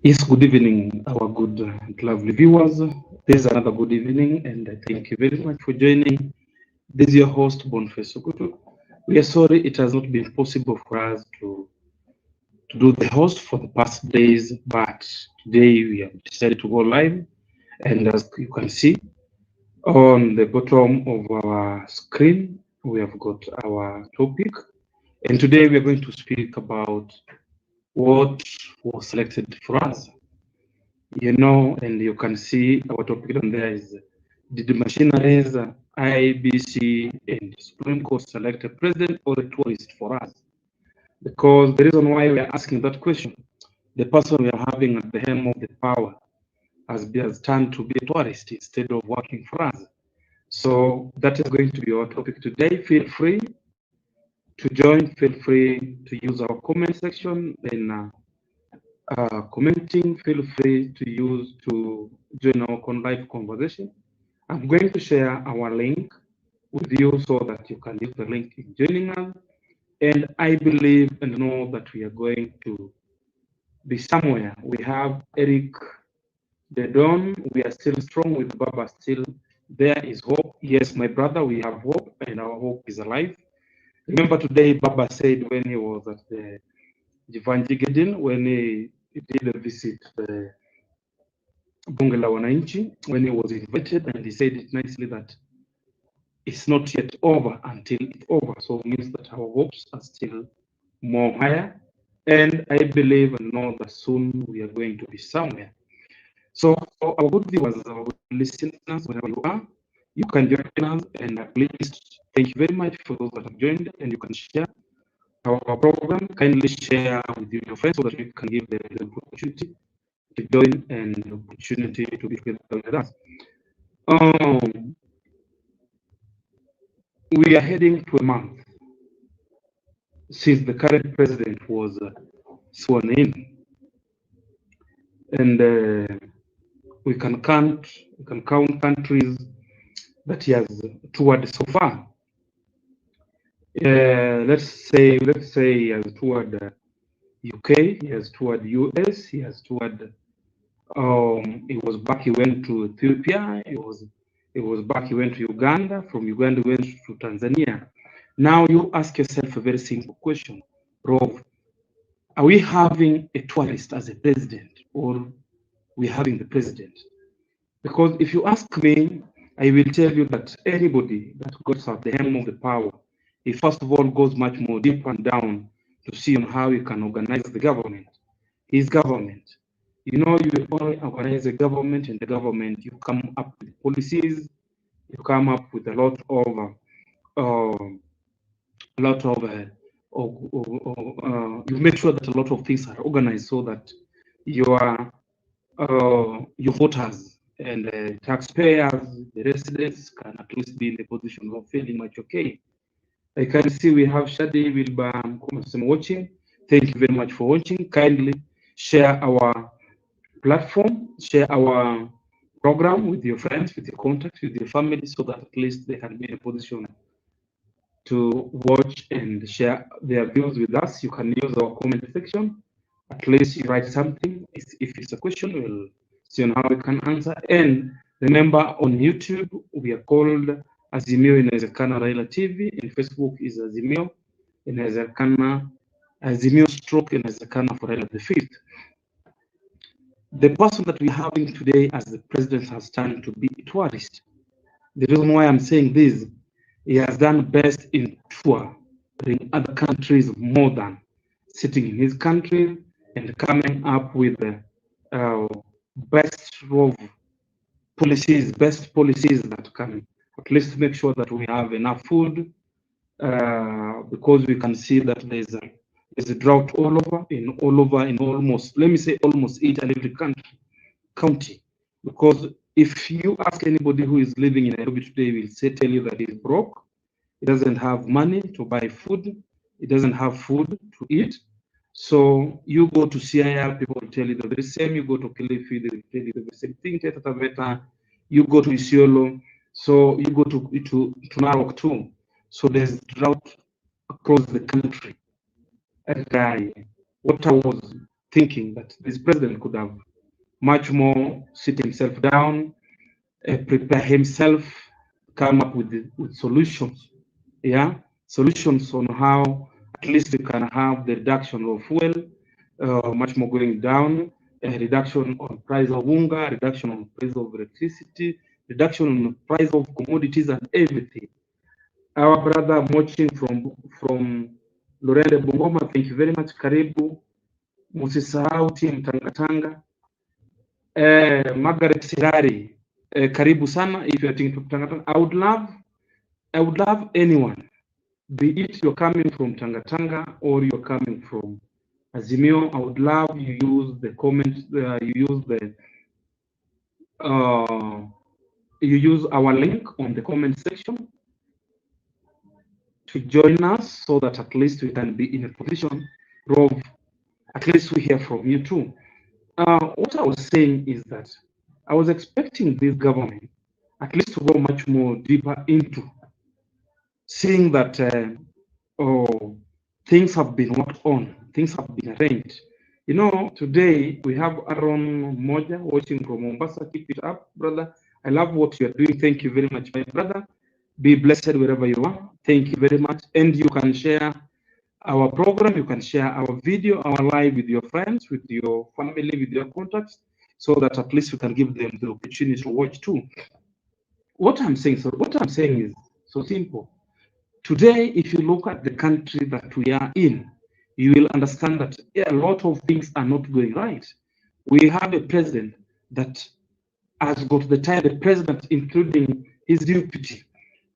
Yes, good evening, our good and lovely viewers. This is another good evening, and I thank you very much for joining. This is your host, Boniface Sokoto. We are sorry it has not been possible for us to do the host for the past days, but today we have decided to go live. And as you can see on the bottom of our screen, we have got our topic. And today we are going to speak about what was selected for us. And you can see our topic on there is, did the Machinaries, I.E.B.C, and Supreme Court select a president or a tourist for us? Because the reason why we are asking that question, the person we are having at the helm of the power has turned to be a tourist instead of working for us. So that is going to be our topic today. Feel free to join, feel free to use our comment section in commenting, feel free to join our live conversation. I'm going to share our link with you so that you can use the link in joining us. And I believe and know that we are going to be somewhere. We have Eric Dedon. We are still strong with Baba. Still, there is hope. Yes, my brother, we have hope, and our hope is alive. Remember today, Baba said when he was at the Jivanjigedin, when he did a visit the Bunge la Wananchi, when he was invited, and he said it nicely that it's not yet over until it's over. So it means that our hopes are still more higher. And I believe and know that soon we are going to be somewhere. So for our good viewers, our good listeners, wherever you are, you can join us, and please thank you very much for those that have joined, and you can share our program. Kindly share with your friends so that we can give them the opportunity to join and the opportunity to be together with us. Um, we are heading to a month since the current president was sworn in, and we can count countries that he has toured so far. Let's say he has toured UK, he has toured US, he has toured. He was back. He went to Ethiopia. He was back. He went to Uganda. From Uganda, he went to Tanzania. Now you ask yourself a very simple question, Rob. Are we having a tourist as a president, or we're having the president? Because if you ask me, I will tell you that anybody that goes at the helm of the power, he first of all goes much more deep and down to see on how he can organize the government, his government. You know, you only organize a government, and the government, you come up with policies, you come up with a lot of you make sure that a lot of things are organized so that your voters and taxpayers, the residents, can at least be in a position of feeling much okay. I can see we have Shadi Wilba watching. Thank you very much for watching. Kindly share our platform, share our program with your friends, with your contacts, with your family, so that at least they can be in a position to watch and share their views with us. You can use our comment section. At least you write something. If it's a question, we'll see on how we can answer. And remember, on YouTube, we are called Azimio Inawezekana Raila TV. In Facebook is Azimio Inawezekana, Azimio Stroke Inawezekana for Raila the Fifth. The person that we're having today as the president has turned to be a tourist. The reason why I'm saying this, he has done best in touring other countries more than sitting in his country and coming up with the best of policies, best policies that can at least make sure that we have enough food, because we can see that there's a drought all over in almost, let me say, almost each and every county. Because if you ask anybody who is living in Nairobi today, will tell you that he's broke. He doesn't have money to buy food. He doesn't have food to eat. So you go to CIR, people will tell you the very same. You go to Kilifi, they will tell you the very same thing. Taita Taveta, you go to Isiolo, so you go to Narok too. So there's drought across the country. what I was thinking, that this president could have much more sit himself down, prepare himself, come up with solutions. Yeah, solutions on how at least we can have the reduction of fuel, much more going down, a reduction on price of unga, reduction on price of electricity, reduction on price of commodities and everything. Our brother, I'm watching from Lorende Bungoma, thank you very much. Karibu, musisahau team Tangatanga. Margaret Sirari, karibu sana. If you are thinking to Tangatanga, I would love anyone, be it you're coming from Tangatanga or you're coming from Azimio. I would love you use the comment, uh, you use our link on the comment section to join us, so that at least we can be in a position of at least we hear from you too. What I was saying is that I was expecting this government at least to go much more deeper into seeing that things have been worked on, things have been arranged. You know, today we have Aaron Moja watching from Mombasa. Keep it up, brother. I love what you're doing. Thank you very much, my brother. Be blessed wherever you are. Thank you very much. And you can share our program, you can share our video, our live with your friends, with your family, with your contacts, so that at least you can give them the opportunity to watch too. What I'm saying is so simple. Today, if you look at the country that we are in, you will understand that a lot of things are not going right. We have a president that has got the president, including his deputy.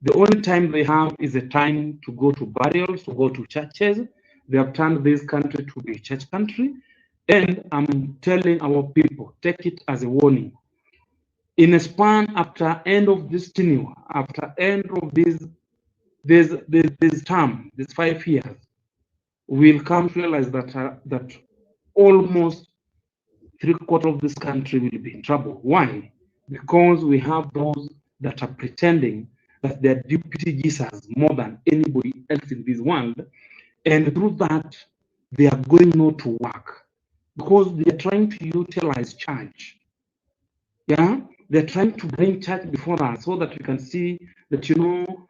The only time they have is a time to go to burials, to go to churches. They have turned this country to be a church country. And I'm telling our people, take it as a warning. In a span after end of this tenure, after end of this term, this 5 years, we'll come to realize that almost 3/4 of this country will be in trouble. Why? Because we have those that are pretending that they're deputy Jesus more than anybody else in this world, and through that they are going not to work because they are trying to utilize church. Yeah, they're trying to bring church before us so that we can see that, you know,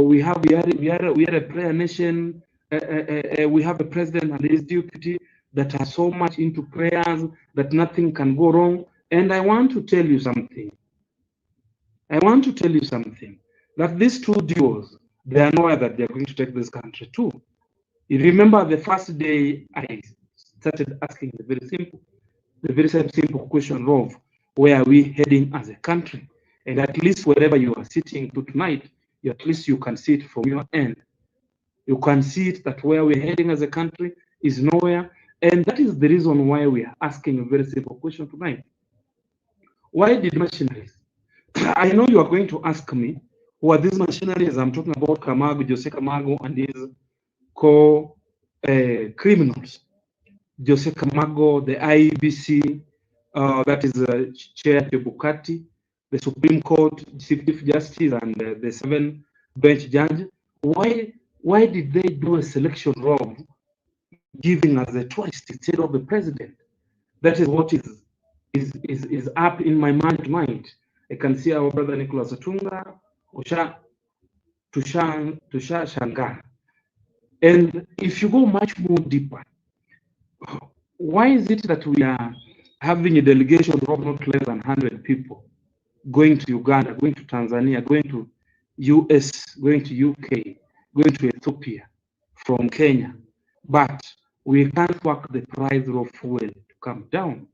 we are a prayer nation. We have a president and his deputy that are so much into prayers that nothing can go wrong. And I want to tell you something. That these two duos, they are nowhere that they are going to take this country to. You remember the first day I started asking the very simple question of where are we heading as a country? And at least wherever you are sitting to tonight, at least you can see it from your end. You can see it that where we're heading as a country is nowhere. And that is the reason why we are asking a very simple question tonight. Why did Machinaries? I know you are going to ask me, who are these Machinaries? I'm talking about Kamago, Jose Kamago, and his co-criminals. Jose Kamago, the I.E.B.C, that is Chair Chebukati, the Supreme Court Chief Justice, and the 7-bench judge. Why did they do a selection of giving us a tourist instead of the president? That is what is up in my mind. I can see our brother Nicholas Otunga, Tusha Shanga. And if you go much more deeper, why is it that we are having a delegation of not less than 100 people going to Uganda, going to Tanzania, going to US, going to UK, going to Ethiopia from Kenya, but we can't work the price of fuel to come down.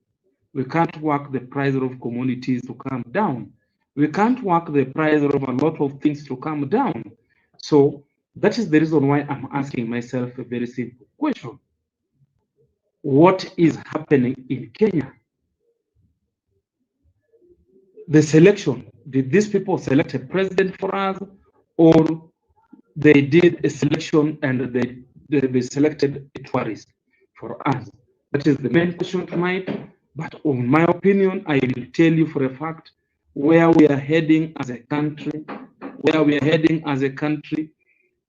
We can't work the price of commodities to come down. We can't work the price of a lot of things to come down. So that is the reason why I'm asking myself a very simple question. What is happening in Kenya? The selection, did these people select a president for us, or they did a selection and they selected a tourist for us? That is the main question tonight. But in my opinion, I will tell you for a fact where we are heading as a country,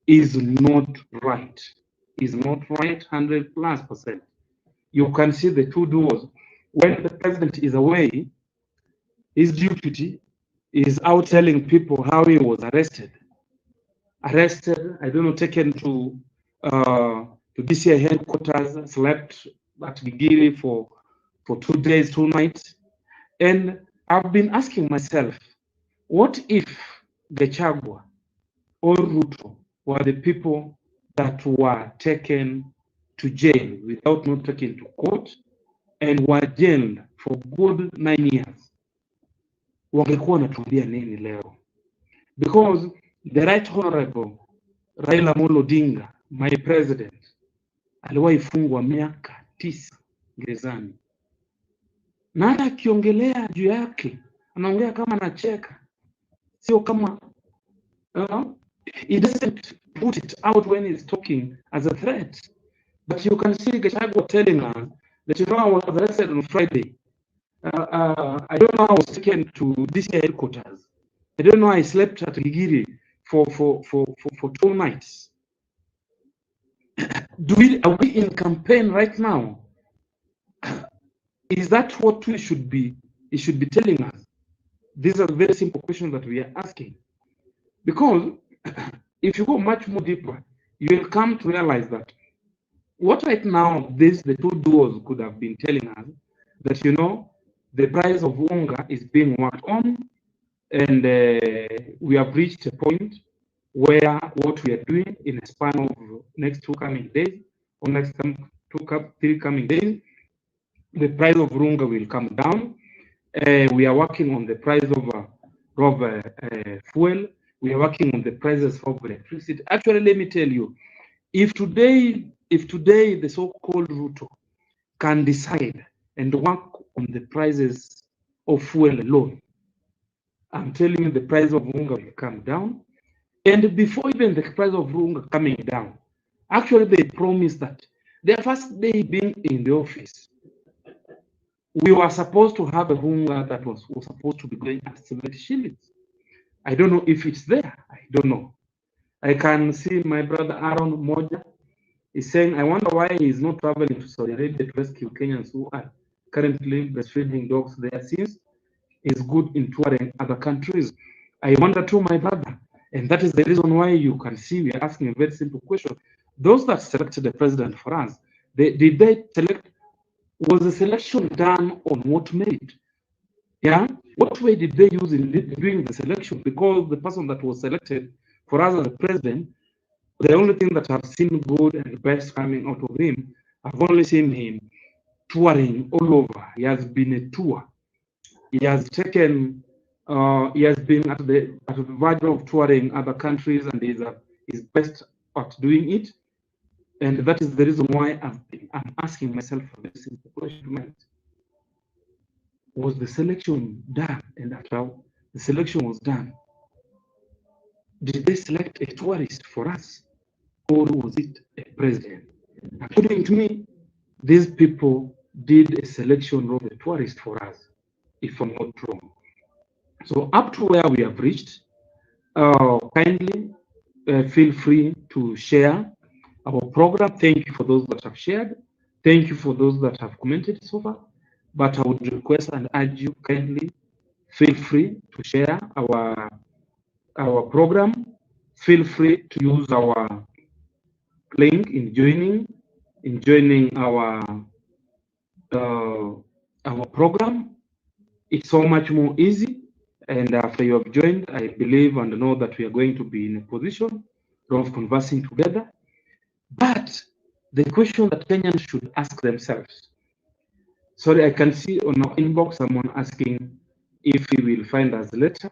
is not right. Is not right 100+%. you can see the two duos. When the president is away, his deputy is out telling people how he was arrested. I don't know, taken to DCI headquarters, slept at Gigiri for 2 days, 2 nights. And I've been asking myself, what if Gachagua or Ruto were the people that were taken to jail without not taken to court and were jailed for good 9 years? Wangekuwa wanatuambia nini leo? Because the right honorable Raila Amolo Odinga, my president, aliwahi fungwa miaka 9 gerezani, na hata akiongelea juu yake anaongea kama anacheka, sio kama he doesn't put it out when he's talking as a threat. But you can see Gachagua telling us that, you know, I was arrested on Friday. I don't know, I was taken to DCI headquarters. I don't know, I slept at Gigiri for 2 nights. Are we in campaign right now? Is that what we should be? He should be telling us. These are very simple questions that we are asking. Because if you go much more deeper, you will come to realize that what right now the two duos could have been telling us that, you know, the price of unga is being worked on, and we have reached a point where what we are doing in a span of next 2 coming days, or next 3 coming days, the price of unga will come down. We are working on the price of fuel. We are working on the prices of electricity. Actually, let me tell you, if today the so-called Ruto can decide and work on the prices of fuel alone, I'm telling you, the price of unga will come down. And before even the price of unga coming down, actually they promised that their first day being in the office, we were supposed to have a unga that was supposed to be going at 70 shillings. I don't know if it's there. I don't know. I can see my brother Aaron Moja is saying, I wonder why he is not traveling to Saudi Arabia to rescue Kenyans who are currently breastfeeding dogs there, since is good in touring other countries. I wonder too, my brother. And that is the reason why you can see we are asking a very simple question. Those that selected the president for us, did they select? Was the selection done on what merit? Yeah, what way did they use in doing the selection? Because the person that was selected for us as a president, the only thing that I've seen good and best coming out of him, I've only seen him touring all over. He has been a tour. He has taken. He has been at the verge of touring other countries, and is best at doing it. And that is the reason why I'm asking myself a very simple question: was the selection done? And after the selection was done, did they select a tourist for us, or was it a president? According to me, these people did a selection of a tourist for us, if I'm not wrong. So up to where we have reached, kindly feel free to share our program. Thank you for those that have shared. Thank you for those that have commented so far. But I would request and urge you, kindly feel free to share our program. Feel free to use our link in joining our program. It's so much more easy. And after you have joined, I believe and know that we are going to be in a position of conversing together. But the question that Kenyans should ask themselves, sorry, I can see on our inbox someone asking if he will find us later.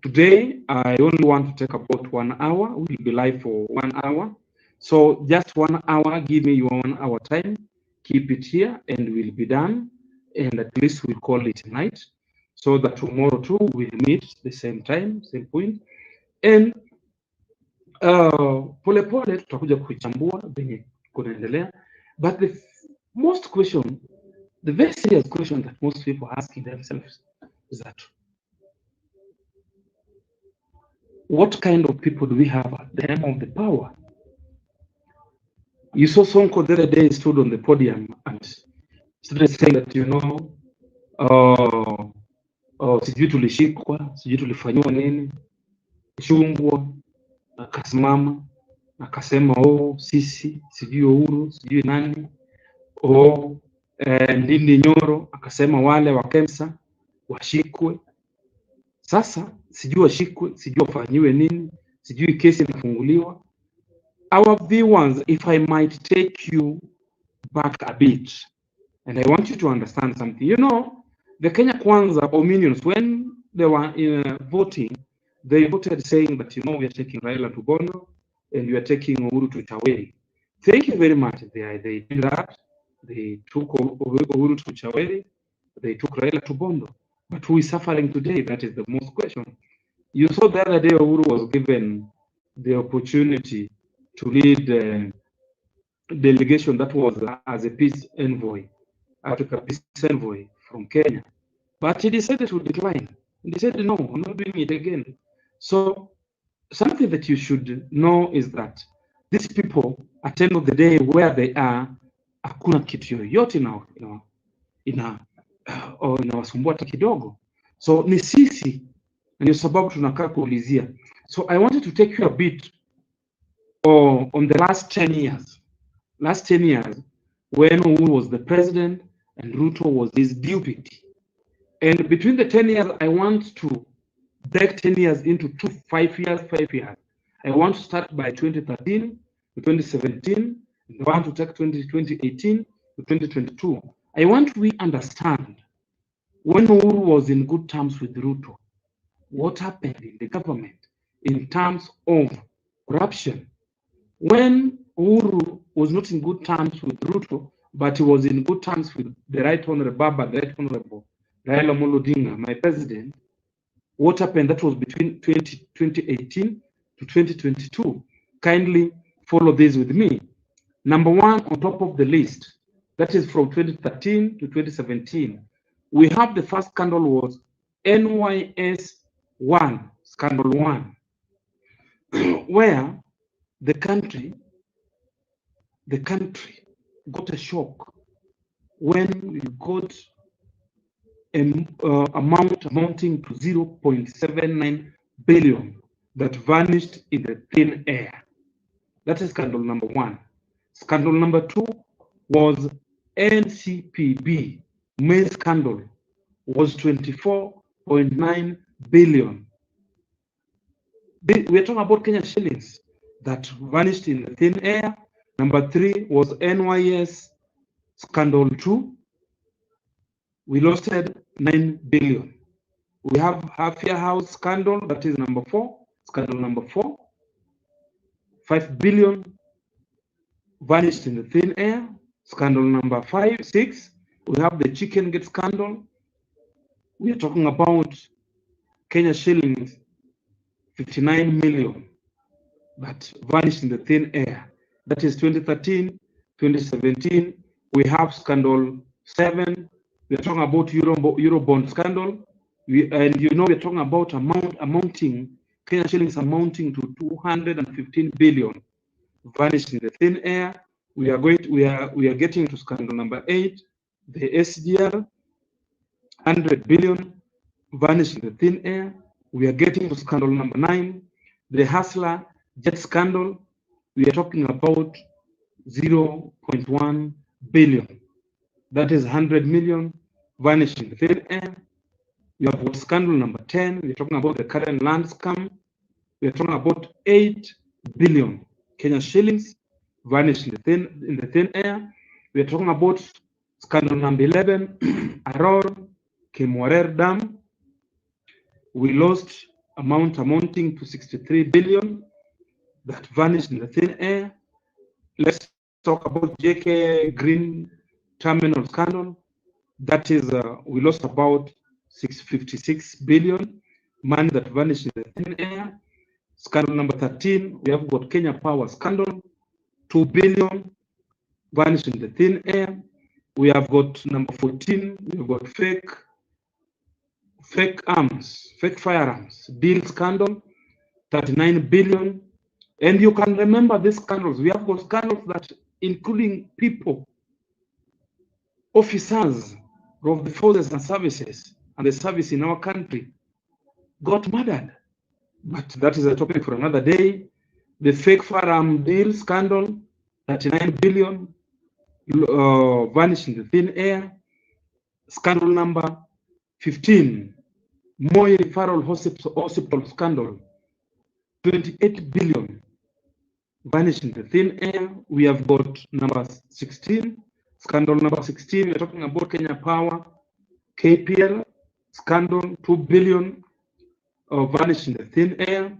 Today, I only want to take about 1 hour. We'll be live for 1 hour. So just 1 hour, give me your 1 hour time. Keep it here and we'll be done. And at least we'll call it night. So that tomorrow too, we'll meet the same time, same point. And pole pole tutakuja kuichambua venye kunaendelea. But the most question, the very serious question that most people are asking themselves is that, what kind of people do we have at the helm of the power? You saw Sonko the other day stood on the podium and started saying that, sijui tulishikwa, sijui tulifanyiwa nini, chungwa, akasimama akasema sisi sijui Uhuru sijui nani, Ndindi Nyoro akasema wale wa Kemsa washikwe. Sasa sijui washikwe, sijui wafanyiwe nini, sijui kesi inafunguliwa. Our viewers, if I might take you back a bit, and I want you to understand something. The Kenya Kwanza Ominions, when they were voting, they voted saying that, we are taking Raila to Bondo and we are taking Uhuru to Chaweri. Thank you very much. They did that. They took Uhuru to Chaweri. They took Raila to Bondo. But who is suffering today? That is the most question. You saw the other day Uhuru was given the opportunity to lead a delegation that was as a peace envoy, Africa peace envoy from Kenya. But he decided to decline. He said, no, I'm not doing it again. So something that you should know is that these people, at the end of the day, where they are, hakuna kitu yoyote inawasumbua hata kidogo. So ni sisi, na ndio sababu tunakaa kuulizia. So I wanted to take you a bit on the last 10 years. Last 10 years, when Uhuru was the president and Ruto was his deputy. And between the 10 years, I want to break 10 years into 5 years. I want to start by 2013 to 2017. I want to take 2018 to 2022. I want we understand when Uhuru was in good terms with Ruto, what happened in the government in terms of corruption. When Uhuru was not in good terms with Ruto, but he was in good terms with the Right Honorable Baba, the Right Honorable Raila Amolo Odinga, my president, what happened? That was between 2018 to 2022. Kindly follow this with me. Number one on top of the list, that is from 2013 to 2017. We have the first scandal was NYS 1, scandal 1, where the country got a shock when we got an amount amounting to 0.79 billion that vanished in the thin air. That is scandal number one. Scandal number two was NCPB. Main scandal was 24.9 billion. We're talking about Kenya shillings that vanished in the thin air. Number three was NYS scandal 2. We lost 9 billion. We have Hafia House scandal, that is number 4. Scandal number 4. 5 billion vanished in the thin air. Scandal number 6. We have the Chicken Gate scandal. We are talking about Kenya shillings 59 million that vanished in the thin air. That is 2013, 2017. We have scandal 7. We are talking about Eurobond scandal. We're talking about amounting Kenya shillings amounting to 215 billion vanished in the thin air. We are getting to scandal number 8, the SGR, 100 billion vanished in the thin air. We are getting to scandal number 9, the Hustler jet scandal. We are talking about 0.1 billion. That is 100 million vanished in the thin air. We have got scandal number 10. We are talking about the current land scam. We are talking about 8 billion Kenya shillings vanished in the thin air. We are talking about scandal number 11, Aror Kemwarer Dam. We lost amount amounting to 63 billion that vanished in the thin air. Let's talk about JK Green Terminal scandal. That is, we lost about 656 billion, money that vanished in the thin air. Scandal number 13, we have got Kenya Power scandal, 2 billion vanished in the thin air. We have got number 14, we have got fake firearms deal scandal, 39 billion. And you can remember these scandals. We have got scandals that including people, officers of the forces and services and the service in our country, got murdered. But that is a topic for another day. The fake firearm deal scandal, 39 billion, vanished in the thin air. Scandal number 15, Moi referral hospital scandal, 28 billion, vanished in the thin air. We have got number 16, scandal number 16. We're talking about Kenya Power, KPL scandal, 2 billion, vanished in the thin air.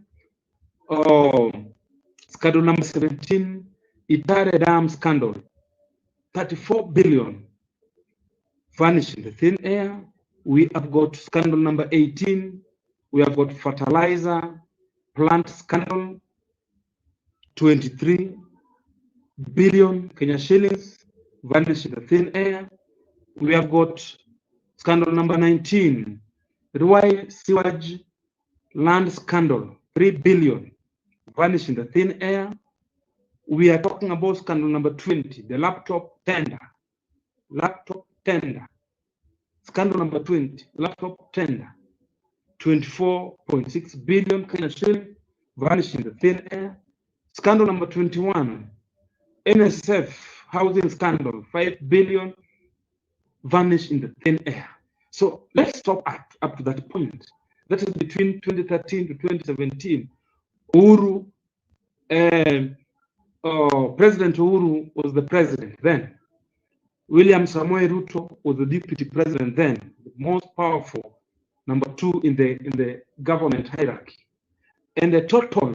Scandal number 17, Itare Dam scandal, 34 billion, vanished in the thin air. We have got scandal number 18. We have got fertilizer plant scandal, 23 billion Kenya shillings, vanished in the thin air. We have got scandal number 19, Ruai sewage land scandal, 3 billion, vanished in the thin air. We are talking about scandal number 20, the laptop tender. Scandal number 20, laptop tender, 24.6 billion Kenya shilling, vanished in the thin air. Scandal number 21, NSF housing scandal, 5 billion, vanished in the thin air. So let's stop up to that point. That is between 2013 to 2017. President Uhuru was the president then. William Samoei Ruto was the deputy president then, the most powerful, number 2 in the government hierarchy. And the total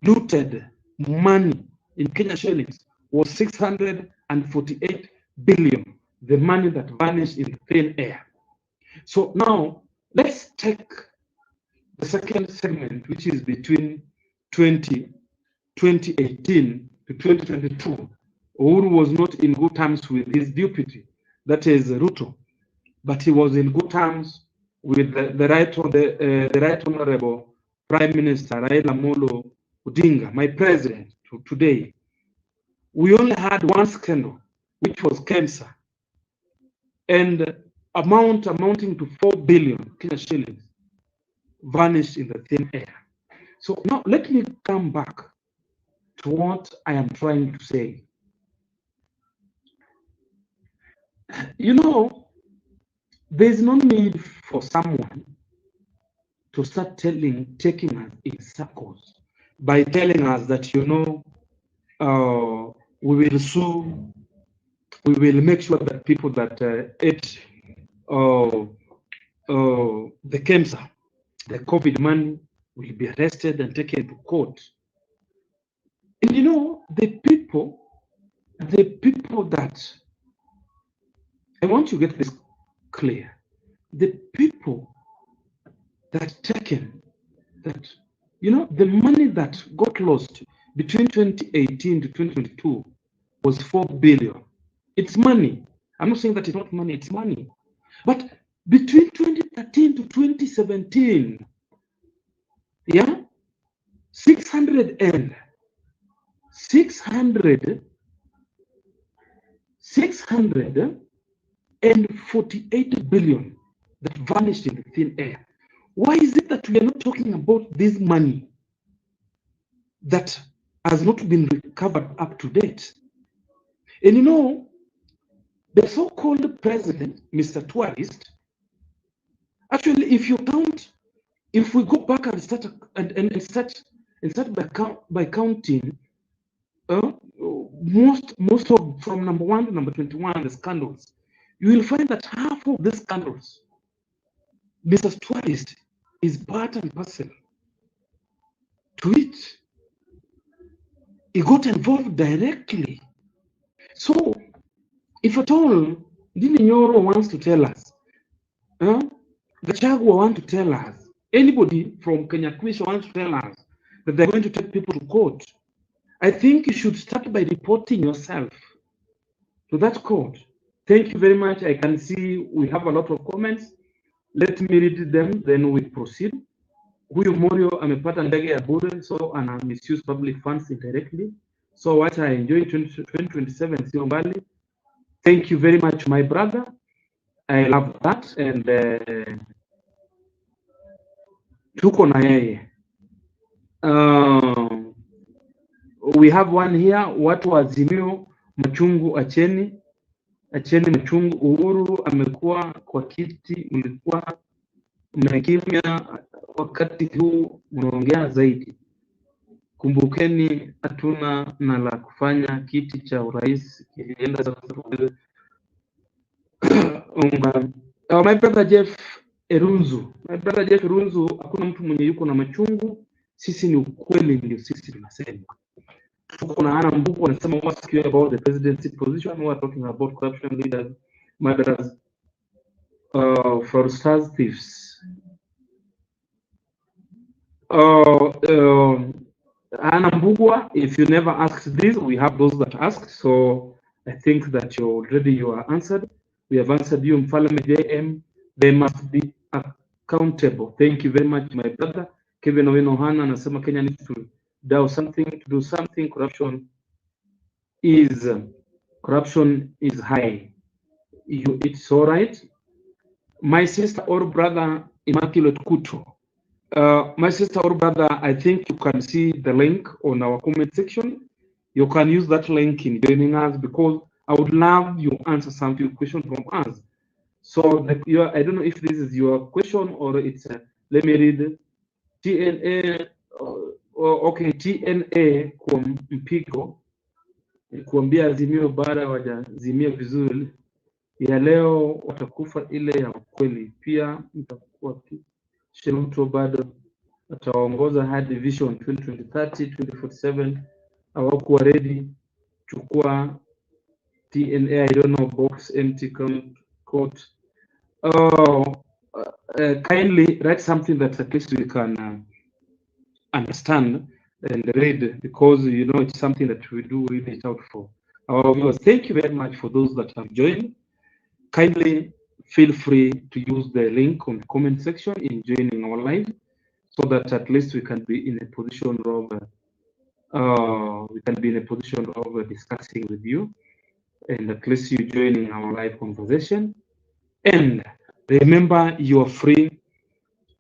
looted money in Kenya shillings was 648 billion, the money that vanished in thin air. So now let's take the second segment, which is between 2018 to 2022. Uhuru was not in good terms with his deputy, that is Ruto, but he was in good terms with the right honorable Prime Minister Raila Amolo Odinga, my president today. We only had one scandal, which was cancer, and amounting to 4 billion Kenya shillings vanished in the thin air. So now let me come back to what I am trying to say. You know, there's no need for someone to start taking us in circles by telling us that, you know, we will sue, we will make sure that people that ate the cancer, the COVID money, will be arrested and taken to court. And you know, the people that, I want to get this clear, the people that taken, that, you know, the money that got lost between 2018 to 2022 was 4 billion. It's money. I'm not saying that it's not money, it's money. But between 2013 to 2017, yeah, 648 billion that vanished in the thin air. Why is it that we are not talking about this money that has not been recovered up to date? And you know, the so-called president, Mr. Tourist, actually, if you count, if we go back and start by counting most of from number 1 to number 21, the scandals, you will find that half of the scandals, Mr. Tourist is part and parcel to it. He got involved directly. So, if at all, Dini Nyoro wants to tell us, Gachagua wants to tell us, anybody from Kenya Kwisha wants to tell us that they're going to take people to court, I think you should start by reporting yourself to that court. Thank you very much. I can see we have a lot of comments. Let me read them, then we proceed. Huyu Morio amepata ndege ya bure, so ana misuse public funds indirectly. So what I enjoy 2027 sio mbali. Thank you very much, my brother. I love that, and tuko na yeye. We have one here, watu wa Azimio, machungu acheni, acheni machungu. Uhuru amekuwa kwa kiti, mlikuwa mnakimya, wakati huu mnaongea zaidi. Kumbukeni hatuna na la kufanya, kiti cha urais kilienda sasa. My brother Jeff Erunzu, hakuna mtu mwenye yuko na machungu. Sisi ni ukweli ndio sisi tunasema. Tuko na Ana Mbuku anasema ask you about the presidency position. We are talking about corruption, leaders, murderers, fraudsters, thieves. Ana Mbugua, if you never asked this, we have those that asked. So I think that you are answered. We have answered you, Mfalme JM. They must be accountable. Thank you very much, my brother. Kevin Owino Hana anasema Kenya needs to do something. Corruption is high. It's all right. My sister or brother Immaculate Kuto. My sister or brother, I think you can see the link on our comment section. You can use that link in joining us, because I would love you answer some few questions from us. So I don't know if this is your question or it's let me read. TNA okay, TNA kwa mpigo kuambia Azimio bara wajazimia vizuri ya leo watakufa ile ya ukweli. Pia mtakuwa Sheruto bado ataongoza hadi vision 2030 2047. Hawakuwa ready. Chukua TNA, I don't know, box empty quote. Kindly write something that at least we can understand and read, because you know it's something that we do read it out for our viewers. Thank you very much for those that have joined. Kindly feel free to use the link on the comment section in joining our live, so that at least we can be in a position of discussing with you, and at least you joining our live conversation. And remember, you are free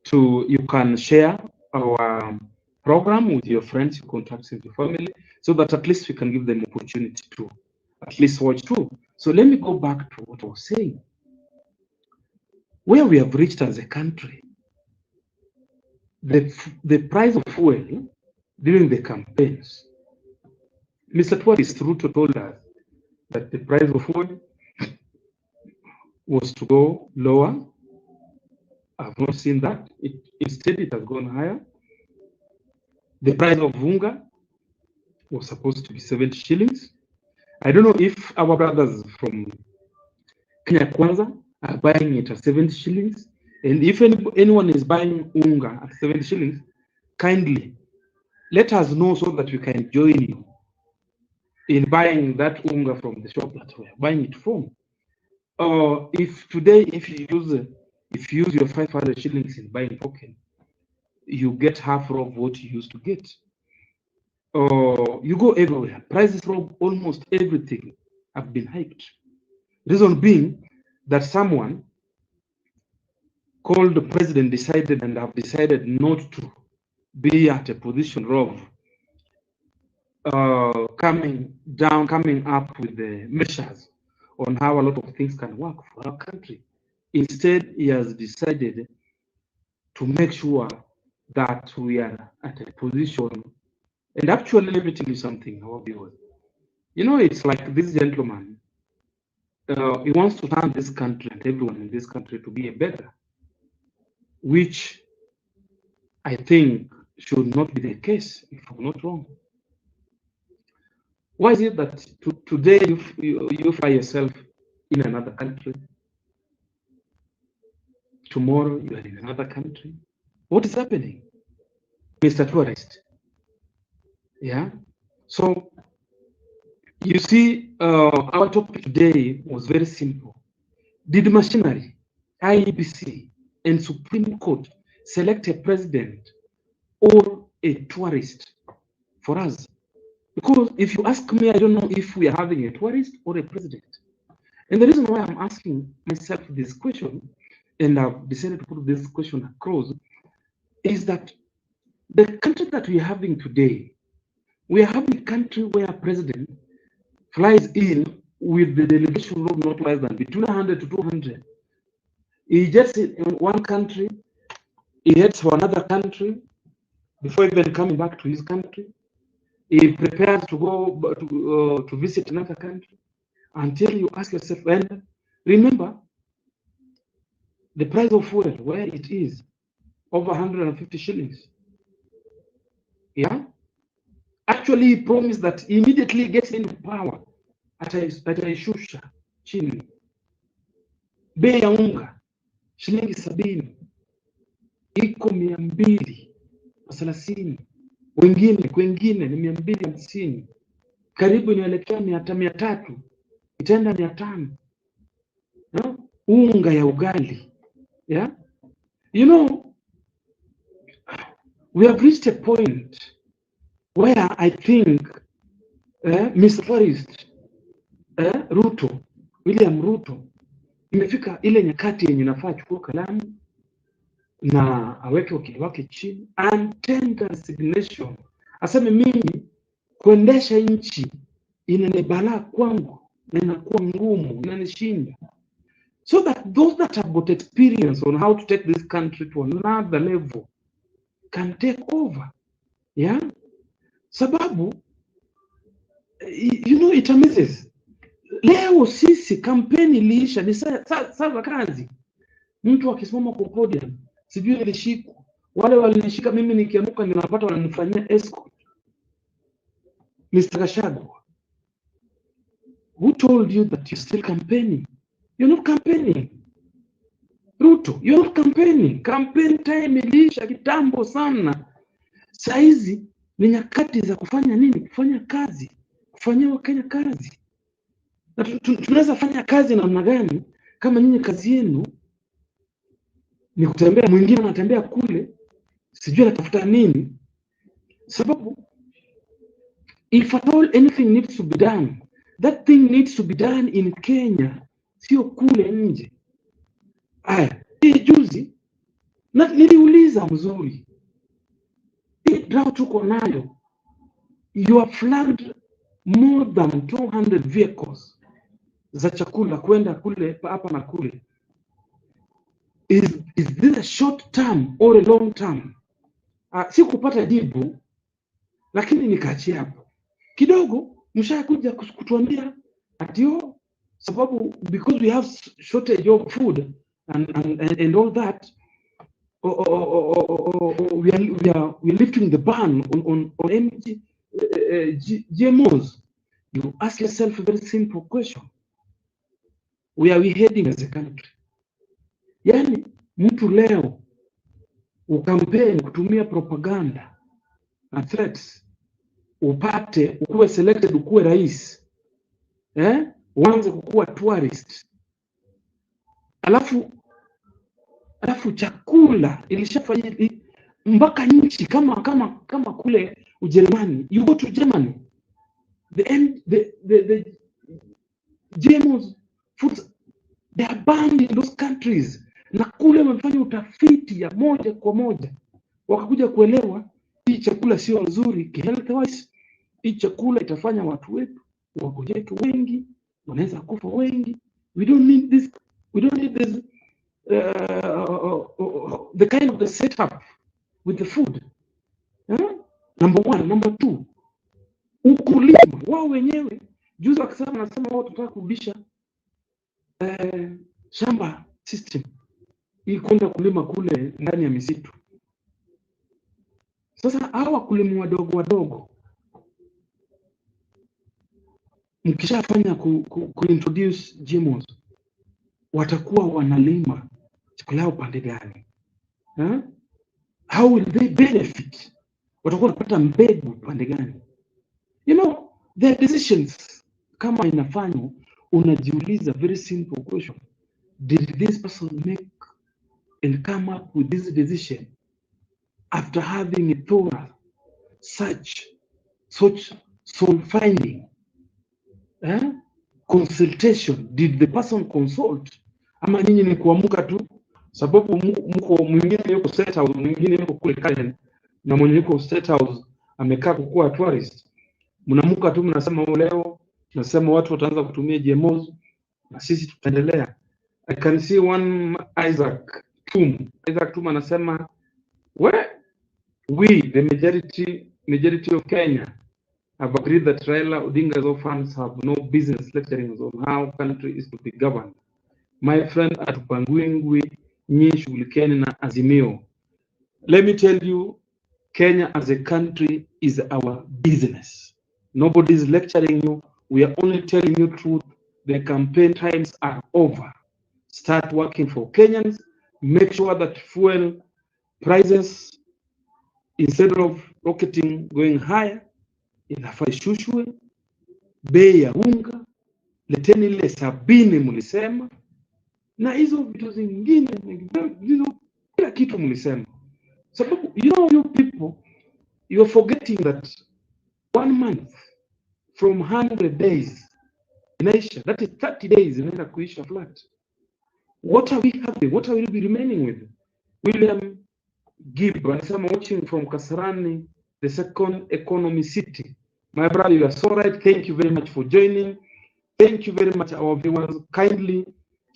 to, you can share our program with your friends, your contacts, and your family, so that at least we can give them opportunity to at least watch too. So let me go back to what I was saying. Where we have reached as a country, the price of fuel during the campaigns, Mr. Tourist Ruto told us that the price of fuel was to go lower. I've not seen that. Instead, it has gone higher. The price of Vunga was supposed to be 70 shillings. I don't know if our brothers from Kenya Kwanza are buying it at 70 shillings. And if anyone is buying Unga at 70 shillings, kindly let us know, so that we can join you in buying that Unga from the shop that we are buying it from. If today, if you use your 500 shillings in buying token, you get half of what you used to get. You go everywhere. Prices from almost everything have been hiked. Reason being that someone called the president decided not to be at a position of coming up with the measures on how a lot of things can work for our country. Instead, he has decided to make sure that we are at a position, and actually let me tell you something, our viewers. You know, it's like this gentleman, he wants to turn this country and everyone in this country to be a better, which I think should not be the case, if I'm not wrong. Why is it that today you find yourself in another country, tomorrow you are in another country? What is happening, Mr. Tourist? Yeah. So you see, our topic today was very simple. Did Machinery, I.E.B.C, and Supreme Court select a president or a tourist for us? Because if you ask me, I don't know if we are having a tourist or a president. And the reason why I'm asking myself this question, and I've decided to put this question across, is that the country that we're having today, we are having a country where a president flies in with the delegation of not less than between 100 to 200. He gets in one country, he heads for another country before even coming back to his country. He prepares to go to visit another country until you ask yourself, and remember the price of fuel, where it is, over 150 shillings. Yeah? Actually, he promised that he immediately gets into power ataishusha chini bei ya unga shilingi 70, iko 230, kwengine ni 250, karibu inaelekea 300, itaenda 500. Unga ya ugali. Yeah, you know, we have reached a point where I think Mr. Forrest William Ruto imefika ile nyakati yenye nafaa achukue kalamu na aweke wakili wake chini and tender resignation, aseme mimi kuendesha nchi inanibalaa kwangu na inakuwa ngumu, inanishinda, so that those that have got experience on how to take this country to another level can take over. Yeah, sababu you know, it amazes. Leo sisi kampeni iliisha, ni saa kazi. Mtu akisimama kwa podium, sijui nilishikwa, wale walinishika mimi nikiamuka ninapata wananifanyia escort. Mr. Gachagua, who told you that you're still campaigning? You're not campaigning. Ruto, you're not campaigning. Campaign time iliisha kitambo sana. Saizi ni nyakati za kufanya nini? Kufanya kazi, kufanyia Wakenya kazi. Na tunaweza fanya kazi namna gani kama nyinyi kazi yenu ni kutembea, mwingine anatembea kule sijui anatafuta nini? Sababu if at all anything needs to be done, that thing needs to be done in Kenya, sio kule nje. Aya, hii juzi na niliuliza mzuri, hii drought tuko nayo, you have flagged more than 200 vehicles za chakula kwenda kule hapa na kule. Is this a short term or a long term? Sikupata jibu, lakini nikaachia hapo kidogo. Mshakuja kutuambia atio sababu because we have shortage of food and all that, we are lifting the ban on GMOs. You ask yourself a very simple question: where are we heading as a country? Yani mtu leo ukampeni kutumia propaganda na threats upate ukuwe selected, ukuwe rais, uanze kukuwa tourist, alafu chakula ilishafanya mpaka nchi kama kule Ujerumani. You go to Germany, the GMOs foods, they are banned in those countries, na kule wamefanya utafiti ya moja kwa moja, wakakuja kuelewa hii chakula sio nzuri health wise, hii chakula itafanya watu wetu wagonjeke wengi, wanaweza kufa wengi. We don't need this the kind of the setup with the food. Number one. Number two, ukulima wao wenyewe. Juzi wakisema nasema wao tutaka kurudisha shamba system ili kwenda kulima kule ndani ya misitu. Sasa hawa kulima wadogo mkishafanya introduce GMOs, watakuwa wanalima chakula yao pande gani? How will they benefit? Watakuwa wanapata mbegu pande gani? You know, their decisions kama inafanywa, unajiuliza very simple question: did this person make and come up with this decision after having a thorough such soul finding, consultation. Did the person consult? Ama nyinyi ni kuamka tu, sababu mko mwingine yuko State House, mwingine yuko kule Karen, na mwenye yuko State House amekaa kukuwa tourist. Mnaamka tu mnasema leo, tunasema watu wataanza kutumia GMOs na sisi tutaendelea. I can see one Isaac Tum anasema we the majority of Kenya have agreed that Raila Odinga's orphans have no business lecturing on how country is to be governed. My friend atupangwingwi nyi shughulikiani na Azimio. Let me tell you, Kenya as a country is our business. Nobody is lecturing you. We are only telling you truth. The campaign times are over. Start working for Kenyans. Make sure that fuel prices, instead of rocketing going higher, inafaa ishushwe. Bei ya unga leteni ile 70 mlisema, na hizo vitu zingine, kila kitu mlisema. Sababu you people, you're forgetting that 1 month from 100 days inaisha, that is 30 days inaenda kuisha flat. What are we having? What are we be remaining with? William Gibb anasema watching from Kasarani, the second economy city. My brother, you are so right. Thank you very much for joining. Thank you very much, our viewers. Kindly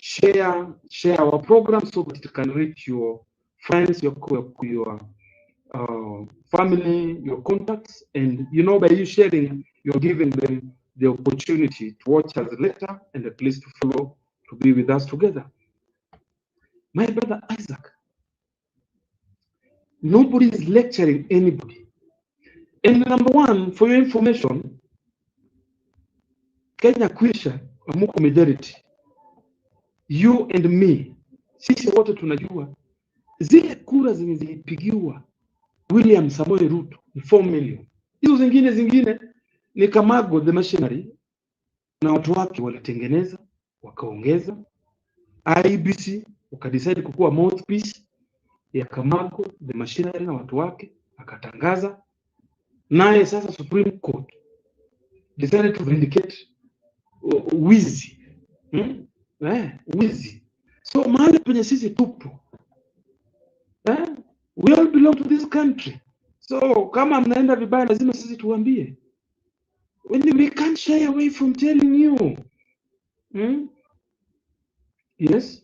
share our program so that it can reach your friends, your family, your contacts, and by you sharing, you're giving them the opportunity to watch us later and at least to follow, to be with us together. My brother Isaac, nobody is lecturing anybody. And number one, for your information, Kenya kwisha amuko majority. You and me, sisi wote tunajua zile kura zenye zilipigiwa William Samoei Ruto ni 4 million. Hizo zingine ni Kamago the Machinery na watu wake walitengeneza wakaongeza. I.E.B.C wakadecide kukuwa mouthpiece ya Kamago the Machinery na watu wake, akatangaza. Naye sasa Supreme Court decided to vindicate wizi. Wizi. So mahali penye sisi tupo, we all belong to this country. So kama mnaenda vibaya lazima sisi tuambie. We can't shy away from telling you. Yes.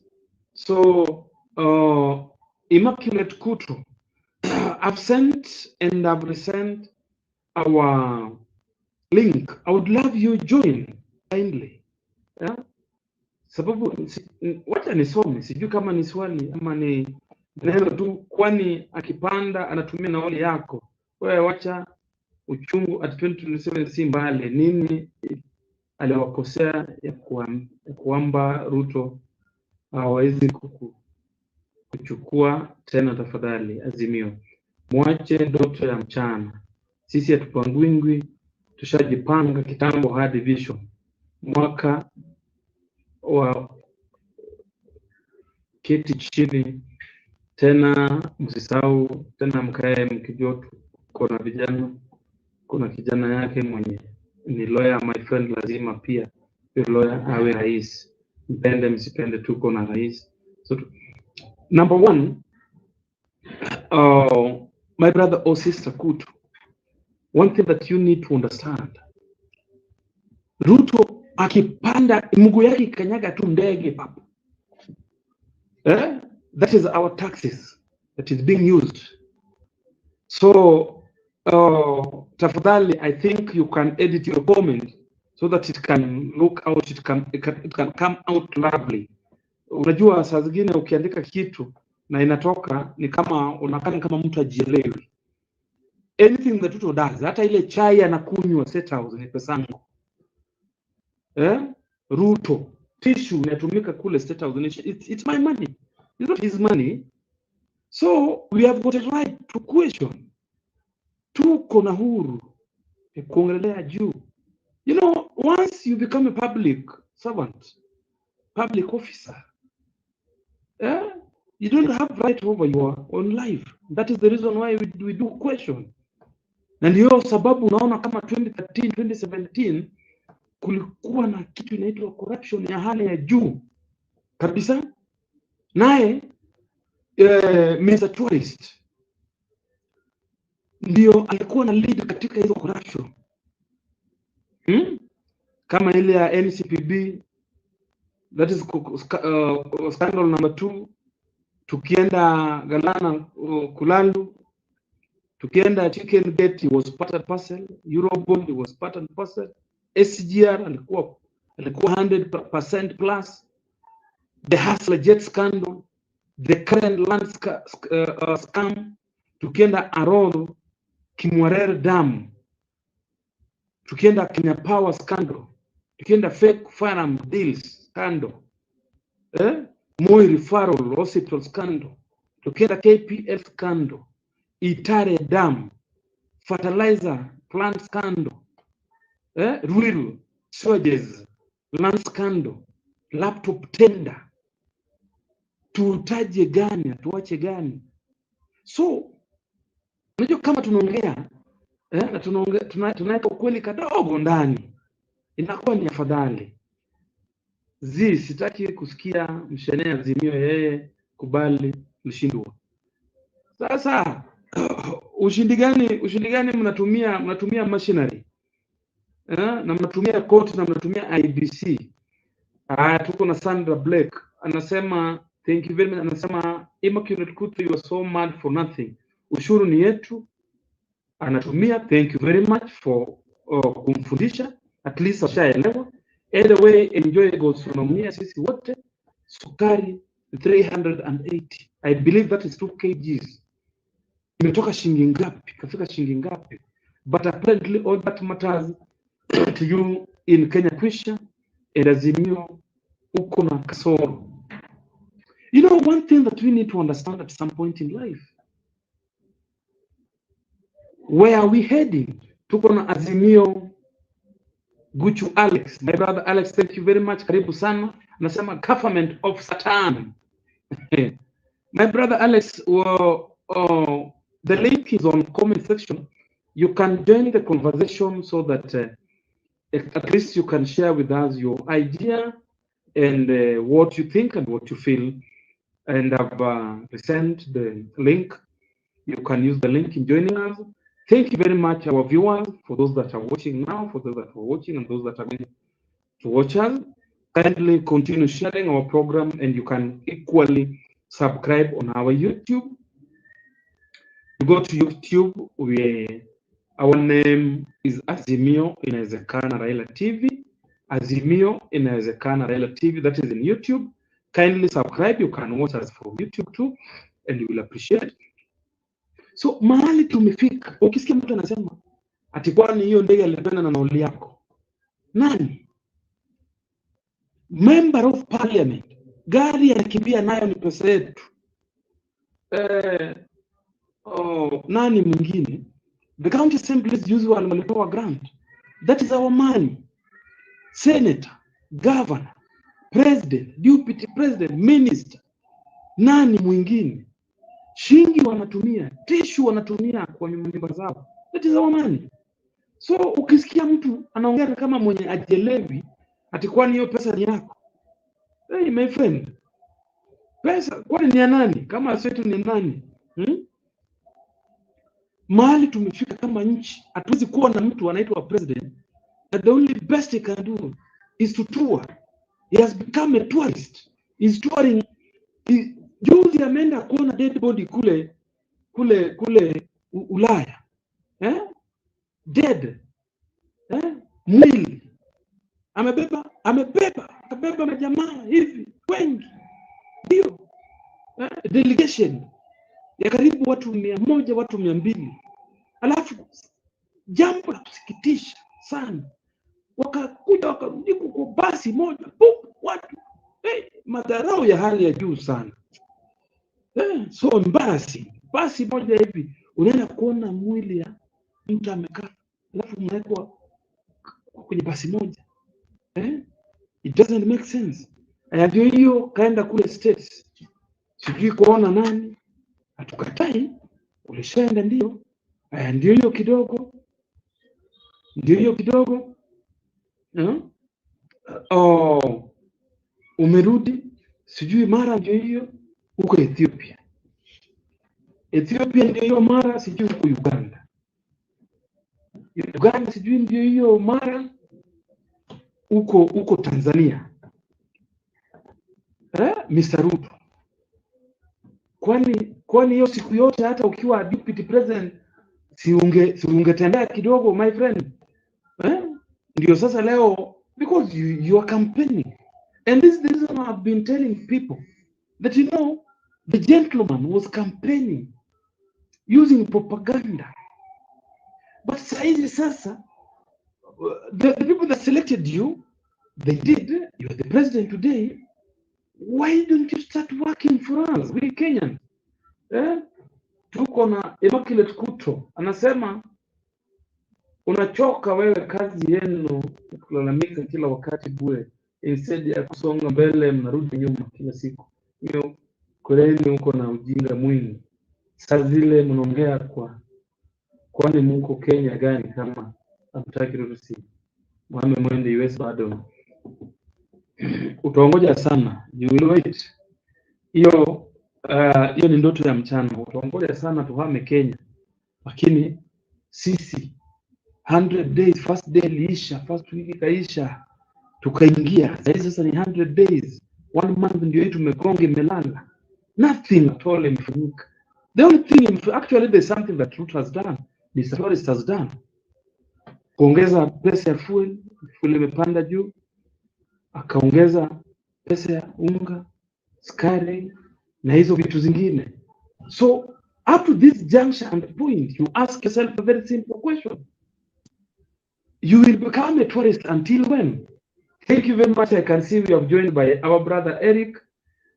So Immaculate Kuto, I've sent and I've resent our link. I would love you join kindly. Sababu wacha nisome, sijui kama ni swali ama ni neno tu, kwani akipanda anatumia nauli yako. Wewe wacha uchungu at 2027 si mbali. Nini aliwakosea ya kuamba Ruto hawezi kuchukua tena? Tafadhali Azimio, mwache ndoto ya mchana. Sisi hatupangwingwi, tushajipanga kitambo hadi vision. Mwaka wa keti chini tena, msisahau tena, mkae mkijua kuna vijana, kuna kijana yake mwenye ni lawyer, my friend, lazima pia lawyer awe rais. Mpende msipende, tuko na rais. So number one, my brother or sister Kutu, one thing that you need to understand, Ruto akipanda mguu yake kanyaga tu ndege papo. That is our taxes that is being used. So tafadhali, I think you can edit your comment so that it can look out, it can come out lovely. Unajua saa zingine ukiandika kitu na inatoka ni kama unakana kama mtu ajielewi. Anything that Ruto does, hata ile chai anakunywa State House ni pesangu. Ruto tissue inatumika kule State House, it's my money, it's not his money. So we have got a right to question. Tuko na huru kuongelea juu. Once you become a public servant, public officer, you don't have right over your own life. That is the reason why we do question. Na ndio sababu unaona kama 2013 2017 kulikuwa na kitu inaitwa corruption ya hali ya juu kabisa. Naye Mr. Tourist ndio alikuwa na lead katika hizo corruption. Kama ile ya NCPB, that is scandal number 2. Tukienda Galana Kulalu, tukienda Chicken Gate, was part and parcel. Eurobond was part and parcel. SGR alikuwa 100% plus. The Hustler Jet scandal, the current land scam. Tukienda Aroro, Kimwarere Dam, tukienda Kenya Power scandal, tukienda fake firearm deals scandal, Moi referral hospital scandal, tukienda KPL scandal, Itare Dam, fertilizer plant scandal, Ruiru Sojes land scandal, laptop tender. Tutaje gani, tuache gani? So unajua kama tunaongea na tunaweka ukweli kadogo ndani, inakuwa ni afadhali. Sitaki kusikia mshenee Azimio yeye kubali mshindwa. Sasa ushindi gani mnatumia machinery na mnatumia court na mnatumia I.E.B.C. Tuko na Sandra Blake anasema thank you very much, anasema Immaculate Kutu, you are so mad for nothing. Ushuru ni yetu, anatumia thank you very much for kumfundisha, at least ashaelewa. Either way, enjoy gastronomia sisi wote. Sukari 380, I believe that is 2 kgs. Imetoka shilingi ngapi? Kafika shilingi ngapi? But apparently all that matters to you in Kenya kwisha, and Azimio uko na kasoro. You know, one thing that we need to understand at some point in life, where are we heading? Tuko na Azimio. Guchu Alex, my brother Alex, thank you very much. Karibu sana. Anasema government of Satan. My brother Alex, the link is on comment section. You can join the conversation so that at least you can share with us your idea and what you think and what you feel. And I've sent the link. You can use the link in joining us. Thank you very much, our viewers, for those that are watching now, for those that are watching, and those that are going to watch us. Kindly continue sharing our program, and you can equally subscribe on our YouTube. You go to YouTube, our name is Azimio Inawezekana Raila TV. Azimio Inawezekana Raila TV, that is in YouTube. Kindly subscribe. You can watch us from YouTube too, and you will appreciate it. So mahali tumefika, ukisikia mtu anasema ati kwani hiyo ndege alipenda na nauli yako, nani? Member of Parliament, gari anakimbia nayo ni pesa yetu. Nani mwingine? The county assemblies usually walipewa grant, that is our money. Senator, governor, president, deputy president, minister, nani mwingine? Shingi wanatumia, tishu wanatumia kwa nyumba zao, that is our money. So ukisikia mtu anaongea kama mwenye ajelewi ati kwani hiyo pesa ni yako, hey my friend, pesa kwani ni ya nani? Kama swetu ni nani? Mahali tumefika kama nchi, hatuwezi kuwa na mtu anaitwa president and the only best he can do is to tour. He has become a tourist. He's touring. Juzi ameenda kuona dead body kule Ulaya, dead, mwili amebeba majamaa hivi wengi, ndio delegation ya karibu watu 100, watu 200. Alafu jambo la kusikitisha sana, wakakuja wakarudi kwa basi moja, watu madharau ya hali ya juu sana. So embarrassing. Basi moja hivi unaenda kuona mwili ya mtu amekaa, alafu mnaekwa kwenye basi moja. It doesn't make sense. Ndio hiyo kaenda kule States, sijui kuona nani, hatukatai, ulishaenda ndio, Ndio hiyo kidogo, ndio hiyo kidogo. Oh, umerudi sijui mara ndio hiyo huko Ethiopia. Ethiopia ndio hiyo mara sijui huko Uganda. Uganda sijui ndio hiyo mara huko Tanzania. Mr. Ruto. Kwani hiyo siku yote hata ukiwa deputy president si ungetembea kidogo my friend? Ndio sasa leo because you are campaigning. And this is the reason I've been telling people that the gentleman was campaigning using propaganda. But saizi sasa the people that selected you, they did. You are the president today. Why don't you start working for us, we Kenyans? Tuko na Immaculate Kuto anasema unachoka wewe, kazi yenu kulalamika kila wakati bure, instead ya kusonga mbele mnarudi nyuma kila siku. Hiyo kweli uko na ujinga mwingi. Saa zile mnaongea kwani mko Kenya gani kama hamtaki ruhusi? Mwame mwende US bado. Utaongoja sana. You will wait. Hiyo ni ndoto ya mchana. Utaongoja sana tuhame Kenya. Lakini sisi 100 days, first day liisha, first week ikaisha, tukaingia. Sasa ni 100 days. 1 month ndio yetu tumegonga imelala. Nothing at all imefanyika. The only thing, actually there's something that Ruto has done, Mr. Forrest has done. Kuongeza pesa ya fuel imepanda juu, akaongeza pesa ya unga, sukari na hizo vitu zingine. So up to this juncture and point, you ask yourself a very simple question. You will become a tourist until when? Thank you very much. I can see we have joined by our brother Eric.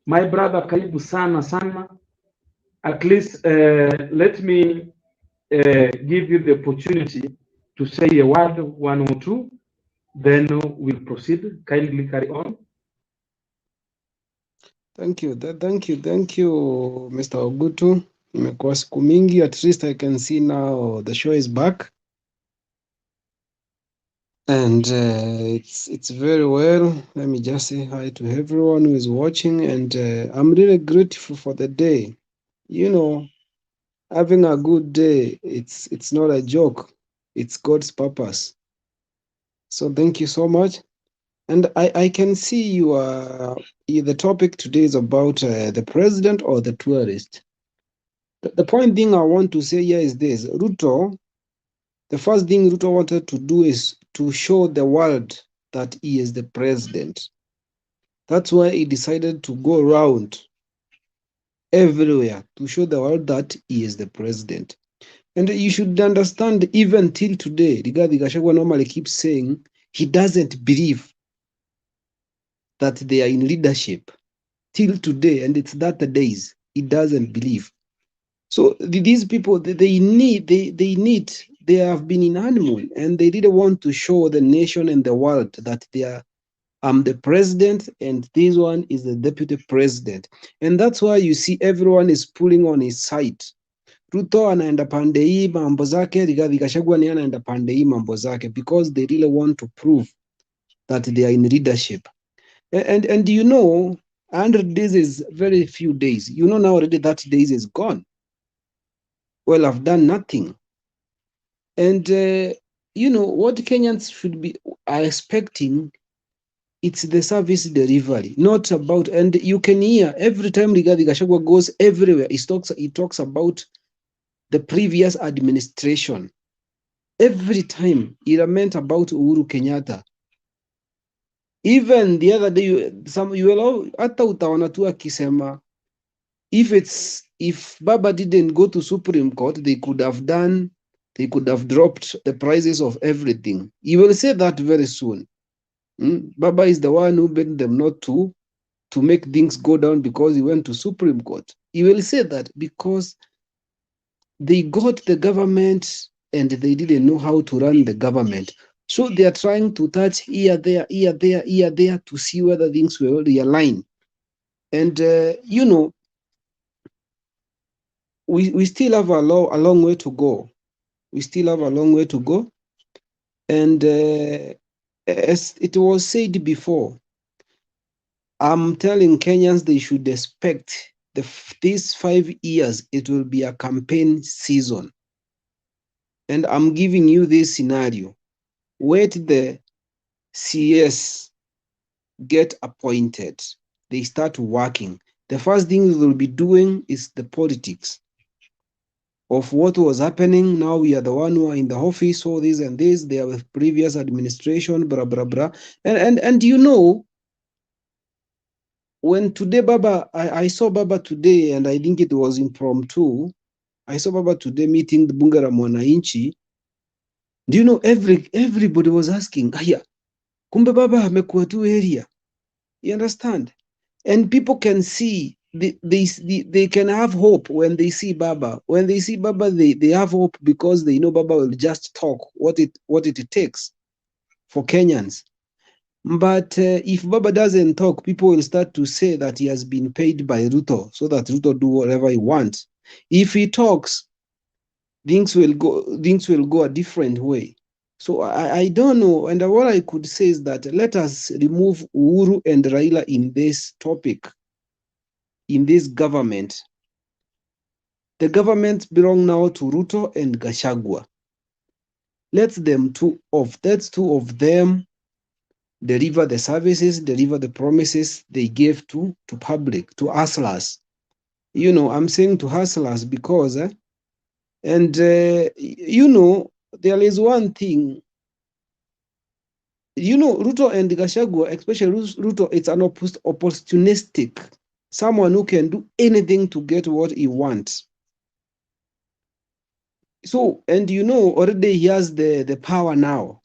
My brother, karibu sana sana. At least let me give you the opportunity to say a word, one or two, then we'll proceed. Kindly carry on. Thank you, Mr. Ogutu. Imekuwa siku mingi. At least I can see now the show is back, and it's very well. Let me just say hi to everyone who is watching, and I'm really grateful for the day. Having a good day, it's not a joke. It's God's purpose. So thank you so much. And I can see the topic today is about the president or the tourist. The point thing I want to say here is this. Ruto, the first thing Ruto wanted to do is to show the world that he is the president. That's why he decided to go around everywhere to show the world that he is the president. And you should understand, even till today, Rigathi Gachagua normally keeps saying he doesn't believe that they are in leadership. Till today, and it's that days, he doesn't believe. So these people, they have been in honeymoon, and they didn't want to show the nation and the world that I'm the president and this one is the deputy president. And that's why you see everyone is pulling on his side. Ruto anaenda pande hii mambo zake, Rigathi Gachagua ni anaenda pande hii mambo zake, because they really want to prove that they are in leadership. And 100 days is very few days. Now already that days is gone. Well, I've done nothing. And what Kenyans should be expecting, it's the service delivery, not about, and you can hear every time Rigathi Gachagua goes everywhere, he talks about the previous administration. Every time he lament about Uhuru Kenyatta. Even the other day, hata utaona tu akisema, if Baba didn't go to Supreme Court, they could have dropped the prices of everything. He will say that very soon. Baba is the one who made them not to make things go down because he went to Supreme Court. He will say that because they got the government and they didn't know how to run the government. So they are trying to touch here, there, to see whether things will realign. And, we still have a long way to go. We still have a long way to go. And as it was said before, I'm telling Kenyans they should expect these 5 years, it will be a campaign season. And I'm giving you this scenario. Wait the CS get appointed, they start working. The first thing they will be doing is the politics of what was happening. Now we are the one who are in the office, all this and this. They are with previous administration, blah blah blah. And you know, when today Baba, I saw Baba today, and I think it was impromptu. I saw Baba today meeting the Bungara Mwananchi. Do you know everybody was asking, aya, kumbe Baba amekuwa tu area. You understand? And people can see they can have hope when they see Baba. When they see Baba, they have hope because they know Baba will just talk what it takes for Kenyans. But if Baba doesn't talk, people will start to say that he has been paid by Ruto so that Ruto do whatever he wants. If he talks, things will go a different way. So I don't know. And what I could say is that let us remove Uhuru and Raila in this topic, in this government. The government belong now to Ruto and Gachagua. Let that's two of them deliver the services, deliver the promises they gave to public, to hustlers. You know, I'm saying to hustlers because, there is one thing. Ruto and Gachagua, especially Ruto, it's an opportunistic, someone who can do anything to get what he wants. So, and already he has the power now.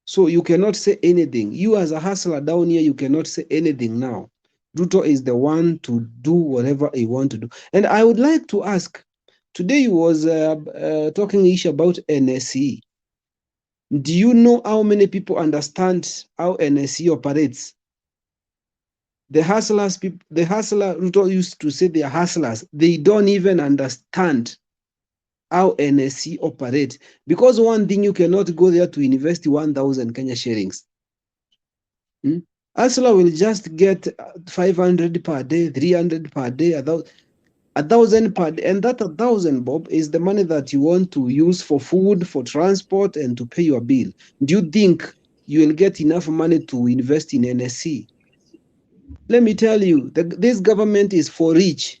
So you cannot say anything. You as a hustler down here, you cannot say anything now. Ruto is the one to do whatever he want to do. And I would like to ask, today he was talking ish about NSE. Do you know how many people understand how NSE operates? The hustlers, Ruto used to say they are hustlers. They don't even understand how NSC operate. Because one thing, you cannot go there to invest 1,000 Kenya shillings. Hustler will just get 500 per day, 300 per day, 1,000 per day. And that 1,000, Bob, is the money that you want to use for food, for transport, and to pay your bill. Do you think you will get enough money to invest in NSC? Let me tell you, this government is for rich.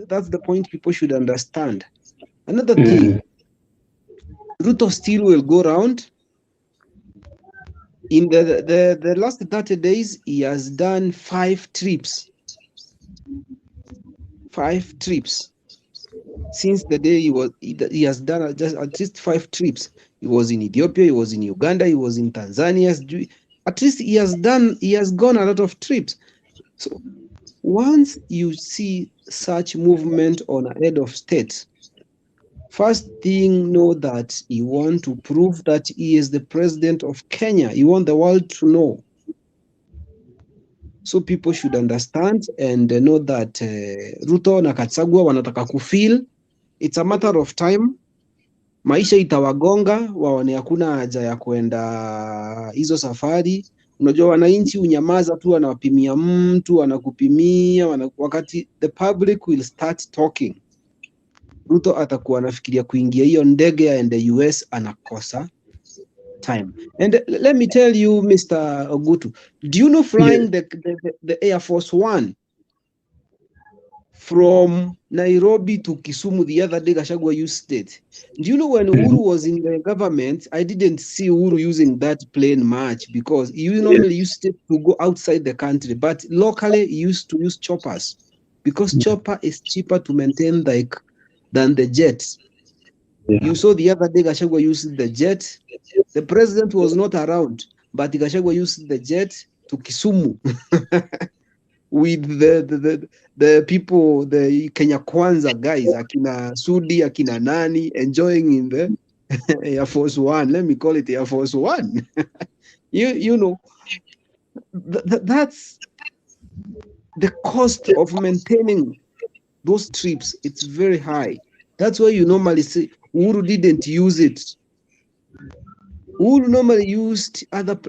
That's the point people should understand. Another thing, Ruto still will go around. In the last 30 days, he has done 5 trips. 5 trips. Since the day he has done just at least 5 trips. He was in Ethiopia, he was in Uganda, he was in Tanzania. At least he has gone a lot of trips. So once you see such movement on a head of state, first thing, know that he want to prove that he is the president of Kenya. He want the world to know. So people should understand and know that Ruto na Katsagwa wanataka kufeel. It's a matter of time. Maisha itawagonga, waone hakuna haja ya kwenda hizo safari. Unajua wananchi unyamaza tu, wanawapimia mtu, wanakupimia, wakati the public will start talking. Ruto atakuwa anafikiria kuingia hiyo ndege aende US, anakosa time. And let me tell you, Mr. Ogutu, do you know flying the Air Force One from Nairobi to Kisumu the other day, Gachagua used it. Do you know when Uhuru was in the government, I didn't see Uhuru using that plane much because he normally used it to go outside the country, but locally he used to use choppers because chopper is cheaper to maintain than the jet. You saw the other day Gachagua used the jet. The president was not around, but Gachagua used the jet to Kisumu. With the people, the Kenya Kwanza guys, Akina Sudi, Akina Nani, enjoying in the Air Force One. Let me call it Air Force One. you know, that's the cost of maintaining those trips. It's very high. That's why you normally see Uhuru didn't use it. Uhuru normally used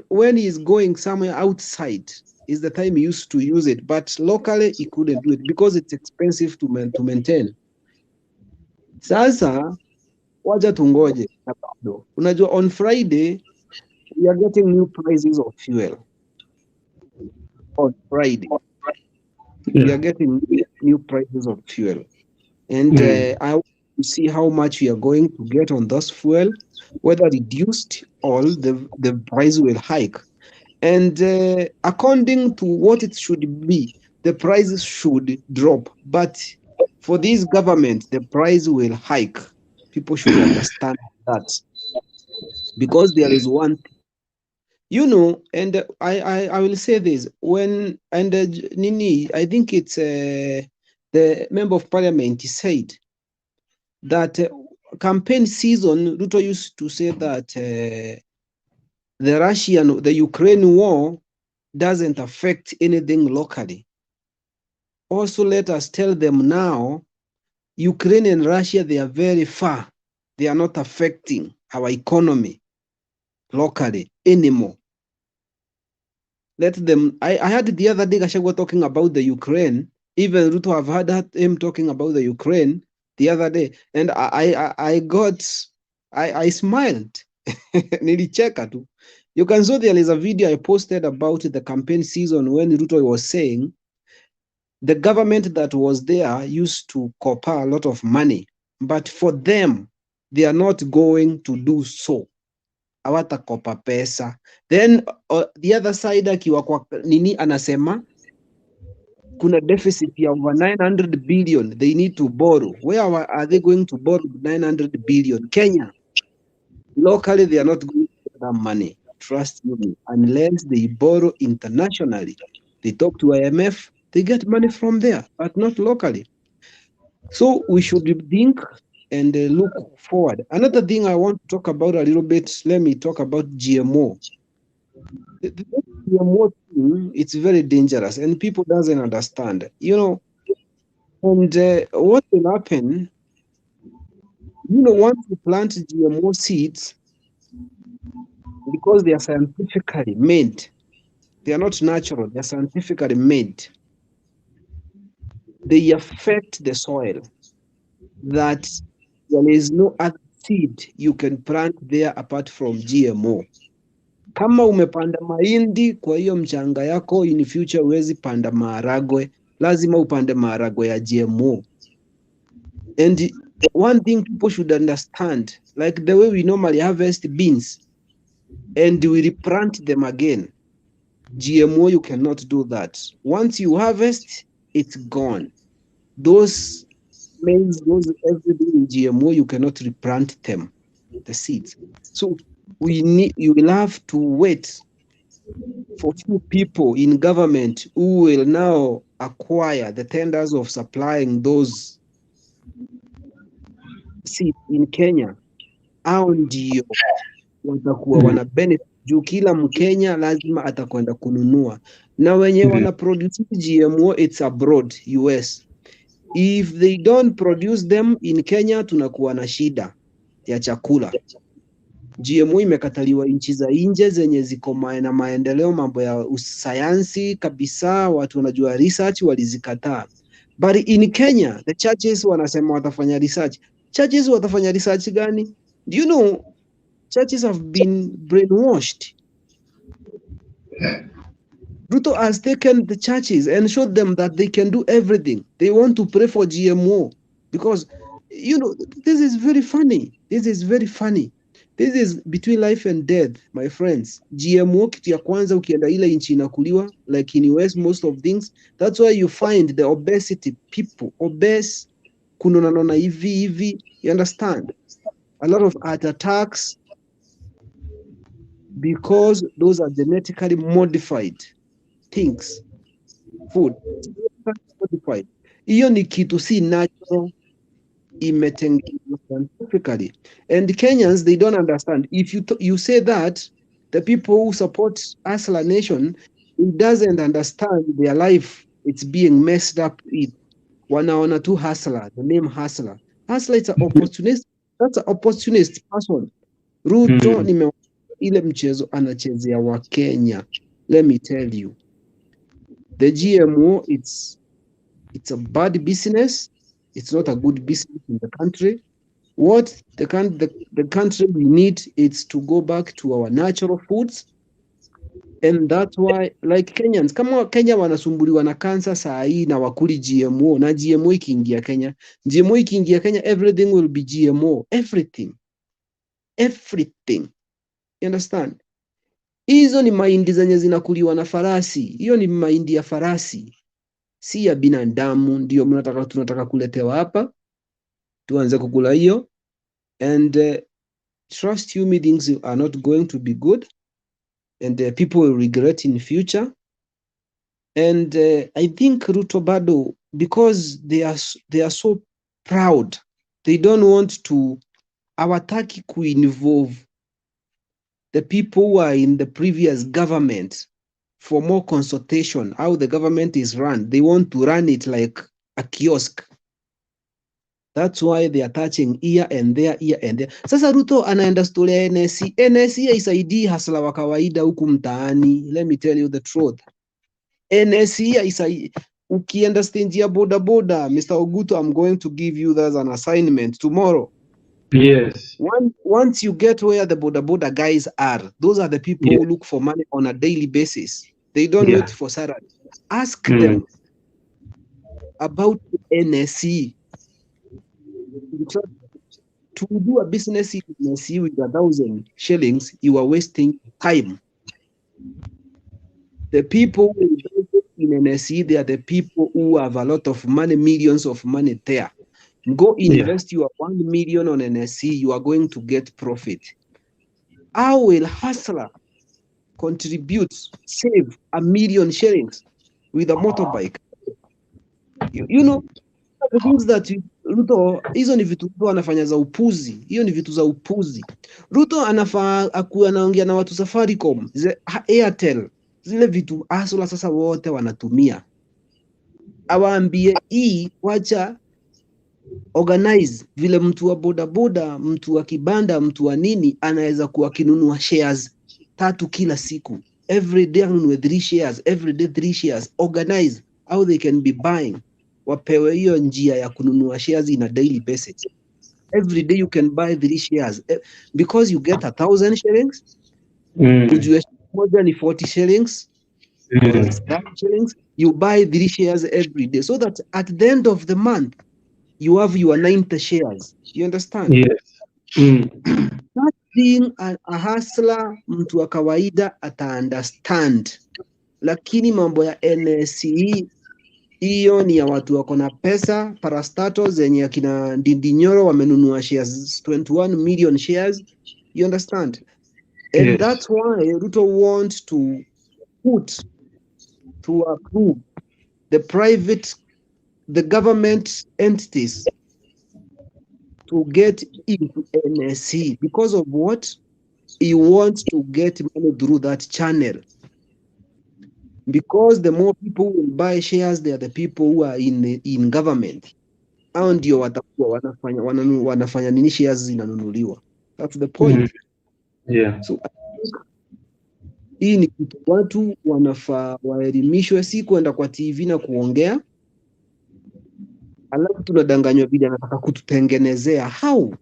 when he's going somewhere outside is the time he used to use it, but locally he couldn't do it because it's expensive to maintain. Sasa wacha tungoje na bado. Unajua on Friday we are getting new prices of fuel. On Friday we Yeah. are getting new prices of fuel. And Mm. I want to see how much we are going to get on this fuel, whether reduced or the price will hike. And according to what it should be, the prices should drop. But for this government, the price will hike. People should understand that because there is one, and I will say this when and Nini, I think it's the member of parliament said that campaign season, Ruto used to say that the Ukraine war doesn't affect anything locally. Also, let us tell them now, Ukraine and Russia, they are very far. They are not affecting our economy locally anymore. Let them. I heard the other day Gachagua talking about the Ukraine. Even Ruto have heard him talking about the Ukraine the other day, and I smiled. Nilicheka tu. You can see there is a video I posted about the campaign season when Ruto was saying the government that was there used to copper a lot of money, but for them, they are not going to do so. Hawatakopa pesa. Then the other side akiwa kwa nini anasema kuna deficit ya over 900 billion they need to borrow. Where are they going to borrow 900 billion? Kenya. Locally, they are not going to get that money. Trust me. Unless they borrow internationally. They talk to IMF, they get money from there, but not locally. So we should think and look forward. Another thing I want to talk about a little bit, let me talk about GMO. The GMO thing, it's very dangerous and people doesn't understand. And what will happen, once you plant GMO seeds, because they are scientifically made, they are not natural, they are scientifically made, they affect the soil that there is no other seed you can plant there apart from GMO. Kama umepanda mahindi kwa hiyo mchanga yako, in future huwezi panda maharagwe, lazima upande maharagwe ya GMO. And one thing people should understand, like the way we normally harvest beans and we replant them again, GMO, you cannot do that. Once you harvest, it's gone. Those maize, those everything in GMO, you cannot replant them, the seeds. So you will have to wait for few people in government who will now acquire the tenders of supplying those seeds in Kenya. Hao ndio watakuwa Mm. wana benefit juu kila Mkenya lazima atakwenda kununua, na wenye Mm. wana produce GMO it's abroad, US. If they don't produce them in Kenya, tunakuwa na shida ya chakula. GMO imekataliwa nchi za nje zenye ziko na maendeleo, mambo ya sayansi kabisa, watu wanajua research, walizikataa. But in Kenya, the churches wanasema watafanya research. Churches watafanya research gani? Do you know churches have been brainwashed? Ruto has taken the churches and showed them that they can do everything. They want to pray for GMO because, this is very funny. This is very funny. This is between life and death, my friends. GMO, kitu ya kwanza ukienda ile nchi inakuliwa, like in US, most of things. That's why you find the obesity people, obese, kunonanona hivi hivi, you understand? A lot of heart attacks because those are genetically modified things. Food modified. Hiyo ni kitu si natural, imetengenezwa scientifically. And Kenyans, they don't understand. If you say that, the people who support Hustler Nation, it doesn't understand their life. It's being messed up with. Wanaona tu hustler, the name hustler. Hustler is an opportunist. That's an opportunist person. Ruto Mm. nime ile mchezo anachezea wa Kenya. Let me tell you, the GMO, it's a bad business. It's not a good business in the country. What the country we need is to go back to our natural foods, and that's why like Kenyans, kama Kenya wanasumbuliwa na kansa saa hii na wakuli GMO, na GMO ikiingia Kenya, GMO ikiingia Kenya, everything will be GMO, everything. You understand? Hizo ni mahindi zenye zinakuliwa na farasi. Hiyo ni mahindi ya farasi, si ya binadamu. Ndio tunataka kuletewa hapa, tuanze kukula hiyo. And trust you, meetings are not going to be good, and people will regret in future. And I think Ruto bado, because they are so proud, they don't want to, hawataki kuinvolve the people who are in the previous government for more consultation, how the government is run. They want to run it like a kiosk. That's why they are touching here and there, here and there. Sasa Ruto anaenda story ya NSC. NSC haisaidii hasla wa kawaida huku mtaani. Let me tell you the truth. NSC haisaidii. Ukienda stage ya boda boda, Mr. Oguto, I'm going to give you that as an assignment tomorrow. Yes. Once you get where the boda boda guys are, those are the people Yeah. who look for money on a daily basis. They don't Yeah. wait for salary. Ask Mm. them about NSC. To do a business in NSC with 1,000 shillings, you are wasting time. The people who invest in NSC, they are the people who have a lot of money, millions of money there. Go invest your 1 million on NSC, you are going to get profit. How will hustler contribute, save 1 million shillings with a motorbike? You know, the things that Ruto, hizo ni vitu Ruto anafanya za upuzi. Hiyo ni vitu za upuzi. Ruto anafaa akuwa anaongea na watu Safaricom, Airtel, zile vitu asula sasa wote wanatumia. Awaambie hii, wacha organize vile mtu wa bodaboda, mtu wa kibanda, mtu wa nini anaweza kuwa kinunua shares 3 kila siku. Every day anunue 3 shares, every day 3 shares. Organize how they can be buying. Wapewe hiyo njia ya kununua shares in a daily basis. Every day you can buy 3 shares. Because you get 1,000 shillings, ujue moja ni 40 shillings or it's 30 shillings. You buy 3 shares every day so that at the end of the month, you have your 90 shares. You understand? Yes. That being a hustler, mtu wa kawaida ata understand. Lakini mambo ya NSE, hiyo ni ya watu wako na pesa, parastato zenye akina Ndindinyoro wamenunua shares, 21 million shares. You understand? And Yes. that's why Ruto wants to approve the government entities to get into NSC. Because of what? He wants to get money through that channel. Because the more people will buy shares, they are the people who are in government. Hao ndio watakuwa wanafanya nini shares zinanunuliwa. That's the point. Yeah. So hii ni kitu watu wanafaa waelimishwe, si kwenda kwa TV na kuongea alafu tunadanganywa vile anataka kututengenezea. How?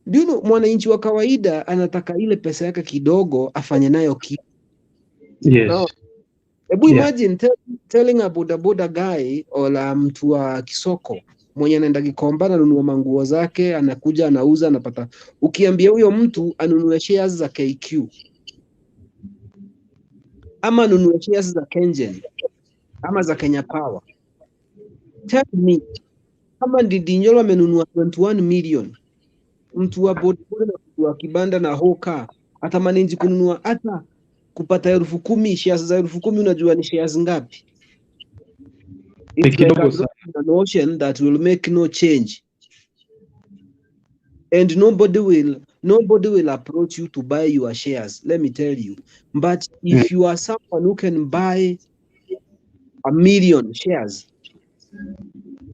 Do you know, mwananchi wa kawaida anataka ile pesa yake kidogo afanye nayo kitu. Yes. Hebu Yeah. imagine telling a bodaboda guy or mtu wa kisoko mwenye anaenda Gikomba ananunua manguo zake, anakuja anauza, anapata. Ukiambia huyo mtu anunue shares za KQ ama anunue shares za Kengen ama za Kenya Power, tell me, kama Ndindinyolo amenunua 21 million, mtu wa bodaboda na mtu wa kibanda na hoka atamanage kununua hata kupata 10,000 shares za 10,000, unajua ni shares ngapi? Ni It's like a kidogo sana. drop in an ocean that will make no change. And nobody will approach you to buy your shares, let me tell you. But if you are someone who can buy 1 million shares,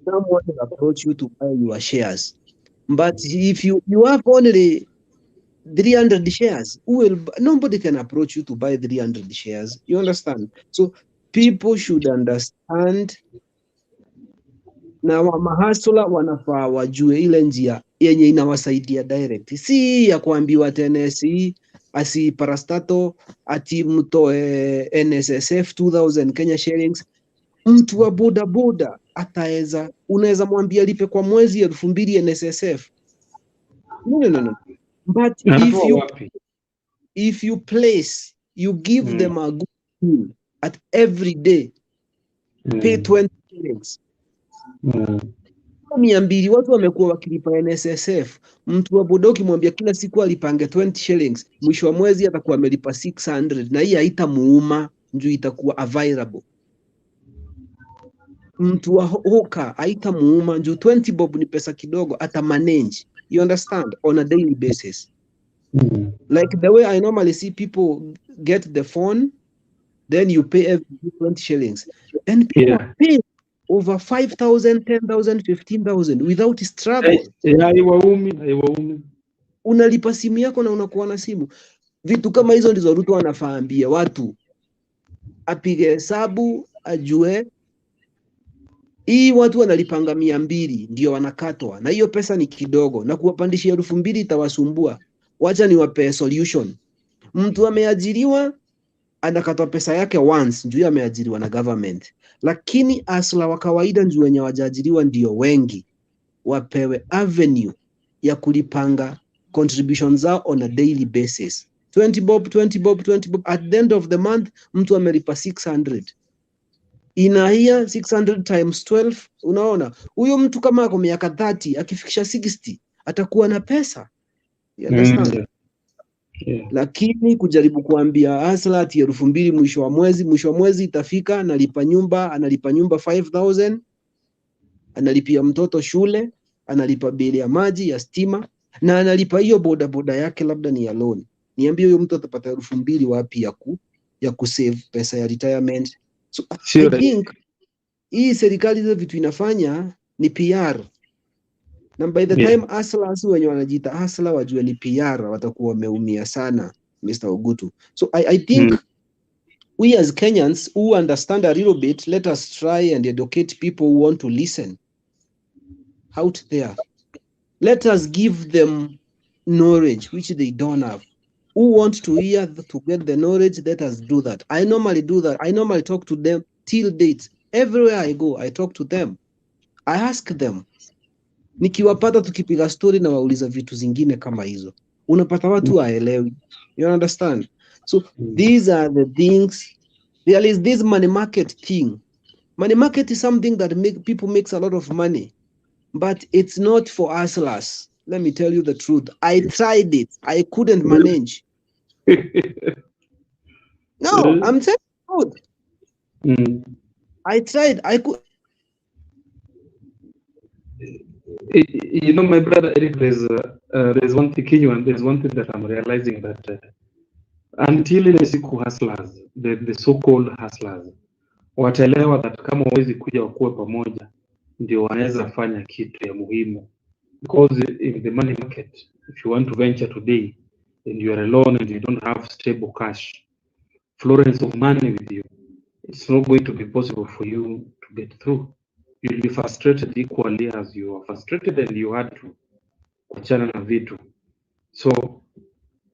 someone will approach you to buy your shares. But if you have only 300 shares, nobody can approach you to buy 300 shares. You understand? So people should understand, na mahasula wanafaa wajue ile njia yenye inawasaidia direct, si ya kuambiwa TNSE asi parastato ati mtoe NSSF 2000 Kenya shillings. Mtu wa boda boda unaweza mwambia lipe kwa mwezi 2000 NSSF. No. But if you place, you give them a good deal at every day, pay 20 shillings. 200 watu wamekuwa wakilipa NSSF. Mtu wa boda ukimwambia kila siku alipange 20 shillings, mwisho wa mwezi atakuwa amelipa 600, na hii haitamuuma njoo itakuwa available. Mtu wa hoka haitamuuma njoo 20 bob ni pesa kidogo, ata manage. You understand? On a daily basis. Like the way I normally see people get the phone, then you pay every 20 shillings. And people pay over 5,000, 10,000, 15,000 without struggle. Haiwaumi. Unalipa simu yako na unakuwa na simu. Vitu kama hizo ndizo Ruto anafaambia watu. Apige hesabu, ajue hii watu wanalipanga 200 ndio wanakatwa, na hiyo pesa ni kidogo, na kuwapandishia 2,000 itawasumbua. Wacha niwape solution. Mtu ameajiriwa anakatwa pesa yake once njuu ameajiriwa na government, lakini asla wa kawaida njuu wenye wajaajiriwa ndio wengi, wapewe avenue ya kulipanga contributions zao on a daily basis. 20 bob, 20 bob, 20 bob. At the end of the month, mtu amelipa 600. In a year, 600 times 12. Unaona, huyo mtu kama ako miaka 30, akifikisha 60, atakuwa na pesa. You understand? Lakini kujaribu kuambia asla ati 2,000 mwisho wa mwezi itafika, analipa nyumba 5,000, analipia mtoto shule, analipa bili ya maji, ya stima, na analipa hiyo boda boda yake labda ni ya loan. Niambie huyo mtu atapata 2,000 wapi ya kusave pesa ya retirement? So I think hii serikali hizo vitu inafanya ni PR. Na by the time hustlers wenye wanajiita hustler wajue ni PR, watakuwa wameumia sana, Mr. Ogutu. So I think we as Kenyans who understand a little bit, let us try and educate people who want to listen out there. Let us give them knowledge which they don't have. Who want to hear to get the knowledge, let us do that. I normally do that. I normally talk to them till date. Everywhere I go, I talk to them. I ask them. Nikiwapata tukipiga story na wauliza vitu zingine kama hizo. Unapata watu waelewi. You understand? So these are the things. There is this money market thing. Money market is something that people makes a lot of money, but it's not for hustlers. Let me tell you the truth. I tried it. I couldn't manage. No, I'm saying good. I tried. I could. You know, my brother Eric, there's one thing, there's one thing that I'm realizing, that until ile siku hustlers, the so-called hustlers, wataelewa that kama huwezi kuja wakuwe pamoja, ndio wanaweza fanya kitu ya muhimu. Because in the money market, if you want to venture today and you are alone and you don't have stable cash, florence of money with you, it's not going to be possible for you to get through. You'll be frustrated equally as you are frustrated and you had to kuachana na vitu. So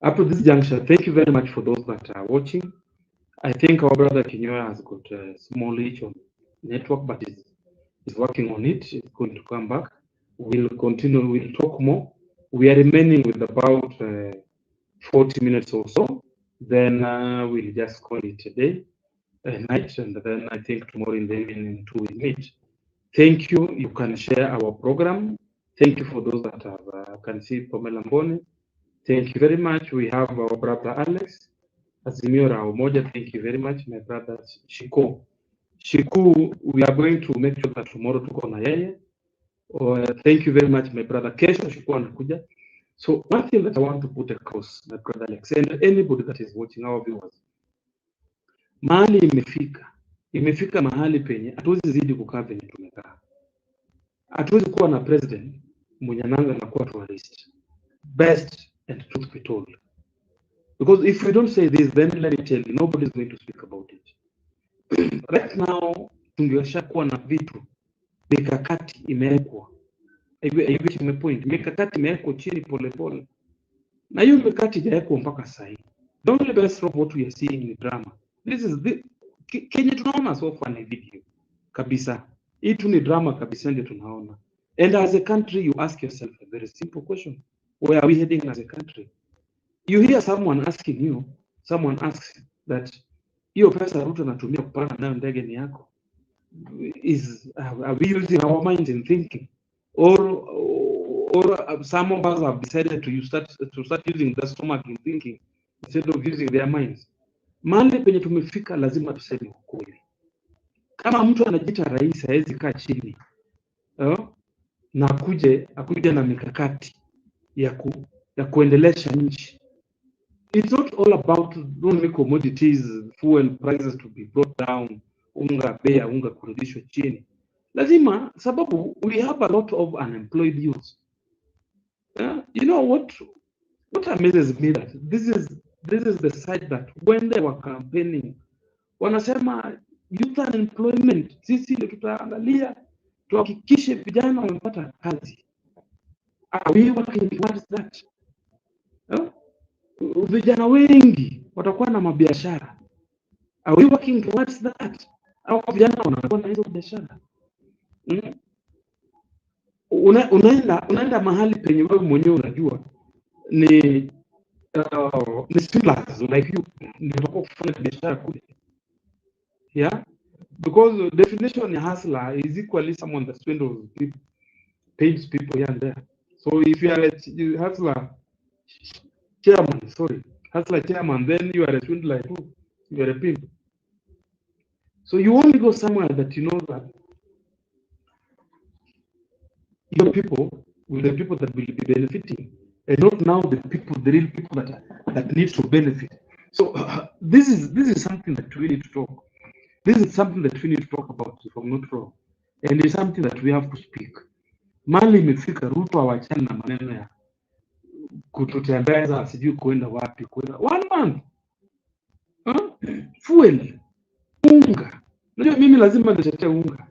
up to this juncture, thank you very much for those that are watching. I think our brother Kinyoya has got a small issue on network, but is working on it. It's going to come back. We'll continue. We'll talk more. We are remaining with about 40 minutes or so. Then we'll just call it a day, a night, and then I think tomorrow in the evening we'll meet. Thank you. You can share our program. Thank you for those that have can see Pamela Mboni. Thank you very much. We have our brother Alex Azimio Umoja. Thank you very much, my brother Shiku. We are going to make sure that tomorrow tuko na yeye. Thank you very much, my brother. Kesho Shiku anakuja. So one thing that I want to put across, my brother Alex, and anybody that is watching, our viewers, mahali imefika mahali penye hatuwezi zidi kukaa venye tumekaa. Hatuwezi kuwa na president Munyananga anakuwa tourist. Best and truth be told. Because if we don't say this, then let me tell you, nobody is going to speak about it. Right now, tungeshakuwa na vitu, mikakati imewekwa. I.E.B.C imepoint, mikakati imewekwa chini polepole. Na hiyo mikakati haijawekwa mpaka sasa hivi. The only best of what we are seeing in drama. This is the Kenya tunaona so far ni video kabisa. Hii tu ni drama kabisa ndio tunaona. And as a country you ask yourself a very simple question. Where are we heading as a country? You hear someone asking you, someone asks that hiyo pesa Ruto anatumia kupanda nayo ndege ni yako. Are we using our minds in thinking? Or some of us have decided to start using their stomach in thinking instead of using their minds. Mahali penye tumefika lazima tuseme ukweli. Kama mtu anajiita rais hawezi kaa chini na akuje na mikakati ya kuendelesha nchi. It's not all about only commodities, fuel prices to be brought down, bei ya unga kurudishwa chini. Lazima, sababu we have a lot of unemployed youth. You know what amazes me that this is the side that when they were campaigning wanasema youth unemployment, sisi ndio tutaangalia tuhakikishe vijana wamepata kazi. Are we working towards that? Vijana wengi watakuwa na mabiashara. Are we working towards that? Au vijana wanakuwa na hizo biashara? Unaenda mahali penye wewe mwenyewe unajua ni stimulus like you ndio kufanya biashara kule. Yeah, because the definition of hustler is equally someone that swindles people, pays people here and there. So if you are a hustler chairman, then you are a swindler too. You are a pimp. So you only go somewhere that you know that your people will the people that will be benefiting, and not now the real people that need to benefit. So this is something that we need to talk. This is something that we need to talk about, if I'm not wrong, and it's something that we have to speak. Mali imefika, Ruto awachane na maneno ya kututembeza sijui kuenda wapi, kuenda 1 month. Fuel, unga. Unajua mimi lazima nitetee unga.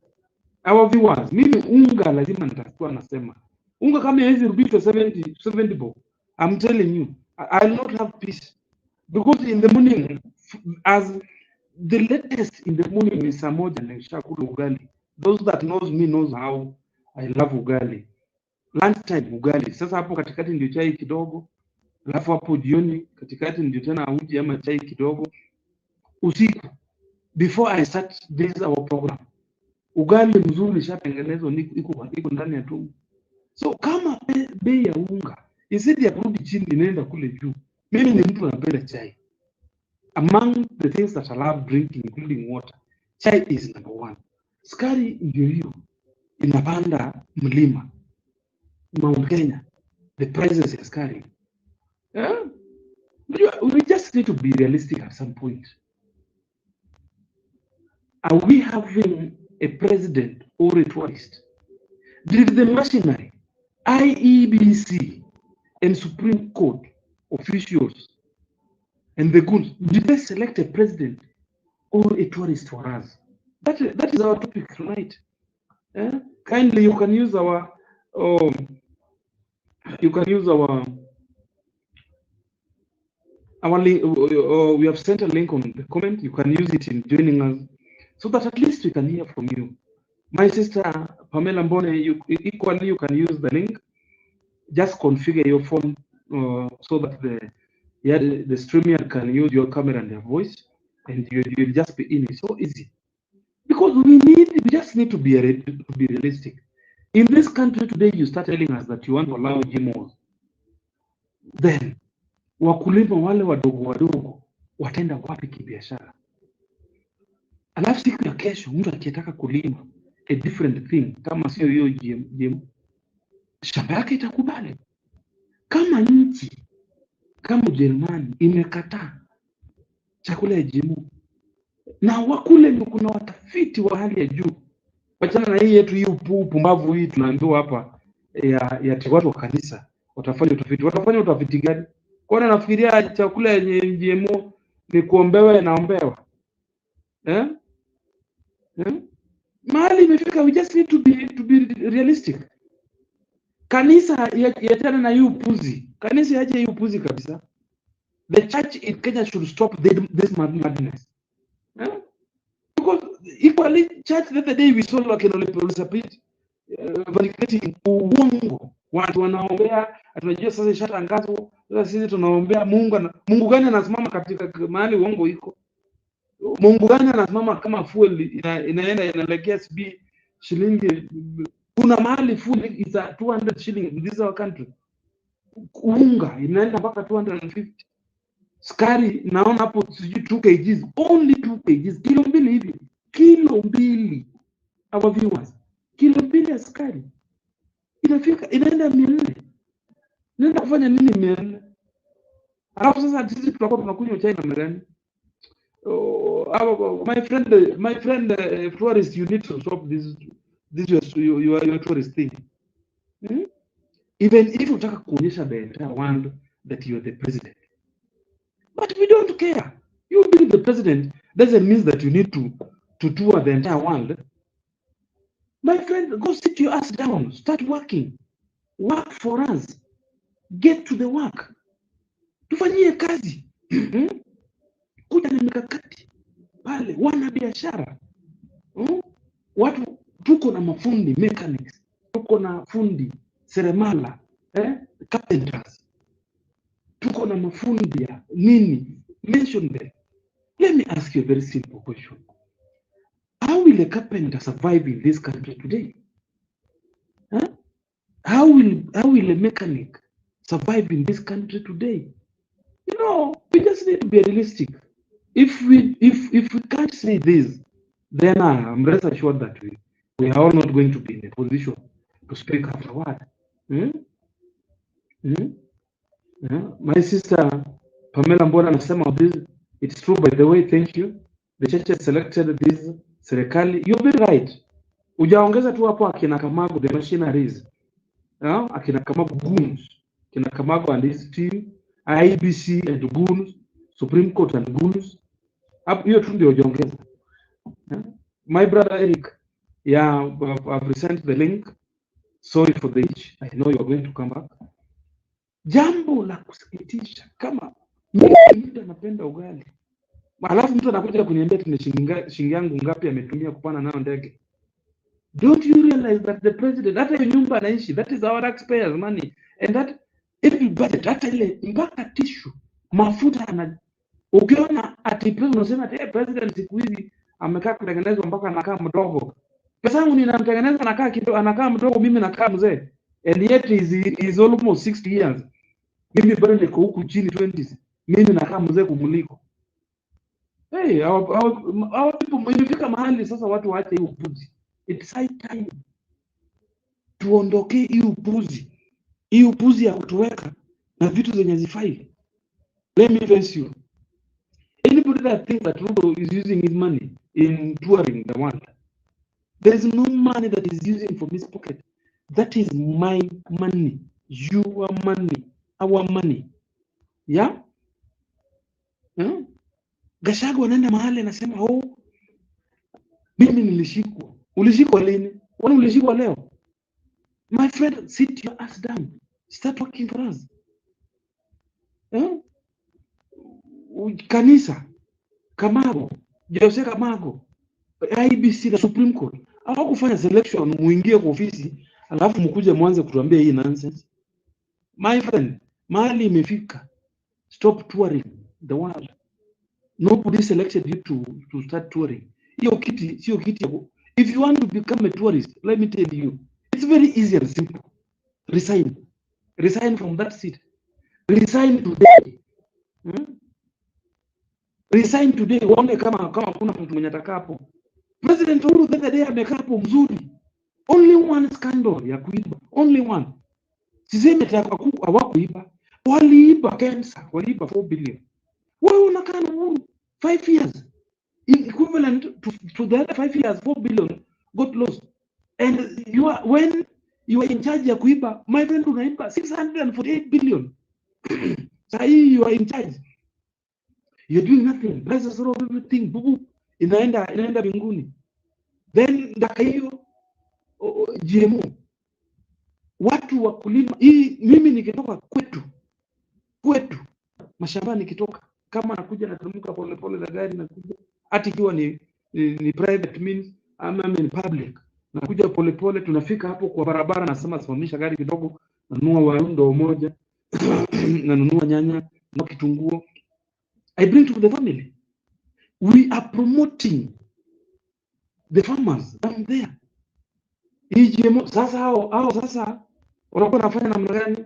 Our viewers, mimi unga lazima nitakuwa nasema. Unga kama hizi rudishwe 70 bob. I'm telling you, I'll not have peace. Because in the morning, as the latest in the morning is saa moja na nishakula ugali. Those that knows me knows how I love ugali. Lunchtime ugali. Sasa hapo katikati ndio chai kidogo. Alafu hapo jioni katikati ndio tena uji ama chai kidogo. Usiku before I start this our program, ugali mzuri shatengenezwa iko ndani ya tumbo. So kama bei ya unga isidi ya kurudi chini inaenda kule juu, mimi ni mtu anapenda chai. Among the things that I love drinking, including water, chai is number 1. Sukari ndio hiyo inapanda mlima Mount Kenya, the prices ya sukari. We just need to be realistic at some point. Are we having a president or a tourist? Did the machinery, I.E.B.C, and Supreme Court officials and the goods, did they select a president or a tourist for us? That is our topic tonight. Kindly, you can use our link. We have sent a link on the comment. You can use it in joining us, so that at least we can hear from you. My sister Pamela Mbone, you can use the link. Just configure your phone so that the streamer can use your camera and your voice, and you'll just be in. It's so easy. Because we just need to be realistic. In this country today, you start telling us that you want to allow GMOs. Then wakulima wale wadogo wataenda wapi kibiashara? Alafu siku ya kesho mtu akitaka kulima a different thing kama sio hiyo GMO, shamba yake itakubali? Kama nchi kama Ujerumani imekataa chakula ya GMO, na wakule ndio kuna watafiti wa hali ya juu. Wachana na hii yetu hii upumbavu hii tunaambiwa hapa ya watu wa kanisa watafanya utafiti. Watafanya utafiti gani? Kwani nafikiria chakula yenye GMO ni kuombewa naombewa eh? Mahali imefika, we just need to be realistic. Kanisa yachana na hiyo upuzi. Kanisa yaje hiyo upuzi kabisa. The church in Kenya should stop this madness. Because equally church the other day we saw like validating uongo. Watu wanaombea, tunajua sasa ishatangazwa. Sasa sisi tunaombea Mungu gani anasimama katika mahali uongo iko? Mungu gani anasimama kama fuel inaenda inaelekea sibi shilingi, kuna mahali fuel is 200 shilling in this our country. Unga inaenda mpaka 250. Sukari naona hapo sijui 2 kgs, only 2 kgs, kilo mbili hivi, kilo mbili. Our viewers, kilo mbili ya sukari inafika inaenda 400. Nenda kufanya nini 400? Alafu sasa sisi tutakuwa tunakunywa chai na gani? My friend Flores, you need to stop this your tourist thing. Even if unataka kuonyesha the entire world that you are the president, but we don't care. You being the president doesn't mean that you need to tour the entire world. My friend, go sit your ass down, start working, work for us, get to the work, tufanyie kazi. Kuja na mikakati pale, wana biashara. Watu tuko na mafundi mechanics, tuko na fundi seremala, carpenters, tuko na mafundi ya nini, mention them. Let me ask you a very simple question. How will a carpenter survive in this country today? How will a mechanic survive in this country today? You know, we just need to be realistic. If we can't say this, then I'm rest assured that we are all not going to be in a position to speak afterward. My sister Pamela Mbona anasema this, it's true by the way, thank you. The church has selected this serikali. You're very right. Ujaongeza tu hapo akina Kamago, the Machinaries. Akina Kamago goons, akina Kamago and his team, I.E.B.C and goons, Supreme Court and goons. Hapo hiyo tu ndio ujaongeza. My brother Eric, yeah, I've sent the link. Sorry for the itch. I know you're going to come back. Jambo la kusikitisha, kama mtu anapenda ugali, alafu mtu anakuja kuniambia tuna shilingi yangu ngapi ametumia kupana nayo ndege. Don't you realize that the president, hata nyumba anaishi, that is our taxpayers money, and that every budget, hata ile mpaka tissue, mafuta ana, ukiona ati president unasema president siku hizi amekaa kutengenezwa mpaka anakaa mdogo. Pesa yangu ninamtengeneza anakaa mdogo, mimi nakaa mzee, and yet is almost 60 years. Mimi bado niko huku chini 20s, mimi nakaa mzee kumuliko. Hey, our people, imefika mahali sasa watu waache hiyo upuzi. It's high time tuondoke hiyo upuzi ya kutuweka na vitu zenye zifai. Let me face you, anybody that thinks that Ruto is using his money in touring the world, there is no money that is using from his pocket. That is my money, your money, our money. Yeah? Gachagua anaenda mahali anasema mimi nilishikwa. Ulishikwa lini? Wani ulishikwa leo? My friend, sit your ass down. Start working for us. Kanisa, Kamago, Jose Kamago, I.E.B.C na Supreme Court hawakufanya selection muingie kwa ofisi alafu mkuje mwanze kutuambia hii nonsense. My friend, mahali imefika. Stop touring the world. Nobody selected you to start touring. Hiyo kiti sio kiti. If you want to become a tourist, let me tell you, it's very easy and simple. Resign from that seat. Resign today. Resign today. Uone kama kuna mtu mwenye atakaa hapo. President Uhuru the other day amekaa hapo mzuri. Only one scandal ya kuiba. Only one. Siseme hawakuiba. Waliiba cancer. Waliiba 4 billion. Wewe unakaa na Uhuru 5 years. Equivalent to the other 5 years, 4 billion got lost. And when you are in charge ya kuiba. My friend, unaiba 648 billion. Sasa hii you are in charge, you're doing nothing, prices of everything bubu inaenda mbinguni. Then ndaka hiyo GMO, watu wakulima, hii mimi nikitoka kwetu mashambani, nikitoka kama nakuja nateremka polepole na gari nakuja, hata ikiwa ni private means ama ni public, nakuja polepole, tunafika hapo kwa barabara, nasema simamisha gari kidogo, nanunua warundo moja nanunua nyanya na kitunguu, I bring to the family. We are promoting the farmers down there. Hii GMO sasa, hao sasa wanakuwa nafanya namna gani?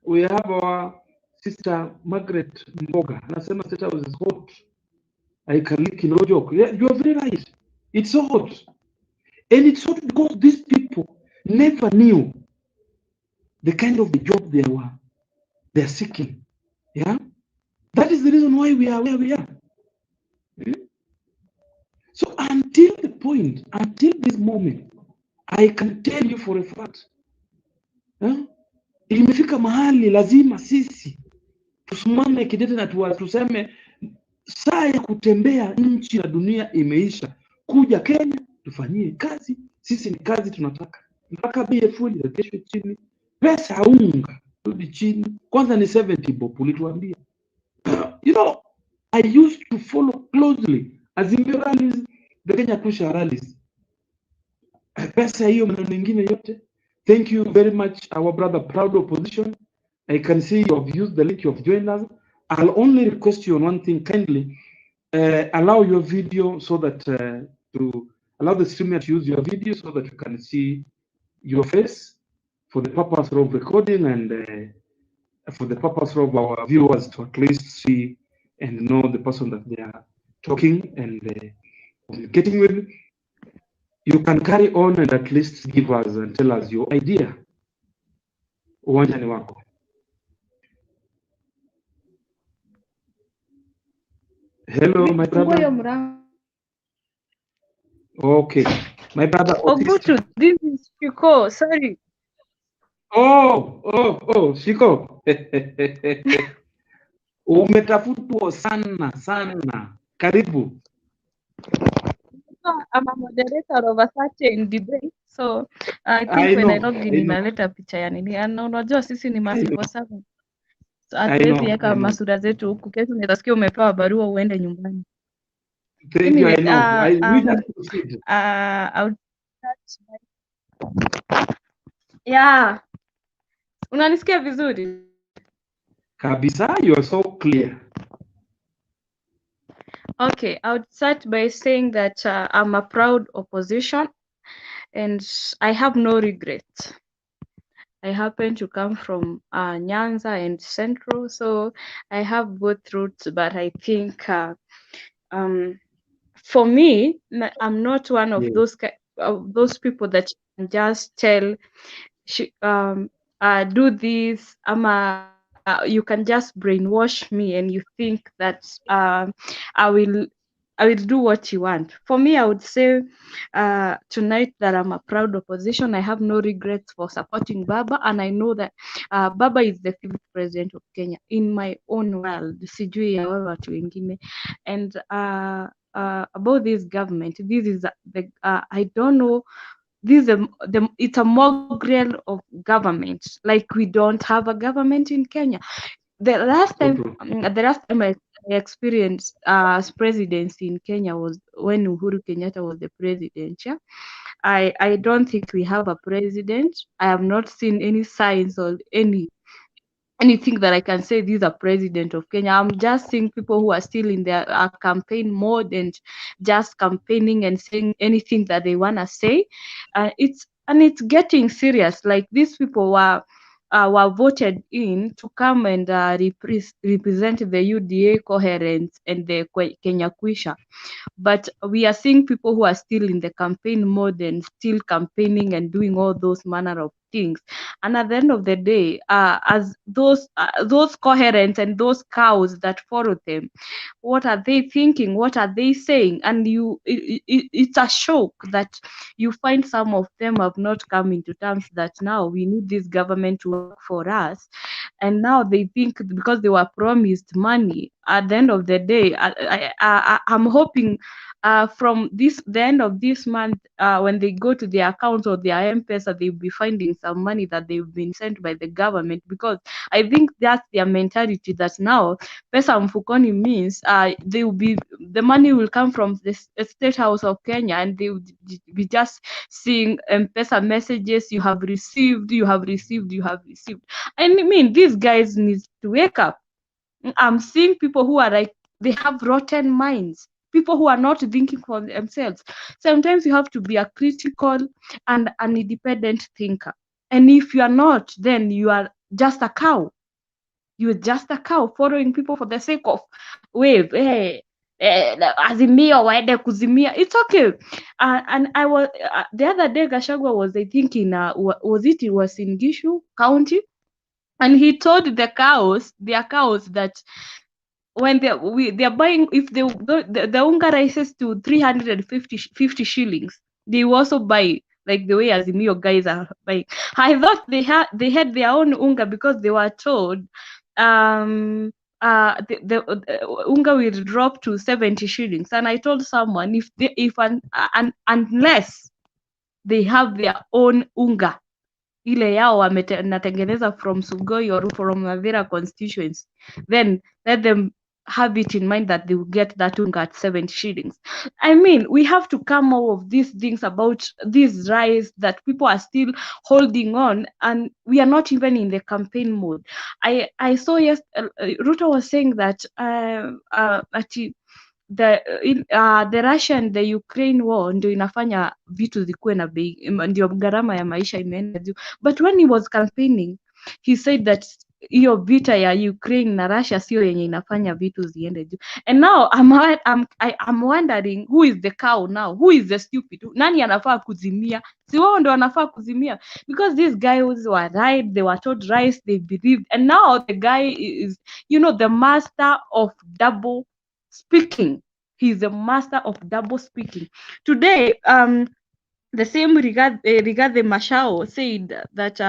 We have our sister Margaret Mboga anasema state house is hot. I can lick, no joke. Yeah, you are very right. It's so hot. And it's hot because these people never knew the kind of the job they are seeking. Yeah? That is the reason why we are where we are. So until this moment, I can tell you for a fact, imefika mahali lazima sisi tusimame kidete na tuseme saa ya kutembea nchi na dunia imeisha. Kuja Kenya tufanyie kazi, sisi ni kazi tunataka. Mpaka BF irekeshwe chini, pesa ya unga rudi chini. Kwanza ni 70 bob ulituambia. You know, I used to follow closely Azimio rallies, the Kenya Kusha rallies. Pesa hiyo maneno mengine yote. Thank you very much, our brother Proud Opposition. I can see you have used the link, you have joined us. I'll only request you on one thing kindly. Allow your video so that to allow the streamer to use your video so that you can see your face for the purpose of recording and for the purpose of our viewers to at least see and know the person that they are talking and communicating with. You can carry on and at least give us and tell us your idea. Uwanja ni wako. Hello, my brother. Okay, my brother. Obutu, this is Shiko. Sorry. Oh, Shiko. Umetafutwa sana. Karibu. I'm a moderator of a certain debate. So I think when I logged in inaleta picha ya nini. Na unajua sisi ni masipo sana. So hatuwezi weka masura zetu huku, kesho unasikia umepewa barua uende nyumbani. Thank you, I know. Yeah. Unanisikia vizuri? Kabisa, you are so clear. Okay, I would start by saying that I'm a proud opposition and I have no regrets. I happen to come from Nyanza and Central, so I have both roots, but I think for me, I'm not one of those people that can just tell, do this, you can just brainwash me and you think that I will do what you want. For me, I would say tonight that I'm a proud opposition. I have no regrets for supporting Baba, and I know that Baba is the 5th president of Kenya in my own world. Sijui ya watu wengine. And about this government, this is I don't know. This is it's a mongrel of government. Like we don't have a government in Kenya. The last time I experienced presidency in Kenya was when Uhuru Kenyatta was the president. Yeah? I don't think we have a president. I have not seen any signs or anything that I can say this is a president of Kenya. I'm just seeing people who are still in their campaign mode and just campaigning and saying anything that they want to say. It's getting serious. Like these people were voted in to come and represent the UDA coherence and the Kenya Kwisha. But we are seeing people who are still in the campaign mode and still campaigning and doing all those manner of things. And at the end of the day, as those coherent and those cows that follow them, what are they thinking, what are they saying? And it's a shock that you find some of them have not come into terms that now we need this government to work for us. And now they think because they were promised money at the end of the day, I'm hoping from the end of this month, when they go to their account or their M-Pesa, they'll be finding some money that they've been sent by the government, because I think that's their mentality, that now pesa mfukoni means the money will come from the state house of Kenya, and they will be just seeing pesa messages, you have received, you have received, you have received. I mean, these guys need to wake up. I'm seeing people who are like, they have rotten minds, people who are not thinking for themselves. Sometimes you have to be a critical and an independent thinker. And if you are not, then you are just a cow. You're just a cow following people for the sake of wave. Hey, azimia waende kuzimia. It's okay. And I was the other day, Gashagwa was, I think, in it was in Gishu County, and he told their cows, that when they're buying, if the unga rises to 350 shillings, they will also buy, like the way Azimio guys are buying. I thought they had their own unga, because they were told the unga will drop to 70 shillings. And I told someone, unless they have their own unga, ile yao natengeneza from Sugoi or from Mavira constituents, then let them have it in mind that they will get that unga at 70 shillings. I mean, we have to come out of these things about this rise that people are still holding on, and we are not even in the campaign mode. I saw, yes, Ruto was saying that the Russia and the Ukraine war ndio inafanya vitu zikuwe na bei, ndio gharama ya maisha imeenda juu. But when he was campaigning, he said that hiyo vita ya Ukraine na Russia sio yenye inafanya vitu ziende juu. And now I'm wondering, who is the cow now? Who is the stupid? Nani anafaa kuzimia? Si wao ndio wanafaa kuzimia, because these guys were right, they were told right, they believed, and now the guy is, the master of double speaking. He's a master of double speaking. Today, the same Rigathi Machao said that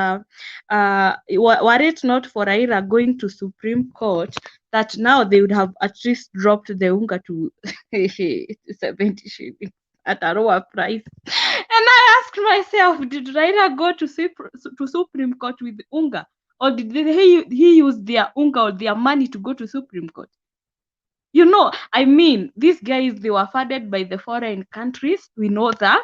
were it not for Raila going to Supreme Court, that now they would have at least dropped the unga to 70 shillings at a lower price. And I asked myself, did Raila go to Supreme Court with unga, or did he use their unga or their money to go to Supreme Court? I mean, these guys, they were funded by the foreign countries. We know that.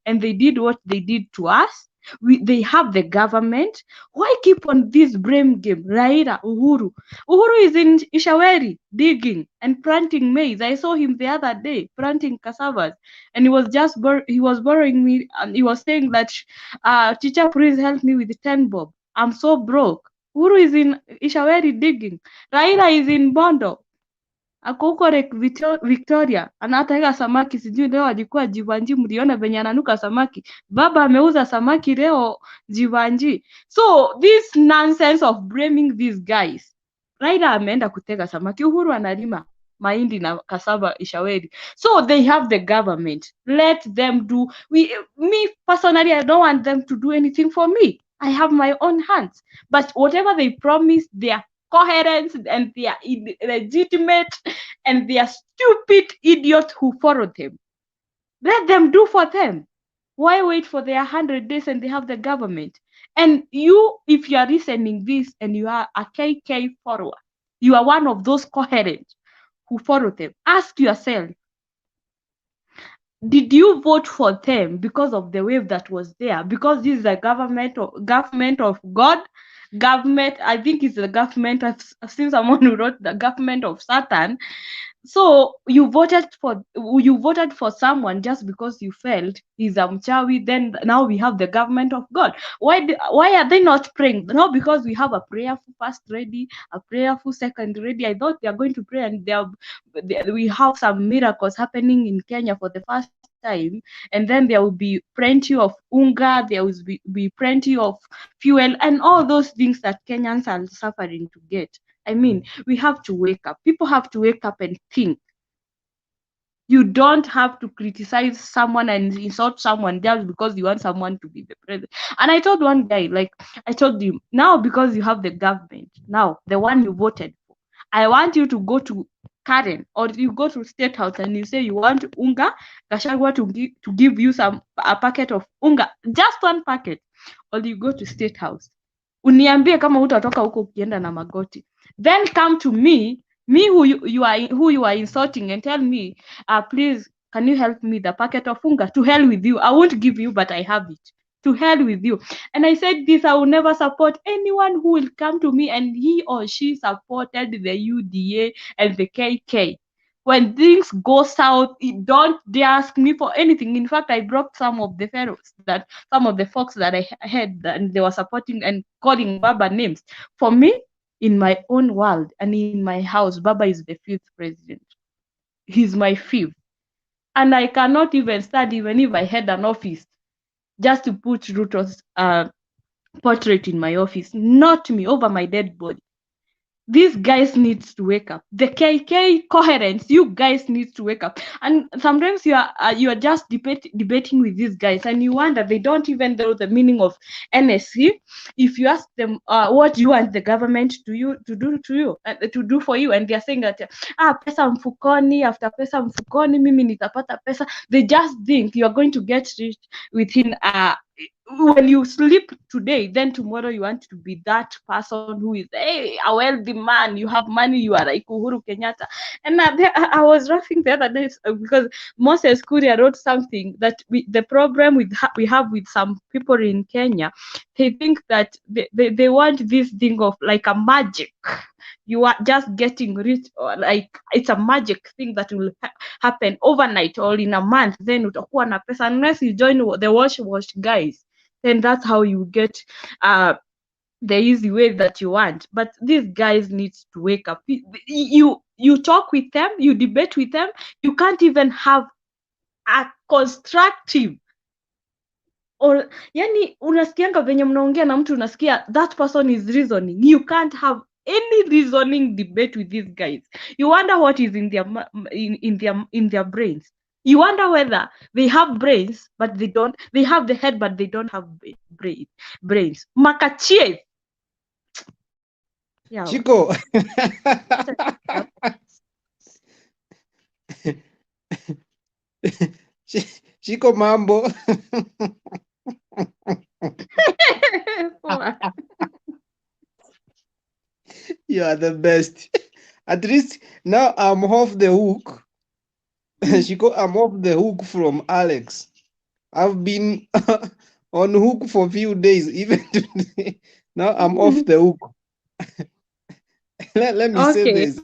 And they did what they did to us. They have the government. Why keep on this blame game? Raila, Uhuru. Uhuru is in Ishaweri digging and planting maize. I saw him the other day planting cassavas. And he was borrowing me. And he was saying that, teacher, please help me with 10 bob. I'm so broke. Uhuru is in Ishaweri digging. Raila is in Bondo. Ako huko Lake Victoria anatega samaki, sijui leo alikuwa Jivanji, mliona venye ananuka samaki. Baba ameuza samaki leo Jivanji. So this nonsense of blaming these guys. Raila ameenda kutega samaki, Uhuru analima mahindi na cassava Ishaweri. So they have the government. Let them do. Me personally, I don't want them to do anything for me. I have my own hands. But whatever they promise, they are coherent and they are illegitimate and they are stupid idiots who follow them. Let them do for them. Why wait for their 100 days and they have the government? And you, if you are listening this and you are a KK follower, you are one of those coherent who follow them. Ask yourself, did you vote for them because of the wave that was there? Because this is a government of God. Government, I think it's the government. I've seen someone who wrote the government of Satan. So you voted for someone just because you felt he's a mchawi. Then now we have the government of God. Why are they not praying? No, because we have a prayerful first ready, a prayerful second ready. I thought they are going to pray, and we have some miracles happening in Kenya for the first time, and then there will be plenty of unga, there will be plenty of fuel, and all those things that Kenyans are suffering to get. I mean, we have to wake up. People have to wake up and think. You don't have to criticize someone and insult someone just because you want someone to be the president. And I told one guy, like, I told him, now because you have the government, now the one you voted for, I want you to go to Karen, or you go to State House and you say you want unga, Gachagua to give you a packet of unga, just one packet, or you go to State House. Uniambie kama utatoka huko ukienda na magoti. Then come to me who you are insulting, and tell me, please, can you help me the packet of unga? To hell with you. I won't give you, but I have it. To hell with you. And I said this, I will never support anyone who will come to me and he or she supported the UDA and the KK. When things go south, don't dare ask me for anything. In fact, I blocked some of the folks that I had, and they were supporting and calling Baba names. For me, in my own world and in my house, Baba is the 5th president. He's my 5th. And I cannot even stand, even if I had an office, just to put Ruto's portrait in my office, not me, over my dead body. These guys need to wake up. The KK coherence, you guys need to wake up. And sometimes you are just debating with these guys, and you wonder, they don't even know the meaning of NSC. If you ask them, what do you want the government to do for you, and they are saying that pesa mfukoni, after pesa mfukoni, mimi nitapata pesa. They just think you are going to get rich within when you sleep today, then tomorrow you want to be that person who is a wealthy man, you have money, you are like Uhuru Kenyatta. And I was laughing the other day because Moses Kuria wrote something that the problem we have with some people in Kenya, they think that they want this thing of like a magic. You are just getting rich, or like it's a magic thing that will happen overnight or in a month, then utakuwa na pesa, unless you join the wash guys, then that's how you get the easy way that you want. But these guys need to wake up. You talk with them, you debate with them, you can't even have a constructive, or yani unasikianga venye mnaongea na mtu, unasikia that person is reasoning. You can't have any reasoning debate with these guys. You wonder what is in their brains. You wonder whether they have brains, but they have the head, but they don't have brains. Makachie. Yeah. Chico. Chico mambo. You are the best. At least now I'm off the hook. Chico, I'm off the hook from Alex. I've been on hook for a few days, even today. Now I'm off the hook. Let me say this.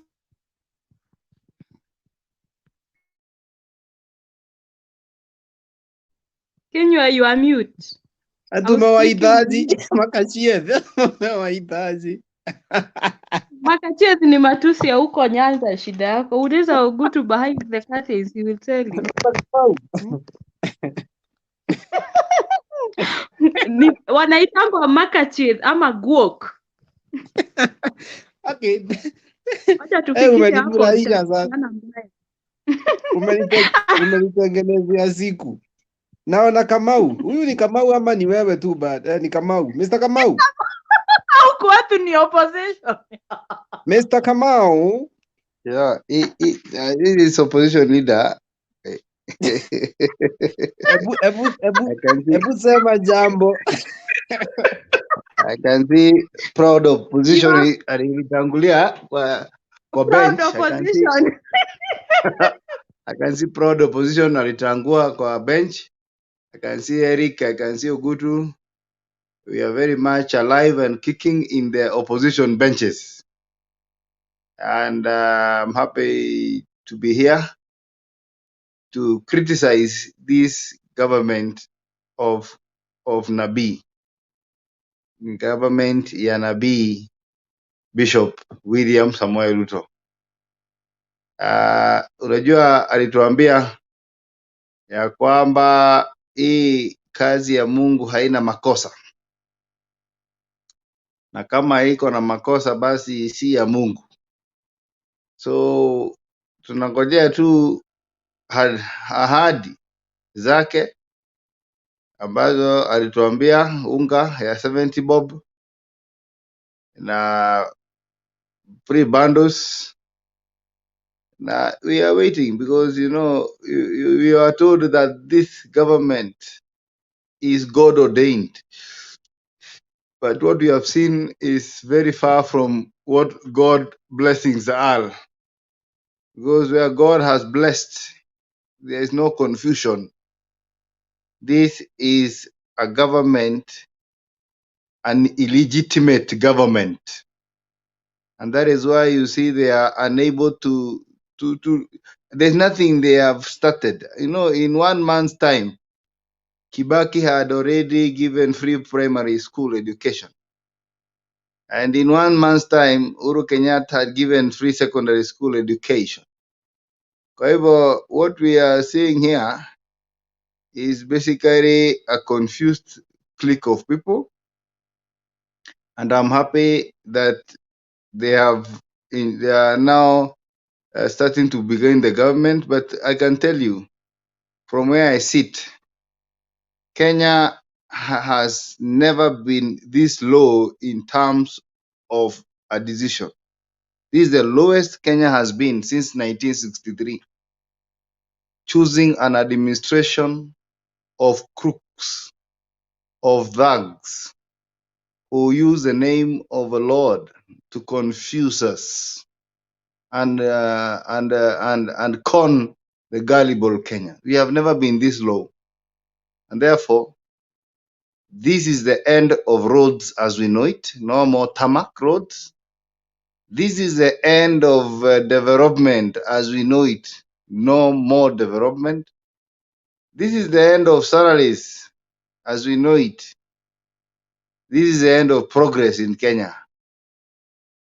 Kenya, you are mute. Tumewahitaji Makachie, tumewahitaji. Makachie ni matusi ya huko Nyanza. Shida yako uliza Ogutu behind the curtains, he will tell you. Wanaitangwa Makachie ama Guok. Okay. Acha tufikishe hapo. Umenitengenezea siku. Naona Kamau. Huyu ni Kamau ama ni wewe tu ni Kamau. Mr. Kamau. Huko watu ni opposition. Mr. Kamau. Yeah, he is opposition leader. Ebu sema jambo. I can see proud of position alitangulia kwa bench. I can see proud of position alitangua kwa bench. I can see Eric, I can see Ogutu. We are very much alive and kicking in the opposition benches. And I'm happy to be here to criticize this government of Nabii. Government ya Nabii Bishop William Samoei Ruto. Unajua alituambia ya kwamba hii kazi ya Mungu haina makosa, na kama iko na makosa basi si ya Mungu. So tunangojea tu ahadi zake ambazo alituambia unga ya 70 bob na free bundles, na we are waiting because we are told that this government is God ordained, but what we have seen is very far from what God blessings are, because where God has blessed there is no confusion. This is a government, an illegitimate government, and that is why you see they are unable to there's nothing they have started. In 1 month's time, Kibaki had already given free primary school education, and in 1 month's time Uhuru Kenyatta had given free secondary school education. Kwa hivyo what we are seeing here is basically a confused clique of people, and I'm happy that they are now starting to begin the government. But I can tell you, from where I sit, Kenya has never been this low in terms of a decision. This is the lowest Kenya has been since 1963, choosing an administration of crooks, of thugs, who use the name of the Lord to confuse us and con the gullible Kenya. We have never been this low, and therefore this is the end of roads as we know it. No more tarmac roads. This is the end of development as we know it. No more development. This is the end of salaries as we know it. This is the end of progress in Kenya.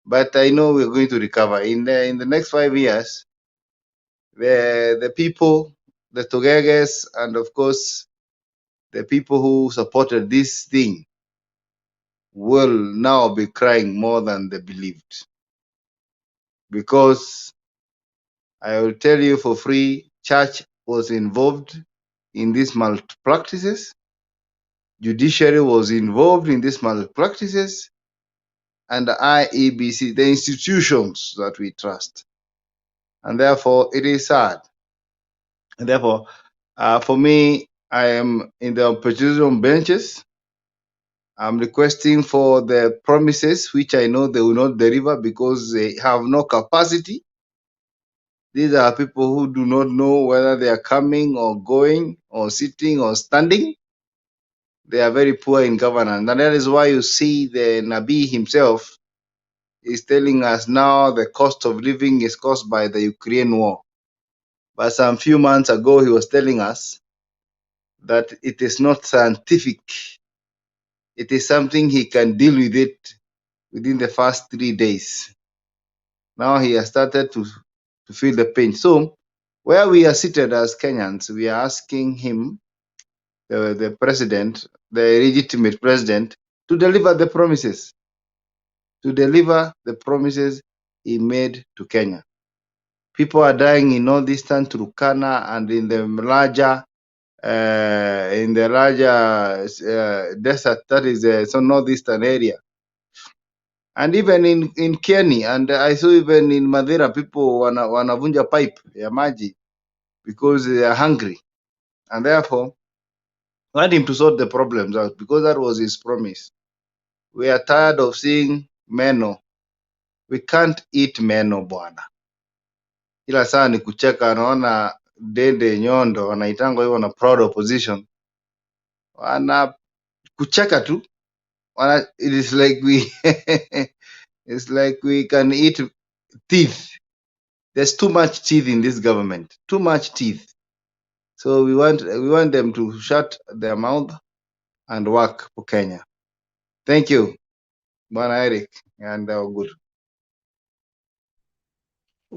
But I know we're going to recover in the next 5 years. The people, the Togeges, and of course the people who supported this thing will now be crying more than they believed, because I will tell you for free, church was involved in these malpractices, judiciary was involved in these malpractices, and the I.E.B.C, the institutions that we trust. And therefore, it is sad. And therefore, for me, I am in the opposition benches. I'm requesting for the promises, which I know they will not deliver because they have no capacity. These are people who do not know whether they are coming or going or sitting or standing. They are very poor in governance. And that is why you see the Nabi himself is telling us now the cost of living is caused by the Ukraine war. But some few months ago, he was telling us that it is not scientific. It is something he can deal with it within the first 3 days. Now he has started to feel the pain. So where we are seated as Kenyans, we are asking him, the president, the legitimate president, to deliver the promises, he made to Kenya. People are dying in northeastern Turkana and in the larger desert, that is the northeastern area, and even in Kieni, and I saw even in Madera people wanavunja pipe ya maji because they are hungry, and therefore I want him to sort the problems out because that was his promise. We are tired of seeing meno. We can't eat meno bwana. Ila saa ni kucheka, anaona Dede Nyondo wanaitangwa hivyo na proud opposition, wana kucheka tu, it is like we it's like we can eat teeth. There's too much teeth in this government, too much teeth. So we want them to shut their mouth and work for Kenya. Thank you, Bwana Eric, and good.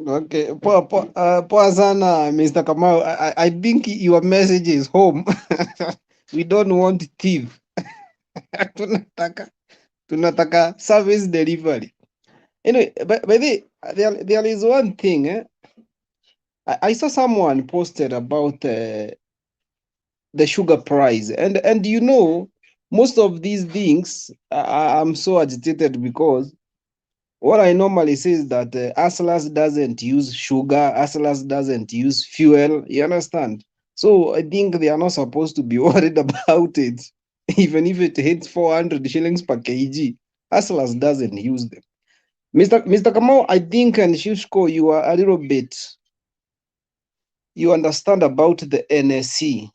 Okay, poa sana Mr. Kamau. I think your message is home. We don't want thief. tunataka tunataka service delivery. Anyway, but there is one thing. I saw someone posted about the sugar price, and you know, most of these things, I'm so agitated because what I normally say is that Aslas doesn't use sugar, Aslas doesn't use fuel. You understand? So I think they are not supposed to be worried about it, even if it hits 400 shillings per kg. Aslas doesn't use them. Mr. Kamau, I think, and Shushko, you are a little bit, you understand about the NSC.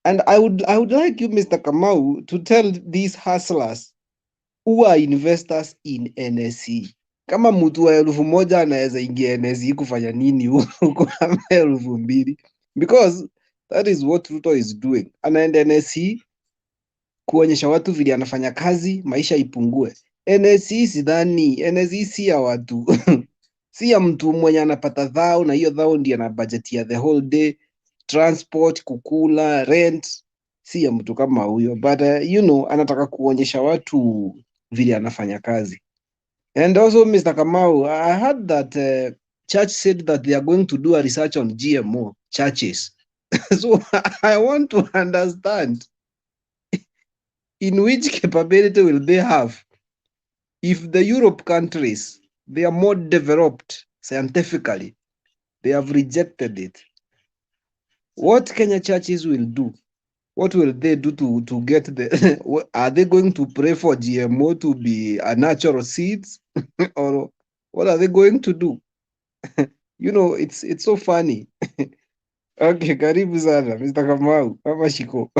And I would like you, Mr. Kamau, to tell these hustlers who are investors in NSE. Kama mtu wa 1,000 anaweza ingia NSE kufanya nini huko ama 2,000? Because that is what Ruto is doing. Anaenda NSE kuonyesha watu vile anafanya kazi, maisha ipungue. NSE sidhani, NSE si ya watu si ya mtu mwenye anapata dhao, na hiyo dhao ndiye ana budget ya the whole day, transport, kukula, rent. Si ya mtu kama huyo, but you know, anataka kuonyesha watu vile anafanya kazi. And also, Mr. Kamau, I heard that church said that they are going to do a research on GMO churches. So I want to understand, in which capability will they have? If the Europe countries, they are more developed scientifically, they have rejected it. What Kenya churches will do? What will they do to get the? Are they going to pray for GMO to be a natural seeds, or what are they going to do? You know, it's so funny. Okay, karibu sana Mr. Kamau, kama shiko.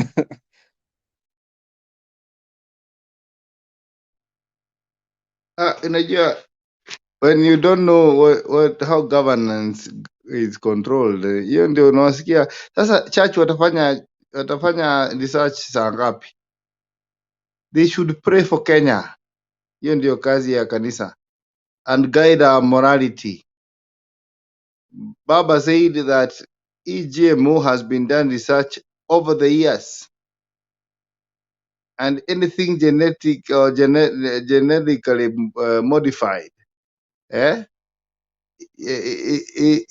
Unajua, when you don't know how governance is controlled, hiyo ndio unawasikia sasa. Church watafanya research saa ngapi? They should pray for Kenya. Hiyo ndio kazi ya kanisa, and guide our morality. Baba said that EGMO has been done research over the years, and anything genetic or genetically modified, it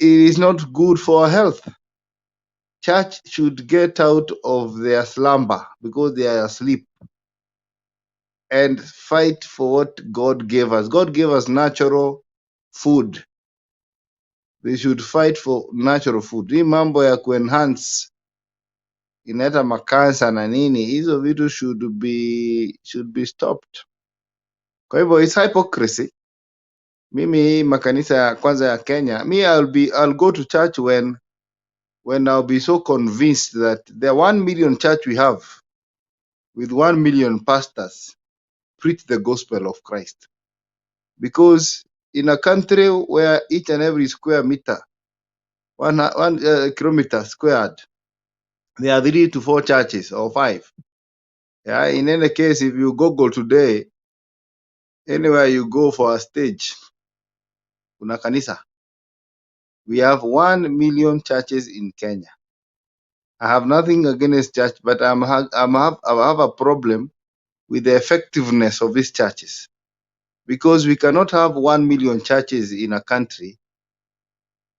is not good for our health. Church should get out of their slumber because they are asleep and fight for what God gave us. God gave us natural food. They should fight for natural food. Hii mambo ya kuenhance inaleta makansa na nini, hizo vitu should be stopped. Kwa hivyo it's hypocrisy. Mimi hii makanisa ya kwanza ya Kenya, I'll go to church when I'll be so convinced that the 1 million church we have with 1 million pastors preach the gospel of Christ. Because in a country where each and every square meter, one kilometer squared, there are 3 to 4 churches or 5. Yeah, in any case, if you Google today, anywhere you go for a stage, kuna kanisa. We have 1 million churches in Kenya. I have nothing against church, but I have a problem with the effectiveness of these churches, because we cannot have 1 million churches in a country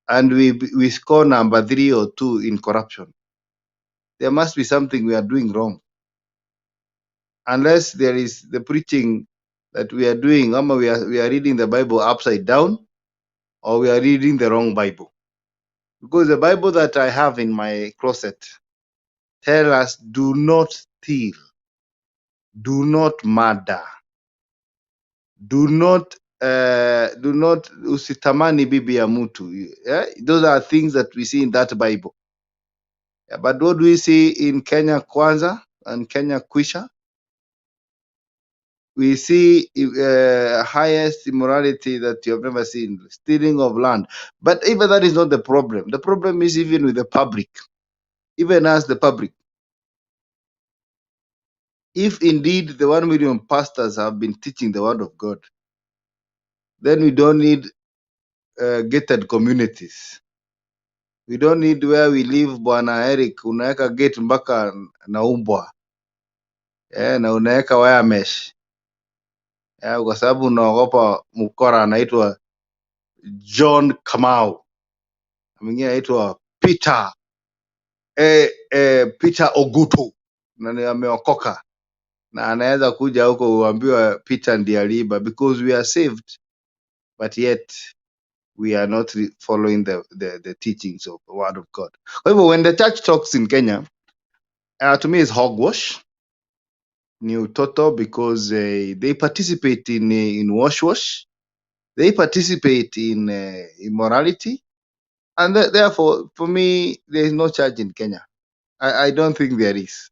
and we score number 3 or 2 in corruption. There must be something we are doing wrong, unless there is the preaching that we are doing, we are reading the Bible upside down, or we are reading the wrong Bible. Because the Bible that I have in my closet tell us, do not steal, do not murder, do not usitamani bibi ya mtu. Yeah? Those are things that we see in that Bible. Yeah, but what do we see in Kenya Kwanza and Kenya Kwisha? We see highest immorality that you have never seen, stealing of land. But even that is not the problem. The problem is even with the public, even as the public. If indeed the 1 million pastors have been teaching the word of God, then we don't need gated communities. We don't need where we live, Bwana Eric, unaweka gate mpaka na umbwa. Na unaweka wire mesh. Kwa sababu unaogopa mkora anaitwa John Kamau. Mwingine anaitwa Peter Peter Ogutu. Na ameokoka. Na anaweza kuja huko uambiwa Peter ndiye aliiba, because we are saved, but yet we are not following the teachings of the word of God. However, when the church talks in Kenya, to me it's hogwash, new total, because they participate in wash, they participate in immorality, and therefore, for me, there is no church in Kenya. I don't think there is.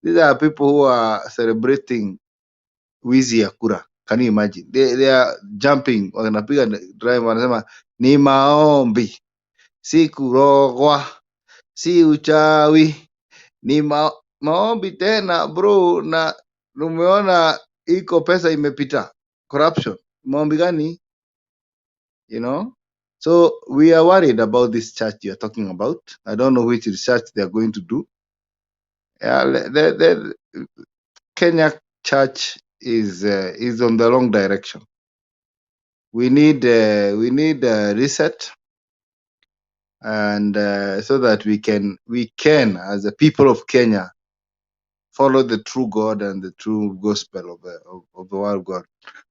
These are people who are celebrating wizi ya kura. Can you imagine? They are jumping, wanapiga drive, wanasema ni maombi, si kurogwa, si uchawi, ni maombi tena bro. Na umeona iko pesa imepita, corruption. Maombi gani? You know? So we are worried about this church you are talking about. I don't know which research they are going to do. Yeah, the Kenya church is on the wrong direction. We need reset, and so that we can as the people of Kenya follow the true God and the true gospel of the word of God.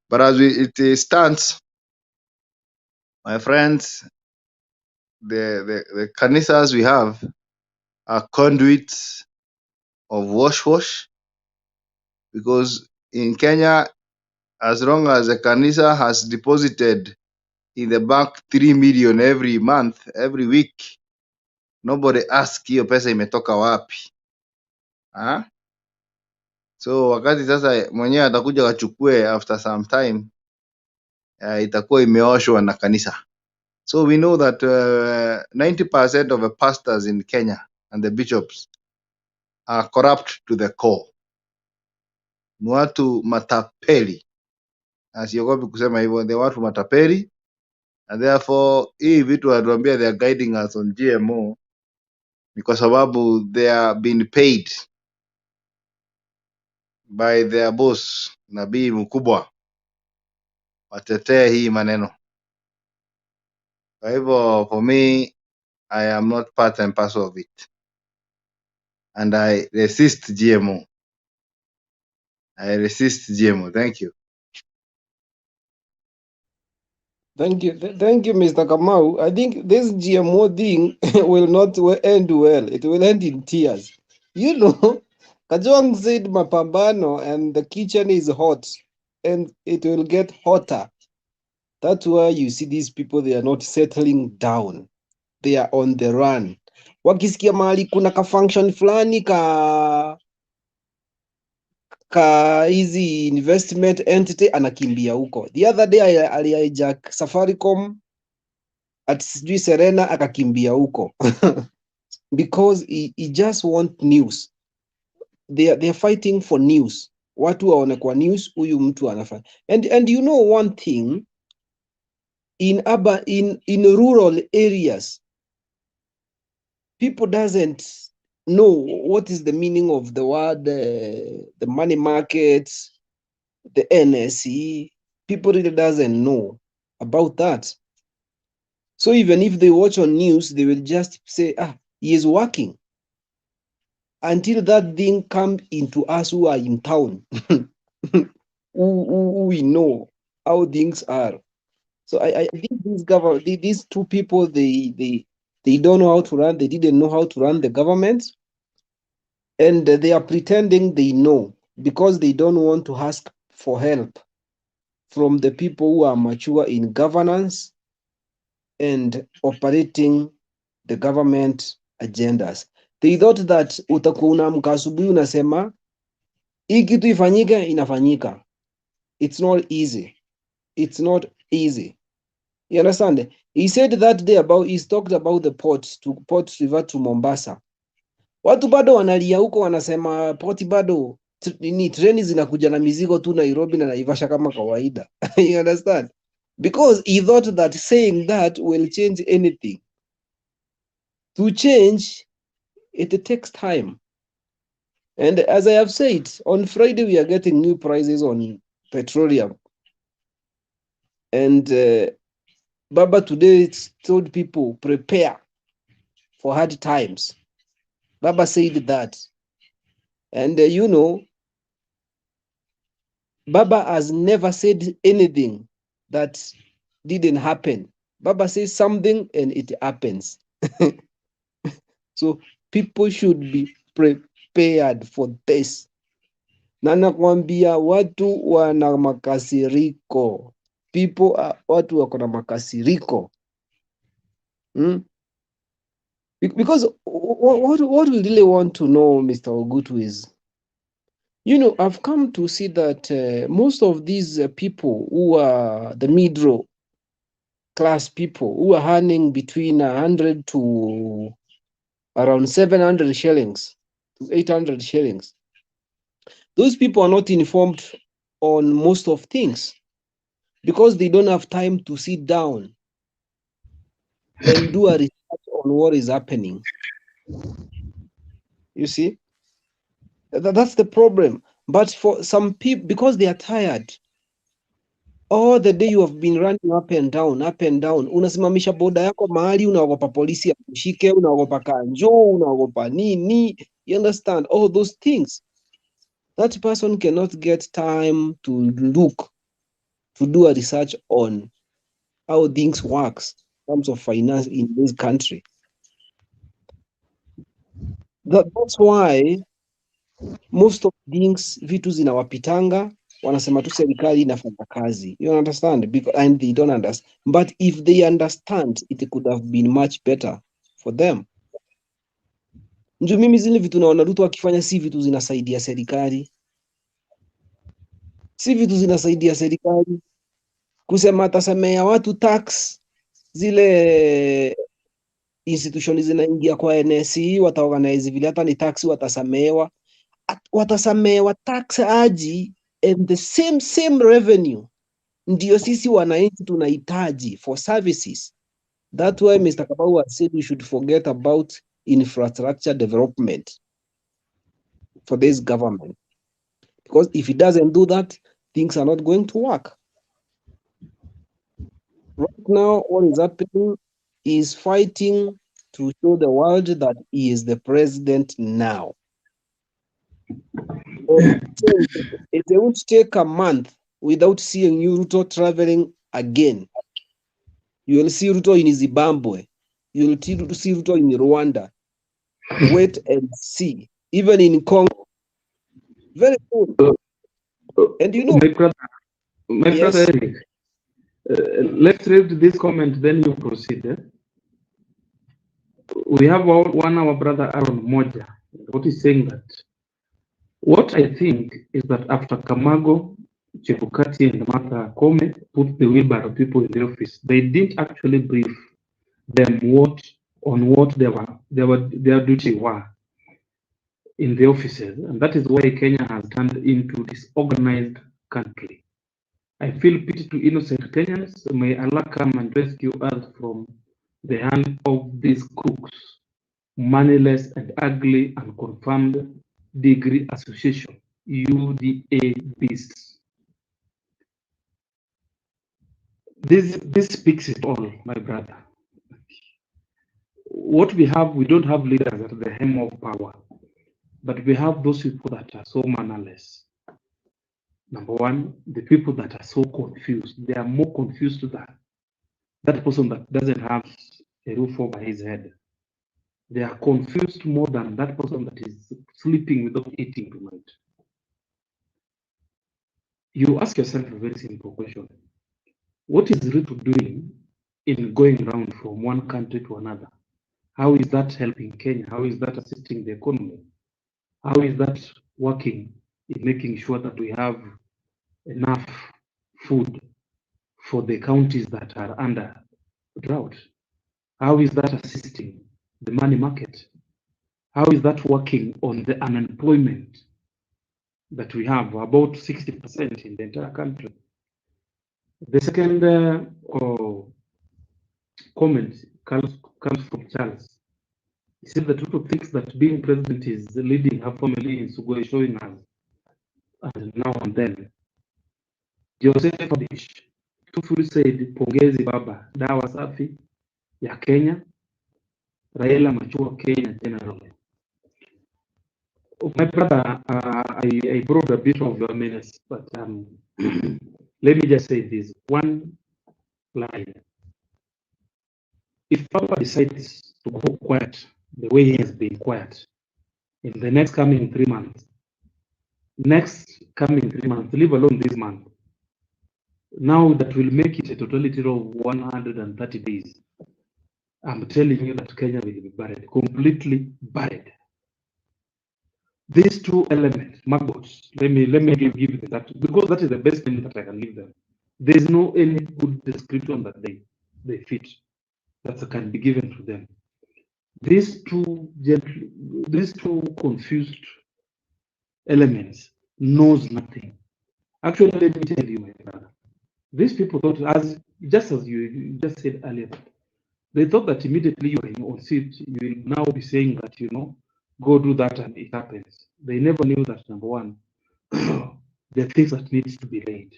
But as it stands, my friends, the kanisas we have are conduits of wash, because in Kenya, as long as the kanisa has deposited in the bank 3 million every month, every week, nobody asks hiyo pesa imetoka wapi. So wakati sasa mwenyewe atakuja wachukue after some time, itakuwa imeoshwa na kanisa. So we know that 90% of the pastors in Kenya and the bishops are corrupt to the core. Ni watu matapeli. Asiogopi kusema hivyo, they watu matapeli, and therefore hii vitu watuambia they are guiding us on GMO ni kwa sababu they are being paid by their boss, nabii mkubwa, watetee hii maneno. Kwa hivyo for me, I am not part and parcel of it, and I resist GMO. I resist GMO. Thank you. Thank you, Mr. Kamau. I think this GMO thing will not end well. It will end in tears. You know, Kajwang said mapambano and the kitchen is hot and it will get hotter. That's why you see these people, they are not settling down. They are on the run. Wakisikia mahali kuna ka function fulani ka hizi investment entity anakimbia huko. The other day alihijack Safaricom at sijui Serena akakimbia huko because he just want news. They are fighting for news. Watu waone kwa news huyu mtu anafanya. And you know one thing, in rural areas, people doesn't know what is the meaning of the word, the money markets, the NSE. People really doesn't know about that. So even if they watch on news, they will just say, he is working. Until that thing come into us who are in town, who we know how things are. So I think these two people, they don't know how to run. They didn't know how to run the government, and they are pretending they know because they don't want to ask for help from the people who are mature in governance and operating the government agendas. They thought that utakuwa unaamka asubuhi unasema hii kitu ifanyike, inafanyika. It's not easy. It's not easy. You understand? He said that day he's talked about the port river to Mombasa. Watu bado wanalia huko, wanasema port bado ni treni zinakuja na mizigo tu Nairobi na Naivasha kama kawaida. You understand? because he thought that saying that will change anything. To change, it takes time. And as I have said, on Friday we are getting new prices on petroleum. And Baba today told people prepare for hard times. Baba said that. And Baba has never said anything that didn't happen. Baba says something and it happens. So people should be prepared for this. Na nakwambia watu wana makasiriko. Watu wako na makasiriko. Because what we really want to know, Mr. Ogutu, is, I've come to see that most of these people who are the middle class people who are earning between 100 to around 700 shillings to 800 shillings, those people are not informed on most of things because they don't have time to sit down and do a research on what is happening. You see, that's the problem. But for some people, because they are tired, all the day you have been running up and down, unasimamisha boda yako mahali, unaogopa polisi akushike, unaogopa kanjo, unaogopa nini. You understand all those things. That person cannot get time to do a research on how things works in terms of finance in this country. That's why most of things vitu zinawapitanga, wanasema tu serikali inafanya kazi. You understand? And they don't understand. But if they understand, it could have been much better for them. Ndio mimi zile vitu naona Ruto akifanya si vitu zinasaidia serikali. Si vitu zinasaidia serikali. Kusema atasemea watu tax, zile institution zinaingia kwa NSE, wataorganize vile hata ni tax watasamehewa tax aji, and the same revenue ndio sisi wananchi tunahitaji for services. That's why Mr. Kabau has said we should forget about infrastructure development for this government, because if it doesn't do that, things are not going to work. Right now, what is happening is fighting to show the world that he is the president now. It won't take a month without seeing you Ruto traveling again. You will see Ruto in Zimbabwe. You will see Ruto in Rwanda. Wait and see. Even in Congo. Very soon. And My brother yes. Eric, let's read this comment, then you proceed. We have our brother Aaron Moja. What is saying that? What I think is that after Kamago, Chebukati, and Martha Kome put the wheelbarrow people in the office, they didn't actually brief them on what their duty were in the offices, and that is why Kenya has turned into this organized country. I feel pity to innocent Kenyans. May Allah come and rescue us from the hand of these crooks, moneyless and ugly and confirmed degree association, UDA-beasts. This speaks it all, my brother. What we have, we don't have leaders at the helm of power, but we have those people that are so mannerless. Number one, the people that are so confused, they are more confused than that person that doesn't have a roof over his head. They are confused more than that person that is sleeping without eating tonight. You ask yourself a very simple question. What is Ruto doing in going around from one country to another? How is that helping Kenya? How is that assisting the economy? How is that working in making sure that we have enough food for the counties that are under drought? How is that assisting the money market? How is that working on the unemployment that we have, about 60% in the entire country? The second comment comes from Charles. He said that Ruto thinks that being president is leading her family in Sugoi, showing us, and now and then. Joseph Abish Tufuri said, pongezi baba, dawa safi ya Kenya, Raila machua Kenya generally. My brother, I brought a bit of your menace, but let me just say this one line. If Papa decides to go quiet the way he has been quiet in the next coming 3 months, leave alone this month, now that will make it a totality of 130 days. I'm telling you that Kenya will be buried, completely buried. These two elements, maggots, let me give that, because that is the best thing that I can give them. There's no any good description that they fit that can be given to them. These two confused elements knows nothing. Actually, let me tell you, my brother, these people thought, as you just said earlier, they thought that immediately you are on seat, you will now be saying that, go do that and it happens. They never knew that, number one, there are things that needs to be laid.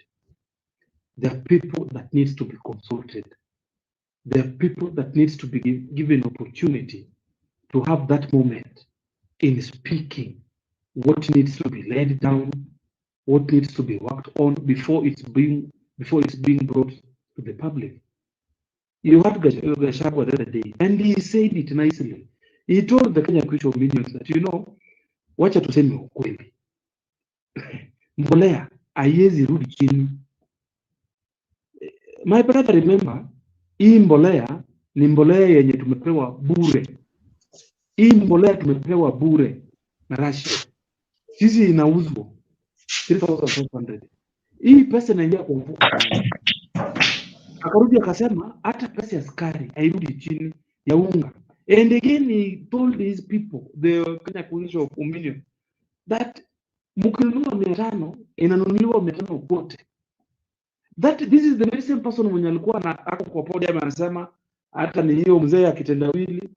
There are people that needs to be consulted. There are people that needs to be given opportunity to have that moment in speaking what needs to be laid down, what needs to be worked on before it's being brought to the public. You had Gachagua the other day, and he said it nicely. He told the Kenya Christian Minions that, wacha tuseme ukweli, mbolea haiwezi rudi chini. My brother, remember, hii mbolea ni mbolea yenye tumepewa bure. Hii mbolea tumepewa bure na Russia. Sisi inauzwa 3500. Hii pesa inaingia kwa mfuko fulani. Akarudi akasema hata pesa ya sukari hairudi chini ya unga. And again he told these people, the Kenya Coalition of Million, that mkinunua 500 inanunuliwa 500 kote. This is the very same person mwenye alikuwa ako kwa podium anasema hata ni hiyo mzee akitendawili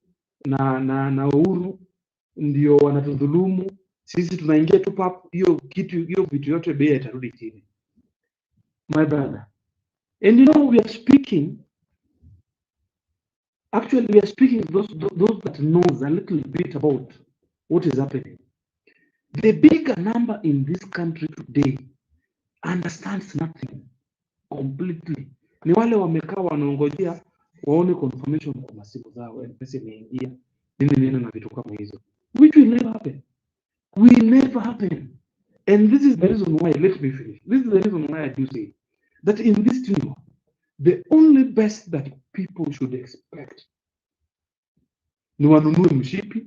na Uhuru ndio wanatudhulumu sisi, tunaingia tu pap, hiyo vitu yote bei itarudi chini. My brother, and we are speaking, actually we are speaking those that knows a little bit about what is happening. The bigger number in this country today understands nothing completely. Ni wale wamekaa wanaongojea waone confirmation kwa masimu zao, pesa imeingia nini na vitu kama hizo, which will never happen. Will never happen. And this is the reason why, let me finish. This is the reason why I do say that in this tenure, the only best that people should expect ni wanunue mshipi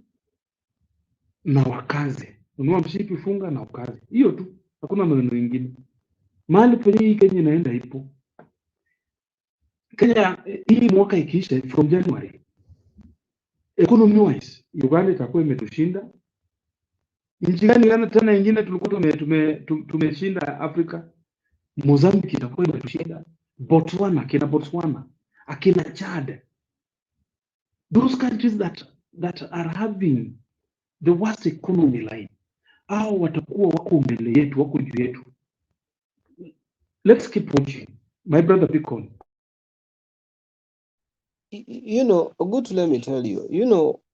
na wakaze. Nunua mshipi, funga na wakaze. Hiyo tu, hakuna maneno mengine. Mahali penye hii Kenya inaenda ipo. Kenya hii mwaka ikiisha from January, economy wise Uganda itakuwa imetushinda. Nchi gani tena nyingine tulikuwa tumeshinda Afrika? Mozambique itakuwa imetushinda. Botswana, akina Chad. Those countries that are having the worst economy line, au watakuwa wako mbele yetu, wako juu yetu. Let's keep watching. My brother Bicon. Good, let me tell you,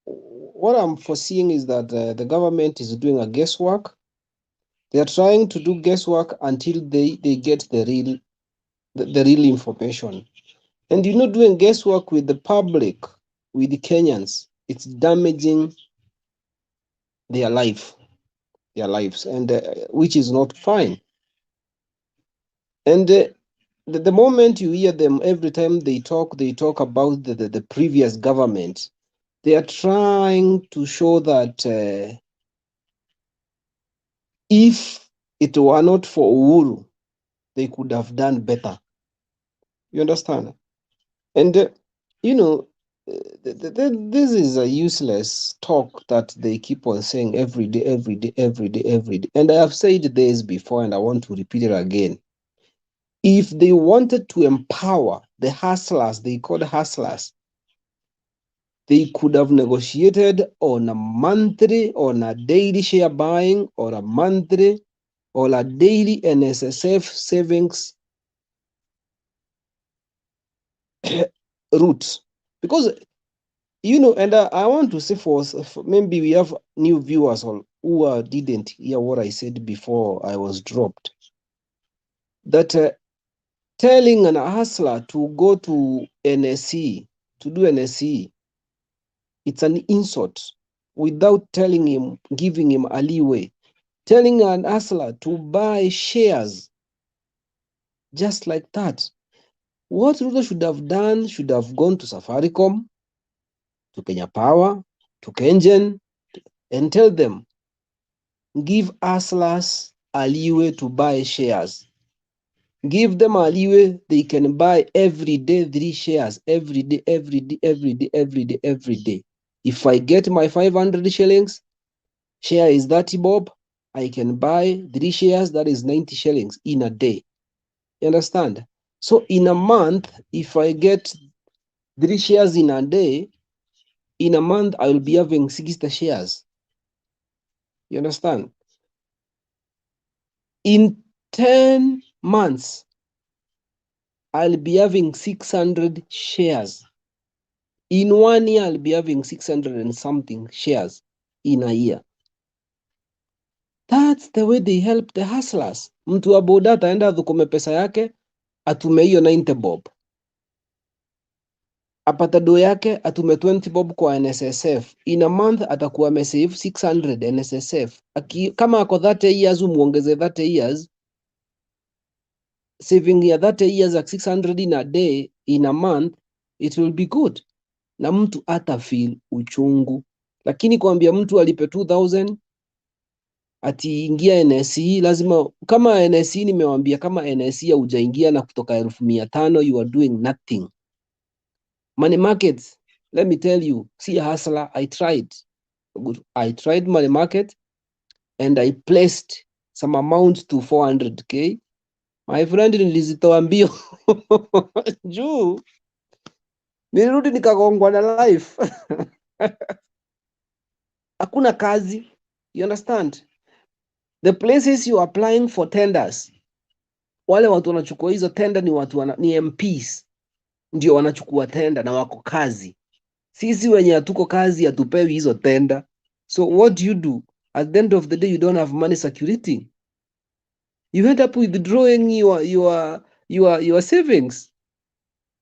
what I'm foreseeing is that the government is doing a guesswork. They are trying to do guesswork until they get the real information. And doing guesswork with the public, with the Kenyans, it's damaging their lives, and which is not fine. And the moment you hear them, every time they talk about the previous government. They are trying to show that if it were not for Uhuru, they could have done better. You understand? And this is a useless talk that they keep on saying every day. And I have said this before, and I want to repeat it again. If they wanted to empower the hustlers, they called hustlers, they could have negotiated on a monthly, on a daily share buying, or a monthly, or a daily NSSF savings route. Because, and I want to say for maybe we have new viewers who didn't hear what I said before I was dropped, that telling an hustler to go to NSE, to do NSE, it's an insult without telling him, giving him a leeway. Telling an hustler to buy shares just like that. What Ruto should have done, should have gone to Safaricom, to Kenya Power, to Kengen, and tell them, give hustlers a leeway to buy shares. Give them a leeway, they can buy every day 3 shares, every day, every day, every day, every day, every day. If I get my 500 shillings, share is 30 bob, I can buy 3 shares, that is 90 shillings in a day. You understand? So in a month, if I get 3 shares in a day, in a month, I will be having 60 shares. You understand? In 10 months, I'll be having 600 shares. In 1 year, I'll be having 600 and something shares in a year. That's the way they help the hustlers. Mtu wa boda ataenda adhukume pesa yake, atume hiyo 90 bob. Apata do yake, atume 20 bob kwa NSSF. In a month, atakuwa amesave 600 NSSF. Kama ako 30 years, umuongeze 30 years, saving ya 30 years at 600 in a day, in a month, it will be good. Na mtu ata feel uchungu. Lakini kuambia mtu alipe 2000, ati ingia NSE, lazima, kama NSE nimewambia, kama NSE haujaingia na kutoka 1500, you are doing nothing. Money markets, let me tell you, see a hustler, I tried money market and I placed some amount to 400k. My friend, nilizitoa mbio juu nilirudi nikagongwa na life. Hakuna kazi. You understand? The places you are applying for tenders, wale watu wanachukua hizo tender ni watu ni MPs ndio wanachukua tender na wako kazi. Sisi wenye hatuko kazi hatupewi hizo tender. So what do? At the end of the day, you don't have money security. You end up withdrawing your savings.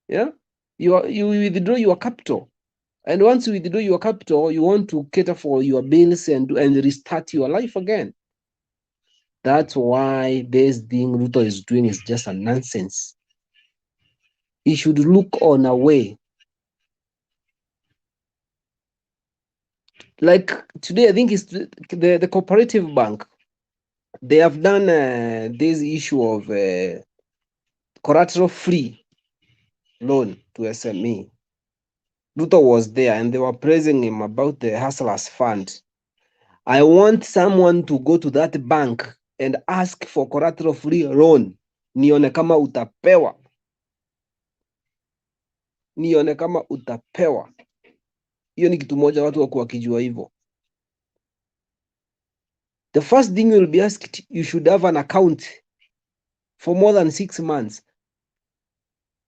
Yeah? You withdraw your capital. And once you withdraw your capital, you want to cater for your bills and restart your life again. That's why this thing Ruto is doing is just a nonsense. He should look on a way. Like today, I think it's the cooperative bank. They have done this issue of collateral-free loan to SME. Ruto was there and they were praising him about the Hustlers Fund. I want someone to go to that bank and ask for collateral-free loan. Nione kama utapewa. Nione kama utapewa. Hiyo ni kitu moja watu wako wakijua hivyo. The first thing you will be asked, you should have an account for more than 6 months.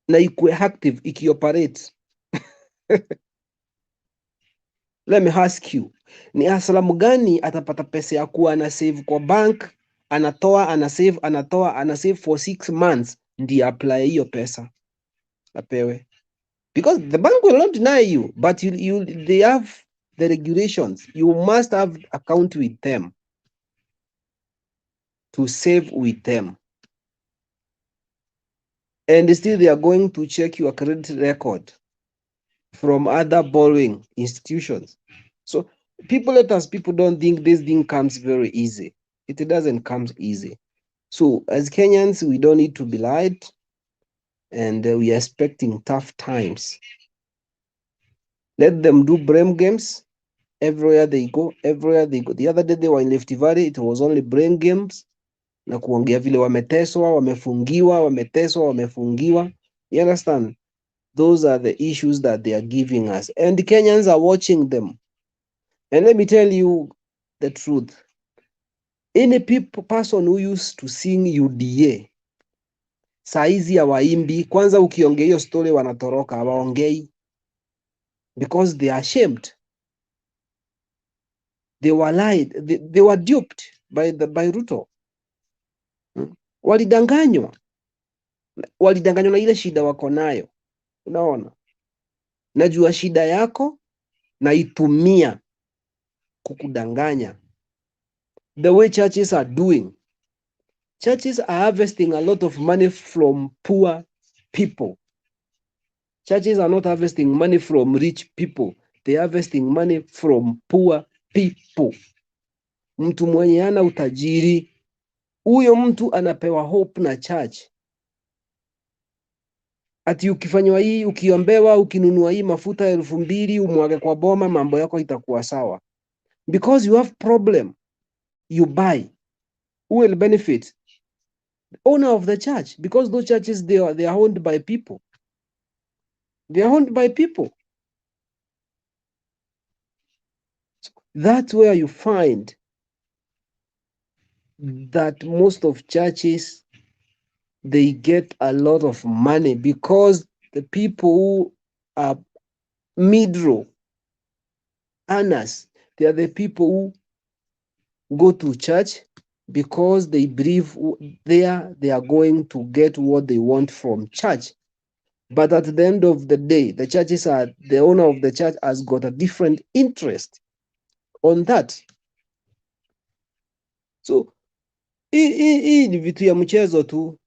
Na ikuwe active, ikioperate. Let me ask you, ni hustler gani atapata pesa ya kuwa ana save kwa bank, anatoa, ana save, anatoa, ana save for 6 months, ndiye apply hiyo pesa apewe? Because the bank will not deny you, but they have the regulations. You must have account with them to save with them. And still they are going to check your credit record from other borrowing institutions. So people don't think this thing comes very easy. It doesn't come easy. So as Kenyans, we don't need to be lied, and we are expecting tough times. Let them do brain games everywhere they go, everywhere they go. The other day they were in Left Valley, it was only brain games. na kuongea vile wameteswa, wamefungiwa. You understand? Those are the issues that they are giving us, and Kenyans are watching them. And let me tell you the truth. Any person who used to sing UDA saizi hawaimbi. Kwanza ukiongea hiyo story wanatoroka, hawaongei because they are ashamed. They were lied, they were duped by Ruto. Walidanganywa na ile shida wako nayo. Unaona, najua shida yako na itumia kukudanganya. The way churches are doing, churches are harvesting a lot of money from poor people. Churches are not harvesting money from rich people. They are harvesting money from poor people. Mtu mwenye ana utajiri, huyo mtu anapewa hope na church. Ati ukifanywa hii, ukiombewa, ukinunua hii mafuta 2,000 umwage kwa boma, mambo yako itakuwa sawa. Because you have problem, you buy. Who will benefit? The owner of the church, because those churches, they are owned by people. They are owned by people. That's where you find that most of churches, they get a lot of money because the people who are mid-row earners, they are the people who go to church because they believe there they are going to get what they want from church. But at the end of the day, the churches are, the owner of the church has got a different interest on that. So hii ni vitu ya mchezo tu.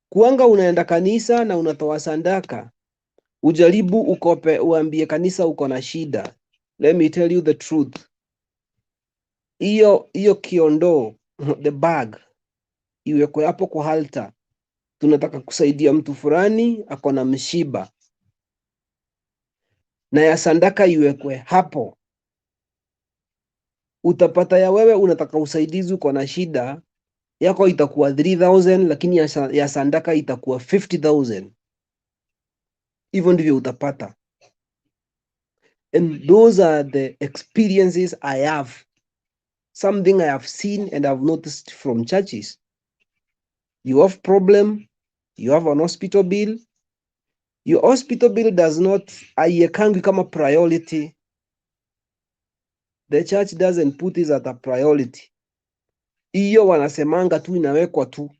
Kuanga unaenda kanisa na unatoa sandaka, ujaribu ukope, uambie kanisa uko na shida. Let me tell you the truth. Hiyo kiondoo, the bag, iwekwe hapo kwa altar. Tunataka kusaidia mtu fulani ako na mshiba, na ya sandaka iwekwe hapo. Utapata ya wewe unataka usaidizi, uko na shida, yako itakuwa 3,000, lakini ya sandaka itakuwa 50,000. Hivyo ndivyo utapata. And those are the experiences I have. Something I have seen and I've noticed from churches. You have problem, you have an hospital bill. Your hospital bill does not, haiwekangwi kama priority. The church doesn't put it as a priority. Hiyo wanasemanga tu, inawekwa tu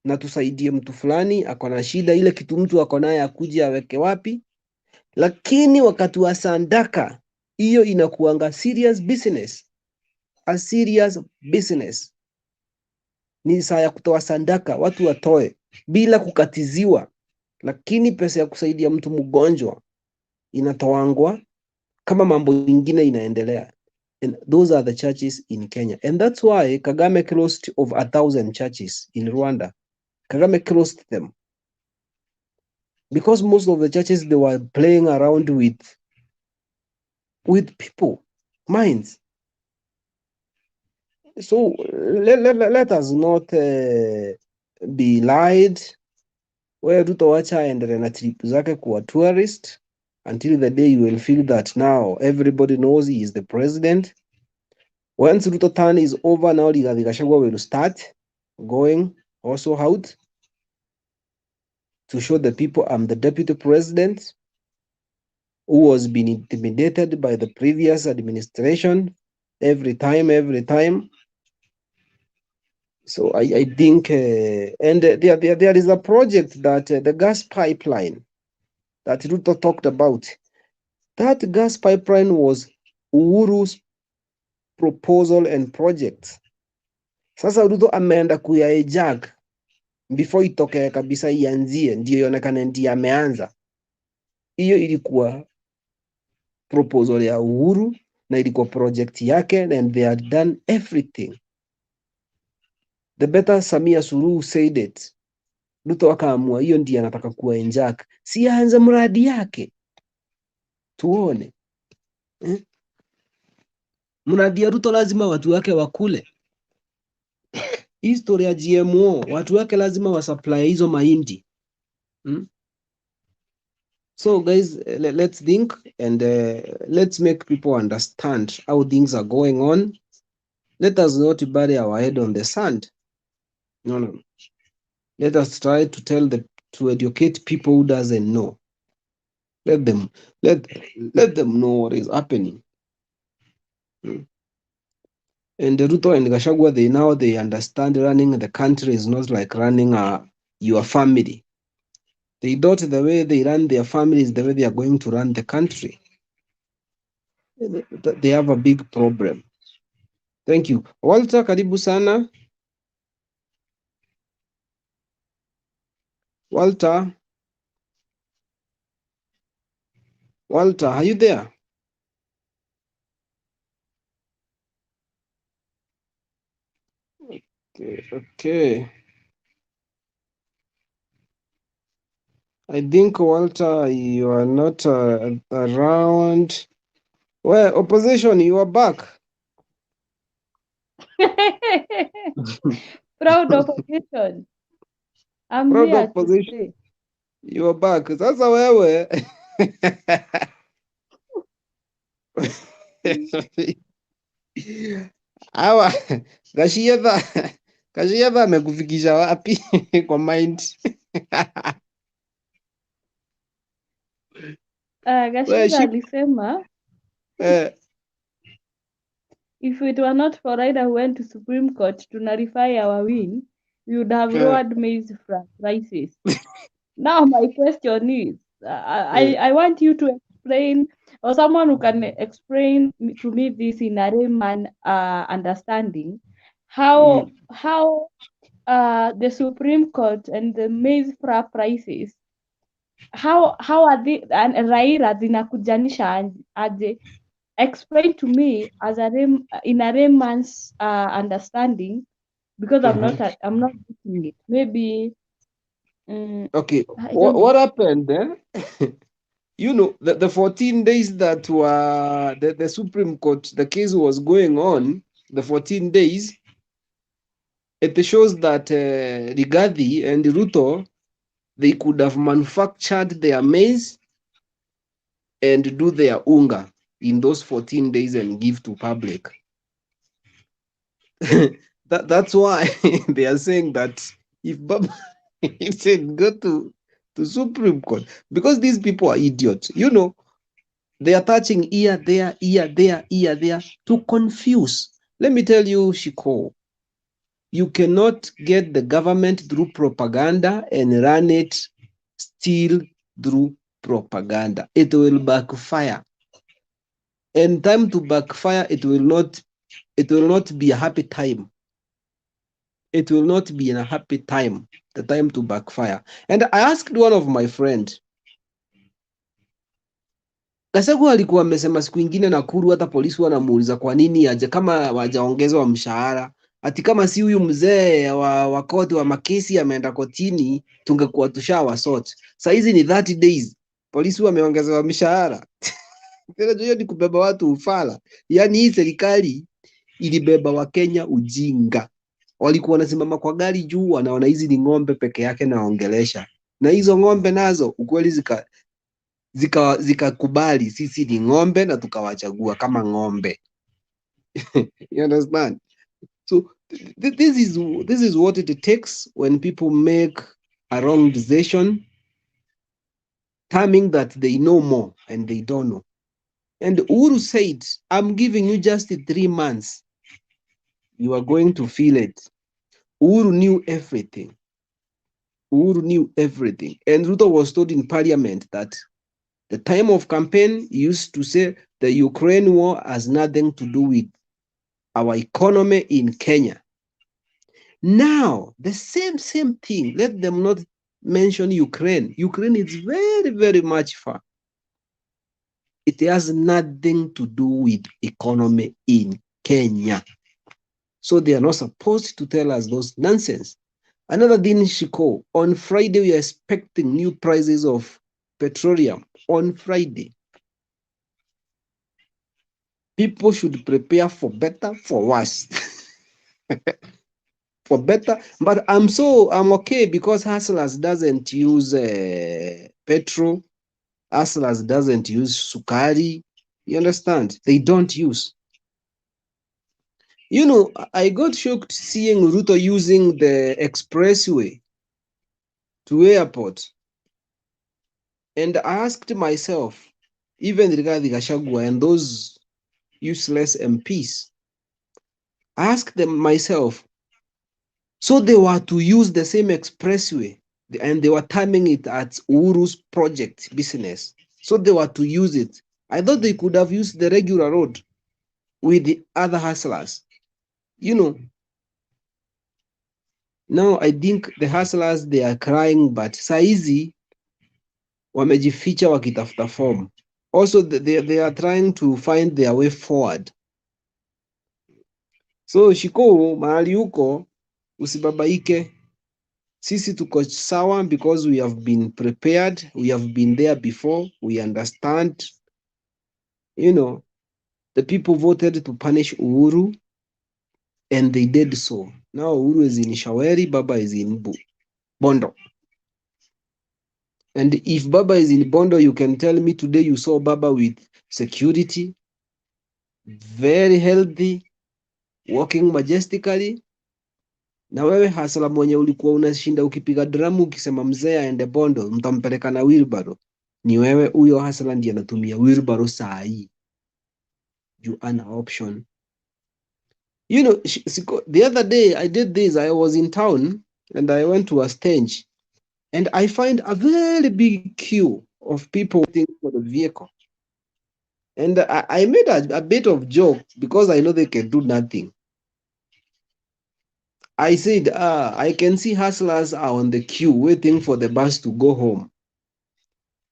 na tusaidie mtu fulani ako na shida, ile kitu mtu ako naye akuje aweke wapi. Lakini wakati wa sandaka, hiyo inakuanga serious business. A serious business. Ni saa ya kutoa sandaka, watu watoe bila kukatiziwa. Lakini pesa ya kusaidia mtu mgonjwa inatoangwa kama mambo mengine inaendelea. And those are the churches in Kenya. And that's why Kagame closed over 1,000 churches in Rwanda. Kagame closed them. Because most of the churches, they were playing around with people minds. So let us not be lied. Where Ruto wacha aendelee na trip zake kuwa tourist until the day you will feel that now everybody knows he is the president. Once Ruto turn is over, now Rigathi Gachagua will start going also out to show the people I'm the deputy president who was being intimidated by the previous administration every time. So I think, and there is a project that the gas pipeline that Ruto talked about. That gas pipeline was Uhuru's proposal and project. Sasa Ruto ameenda kuyaejag before itoke kabisa ianzie, ndio ionekane ndio ameanza. Hiyo ilikuwa proposal ya Uhuru na ilikuwa project yake, and they had done everything. The better Samia Suluhu said it. Ruto akaamua hiyo ndiye anataka kuenjak. Si aanze mradi yake. Tuone. Mradi ya Ruto lazima watu wake wakule. history ya GMO, watu wake lazima wasupply hizo mahindi. So guys, let's think and let's make people understand how things are going on. Let us not bury our head on the sand. No. Let us try to educate people who doesn't know. Let them know what is happening. And Ruto and Gachagua, they understand running the country is not like running your family. They thought the way they run their family is the way they are going to run the country. They have a big problem. Thank you. Walter, karibu sana. Walter, are you there? Okay. I think, Walter, you are not around. Well, opposition, you are back. Proud opposition. I'm Proud here to opposition, stay. you are back. Sasa wewe. Hawa Gashiedha amekufikisha wapi kwa mind? Wewe Gachagua ship alisema eh, if it were not for Raila who went to Supreme Court to nullify our win, we would have eh, lowered maize prices. Now my question is, eh, I want you to explain, or someone who can explain to me this in a layman understanding, how mm, the Supreme Court and the maize prices, how are they and Raila zinakujanisha aje? Explain to me as in a layman's understanding, because mhm. I'm not getting it. Maybe Okay, I don't know. what happened then? You know, the 14 days that were the Supreme Court, the case was going on, the 14 days, it shows that Rigathi and Ruto, they could have manufactured their maize and do their unga in those 14 days and give to public. That's why they are saying that if Baba if they go to Supreme Court, because these people are idiots, you know, they are touching here, there, to confuse. Let me tell you, Shiko, you cannot get the government through propaganda and run it still through propaganda. It will backfire. And time to backfire, it will not be a happy time. It will not be in a happy time, the time to backfire. And I asked one of my friends, Gachagua alikuwa amesema siku ingine Nakuru, hata polisi wanamuuliza kwa nini aje kama wajaongezwa mshahara, ati kama si huyu mzee wa koti wa makesi ameenda kotini tungekuwa tushawasort. Saa hizi ni 30 days polisi wameongezewa mshahara. Tena hiyo ni kubeba watu ufala. Yaani hii serikali ilibeba Wakenya ujinga. Walikuwa wanasimama kwa gari juu, wanaona hizi ni ng'ombe peke yake naongelesha, na hizo ng'ombe nazo ukweli zikakubali sisi ni ng'ombe na tukawachagua kama ng'ombe. You understand? So this is what it takes when people make a wrong decision, terming that they know more and they don't know. And Uhuru said, I'm giving you just 3 months. You are going to feel it. Uhuru knew everything. Uhuru knew everything. And Ruto was told in parliament that the time of campaign, he used to say the Ukraine war has nothing to do with our economy in Kenya. Now, the same thing, let them not mention Ukraine. Ukraine is very, very much far. It has nothing to do with economy in Kenya. So they are not supposed to tell us those nonsense. Another thing, Shiko, on Friday, we are expecting new prices of petroleum on Friday. People should prepare for better, for worse. for better. But I'm okay because Hustlers doesn't use petrol. Hustlers doesn't use sukari. You understand? They don't use. You know, I got shocked seeing Ruto using the expressway to airport. And I asked myself, even regarding Gachagua and those useless MPs, I asked them myself, so they were to use the same expressway and they were timing it at Uru's project business. So they were to use it. I thought they could have used the regular road with the other hustlers. You know, now I think the hustlers, they are crying, but saizi wamejificha wakitafuta form. Also, they are trying to find their way forward. So Shiko, mahali huko, usibabaike. Sisi tuko sawa because we have been prepared, we have been there before, we understand. You know, the people voted to punish Uhuru and they did so. Now Uhuru is in Shaweri, Baba is in Bondo. And if Baba is in Bondo, you can tell me today you saw Baba with security, very healthy, walking majestically. Na wewe hasala mwenye ulikuwa unashinda ukipiga dramu ukisema mzee aende Bondo, mtampeleka na wheelbarrow. Ni wewe huyo hasala ndiye anatumia wheelbarrow saa hii. You ana option. You know, the other day I did this, I was in town and I went to a stage and I find a very big queue of people waiting for the vehicle. And I made a bit of joke because I know they can do nothing. I said, I can see hustlers are on the queue waiting for the bus to go home.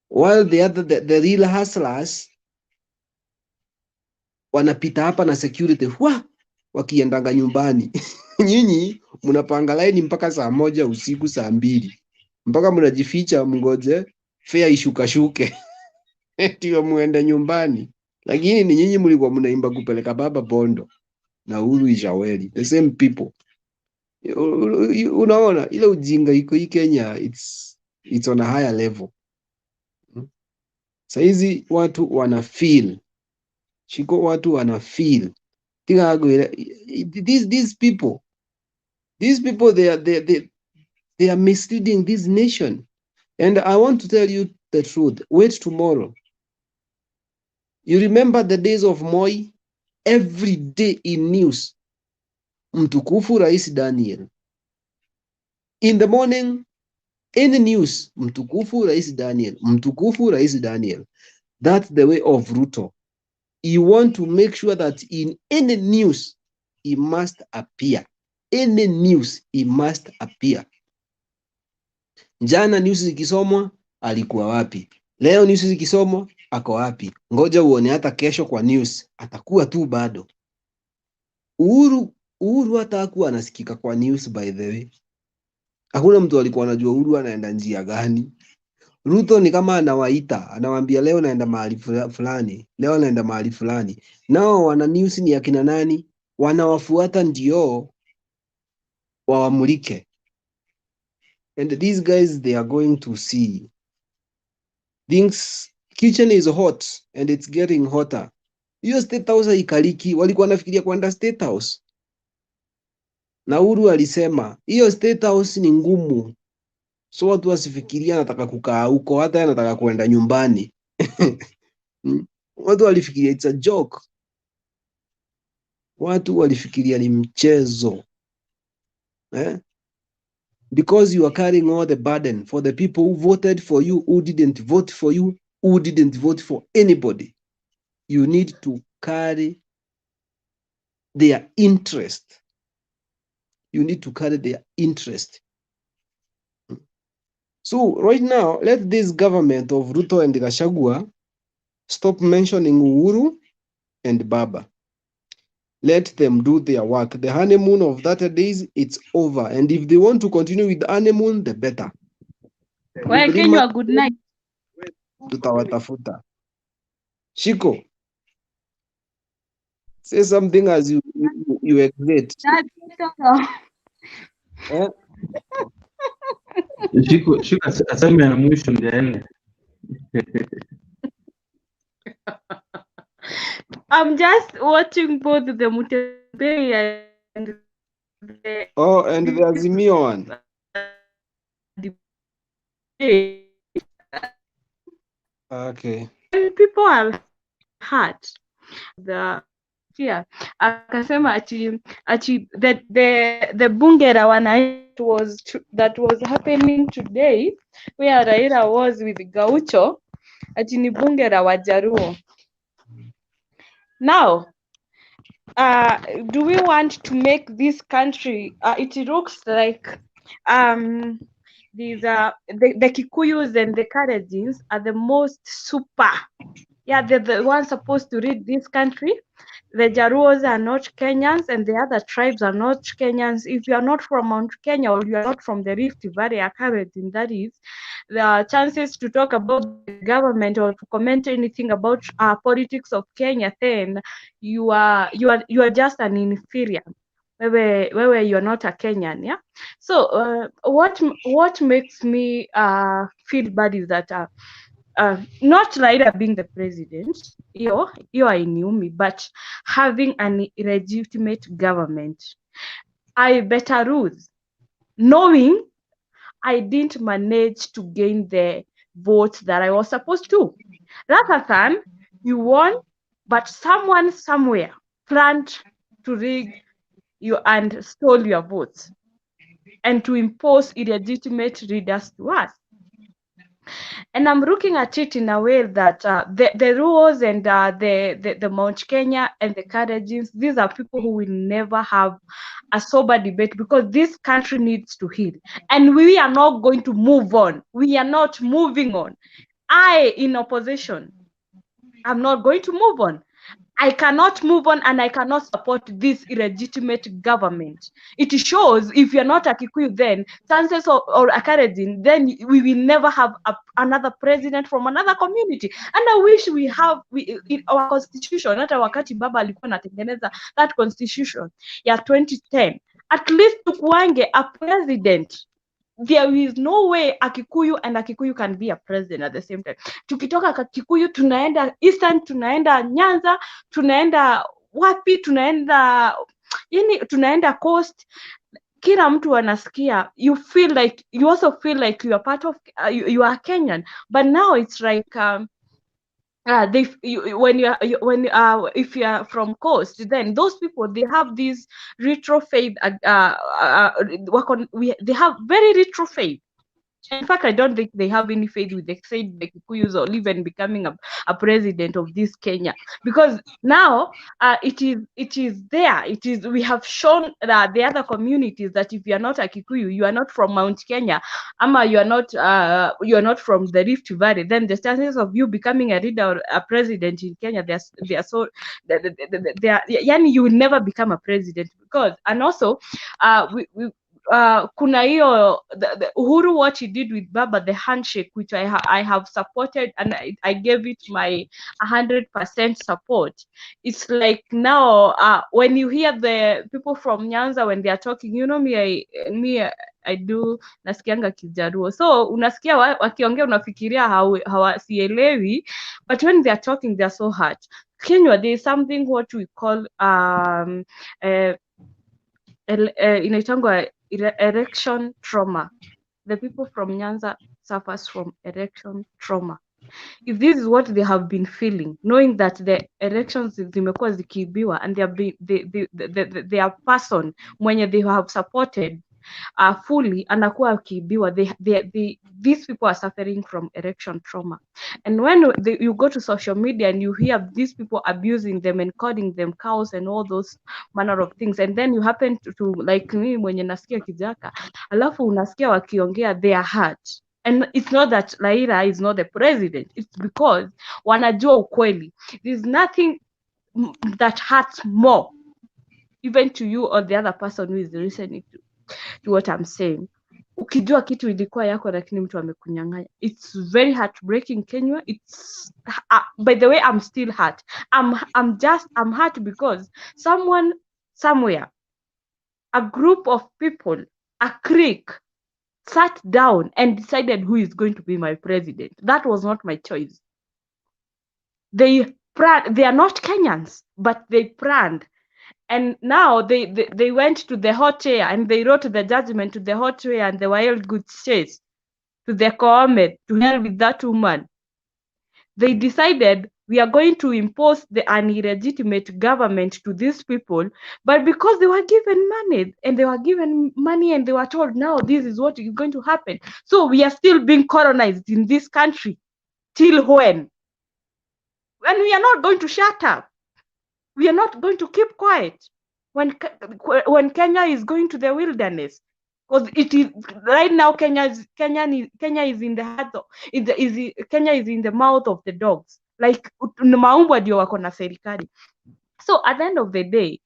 While the real hustlers wanapita hapa na security wakiendanga nyumbani. Nyinyi mnapanga line mpaka saa 1 usiku, saa 2 mpaka mnajificha mngoje fare ishukashuke ndio muende nyumbani. Lakini ni nyinyi mlikuwa mnaimba kupeleka baba Bondo na Uhuru Ishaweli, the same people. Unaona ile ujinga iko hii Kenya, it's on a higher level. Saizi watu wana feel Shiko, watu wana feel these people they are misleading this nation. And I want to tell you the truth. Wait tomorrow. You remember the days of Moi? Every day in news, mtukufu Rais Daniel. In the morning, any news, mtukufu Rais Daniel, mtukufu Rais Daniel. That's the way of Ruto. You want to make sure that in any news, he must appear. Any news, he must appear. Jana news zikisomwa, alikuwa wapi? Leo news zikisomwa, ako wapi? Ngoja uone hata kesho kwa news, atakuwa tu bado. Uhuru hata hakuwa anasikika kwa news, by the way. Hakuna mtu alikuwa anajua Uhuru anaenda njia gani. Ruto ni kama anawaita, anawaambia leo naenda mahali fulani, leo naenda mahali fulani. Nao wana news ni akina nani? Wanawafuata ndio wawamulike. And these guys, they are going to see things. Kitchen is hot and it's getting hotter. Hiyo State House haikaliki, walikuwa nafikiria kwenda State House. Na Uhuru alisema, hiyo State House ni ngumu. So watu wasifikiria anataka kukaa huko, hata anataka kwenda nyumbani. Watu walifikiria it's a joke. Watu walifikiria ni mchezo. Because you are carrying all the burden for the people who voted for you, who didn't vote for you, who didn't vote for anybody. You need to carry their interest. You need to carry their interest. So right now, let this government of Ruto and Gachagua stop mentioning Uhuru and Baba. Let them do their work. The honeymoon of 30 days, it's over. And if they want to continue with the honeymoon, the better. Well, Kenywa, good night. Tutawatafuta. Shiko, say something as you exit. Eh? Shika aseme ya mwisho ndio aende. I'm just watching both the Mutembei and the Oh, and the Azimio one. debate. Okay. And people are hurt. The yeah, akasema ati the bunge la wananchi that was happening today, where Raila was with Gaucho, ati ni bunge la Wajaruo. Now, do we want to make this country? It looks like these the Kikuyus and the Kalenjins are the most super. Yeah, they're the ones supposed to lead this country. The Jaruos are not Kenyans, and the other tribes are not Kenyans. If you are not from Mount Kenya or you are not from the Rift Valley, Kalenjin, that is, the chances to talk about the government or to comment anything about politics of Kenya, then you are just an inferior. Where you are not a Kenyan, yeah. So what makes me feel bad is that not Raila being the president, you I knew me, but having an illegitimate government. I better rules, knowing I didn't manage to gain the votes that I was supposed to. Rather than you won, but someone somewhere planned to rig you and stole your votes and to impose illegitimate leaders to us. And I'm looking at it in a way that the Ruos and the Mount Kenya and the Kalenjins, these are people who will never have a sober debate because this country needs to heal. And we are not going to move on. We are not moving on. I, in opposition, I'm not going to move on. I cannot move on and I cannot support this illegitimate government. It shows if you're not a Kikuyu, then chances or a Kalenjin, then we will never have another president from another community. And I wish we have in our constitution, hata wakati baba alikuwa anatengeneza that constitution ya 2010, at least tukuange a president. There is no way a Kikuyu and a Kikuyu can be a president at the same time. Tukitoka Kikuyu tunaenda Eastern, tunaenda Nyanza, tunaenda wapi, tunaenda Coast. Kila mtu anasikia, you also feel like you are part of you are Kenyan, but now it's like if you are from Coast, then those people, they have this retro faith. They have very retro faith. In fact, I don't think they have any faith with the Kikuyus or even becoming a president of this Kenya, because now it is there. We have shown the other communities that if you are not a Kikuyu, you are not from Mount Kenya, ama you are not from the Rift Valley, then the chances of you becoming a leader or a president in Kenya, they are so they are, yani you will never become a president, because, and also kuna hiyo the Uhuru, what he did with Baba, the handshake, which I have supported, and I gave it my 100% support. It's like now when you hear the people from Nyanza when they are talking, I do nasikianga Kijaruo, so unasikia wakiongea unafikiria hawasielewi, but when they are talking they are so hurt. Kenya, there is something what we call inaitangwa erection trauma. The people from Nyanza suffers from erection trauma. If this is what they have been feeling, knowing that the elections zimekuwa zikiibiwa and their person mwenye they have supported fully anakuwa akiibiwa, these people are suffering from erection trauma. And when you go to social media and you hear these people abusing them and calling them cows and all those manner of things, and then you happen to like me mwenye nasikia Kijaka, alafu unasikia wakiongea, they are hurt. And it's not that Raila is not the president, it's because wanajua ukweli. There's nothing that hurts more, even to you or the other person who is listening to what I'm saying. Ukijua kitu ilikuwa yako lakini mtu amekunyang'anya, it's very heartbreaking. Kenya, it's by the way, I'm still hurt. I'm hurt because someone somewhere, a group of people a creek, sat down and decided who is going to be my president. That was not my choice. They are not Kenyans, but they planned. And now they went to the hot air and they wrote the judgment to the hot air and the wild goose chase to the Koome, to hell with that woman. They decided we are going to impose an illegitimate government to these people, but because they were given money and they were told now this is what is going to happen. So we are still being colonized in this country. Till when? And we are not going to shut up. We are not going to keep quiet when Kenya is going to the wilderness, because it is right now. Kenya is in the heart of, Kenya is in the mouth of the dogs. Like maumbwa ndio wako na serikali. So at the end of the day,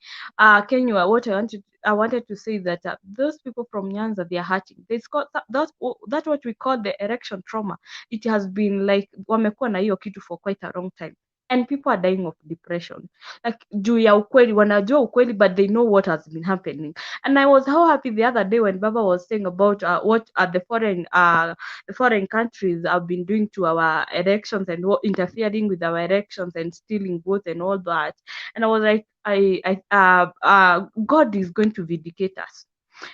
Kenya, what I wanted to say that those people from Nyanza, they are hurting. That's what we call the erection trauma. It has been like wamekuwa na hiyo kitu for quite a long time. And people are dying of depression. Like juu ya ukweli, wanajua ukweli, but they know what has been happening. And I was so happy the other day when Baba was saying about what the foreign countries have been doing to our elections and interfering with our elections and stealing votes and all that. And I was like, God is going to vindicate us.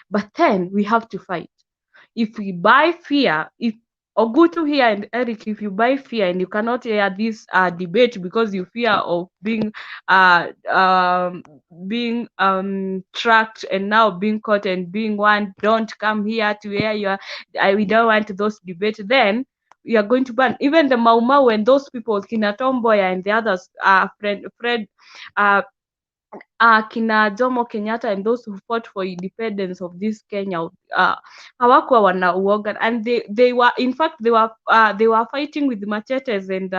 But then we have to fight. If we buy fear, if Ogutu here and Eric, if you buy fear and you cannot hear this debate because you fear of being tracked and now being caught and being warned, don't come here to hear we don't want those debates, then we are going to ban. Even the Mau Mau and those people, Kina Tomboya and the others, Fred, kina Jomo Kenyatta and those who fought for independence of this Kenya, hawakuwa wana uoga, and they were, in fact, they were fighting with machetes and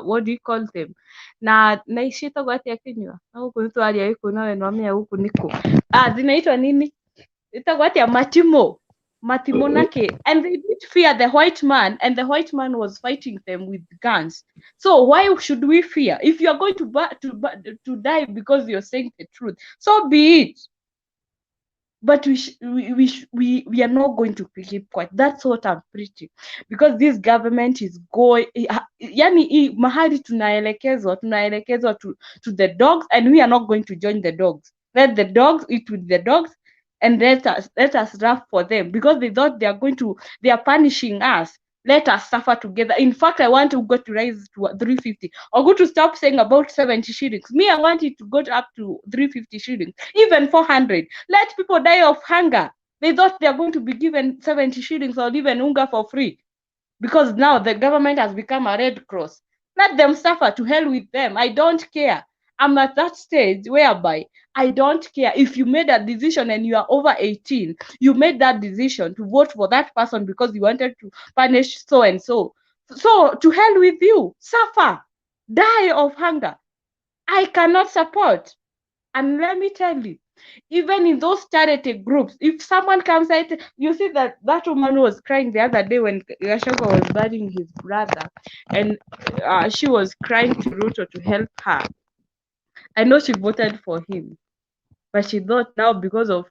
what do you call them, na naishita gwati ya Kenya huko mtu ali yuko nawe naomea huko niko zinaitwa nini, itagwati ya Matimonake, and they did fear the white man, and the white man was fighting them with guns. So why should we fear? If you are going to die because you're saying the truth, so be it. But we are not going to keep quiet. That's what I'm preaching, because this government is going, yani mahali tunaelekezwa to the dogs, and we are not going to join the dogs. Let the dogs eat with the dogs, and let us laugh for them, because they thought they are punishing us. Let us suffer together. In fact, I want to go to rise to 350, or go to stop saying about 70 shillings. Me, I want it to go up to 350 shillings, even 400. Let people die of hunger. They thought they are going to be given 70 shillings or even unga for free, because now the government has become a Red Cross. Let them suffer. To hell with them. I don't care. I'm at that stage whereby I don't care. If you made a decision and you are over 18, you made that decision to vote for that person because you wanted to punish so and so. So to hell with you. Suffer. Die of hunger. I cannot support. And let me tell you, even in those charity groups, if someone comes out, you see that woman was crying the other day when Gachagua was burying his brother, and she was crying to Ruto to help her. I know she voted for him, but she thought now, because of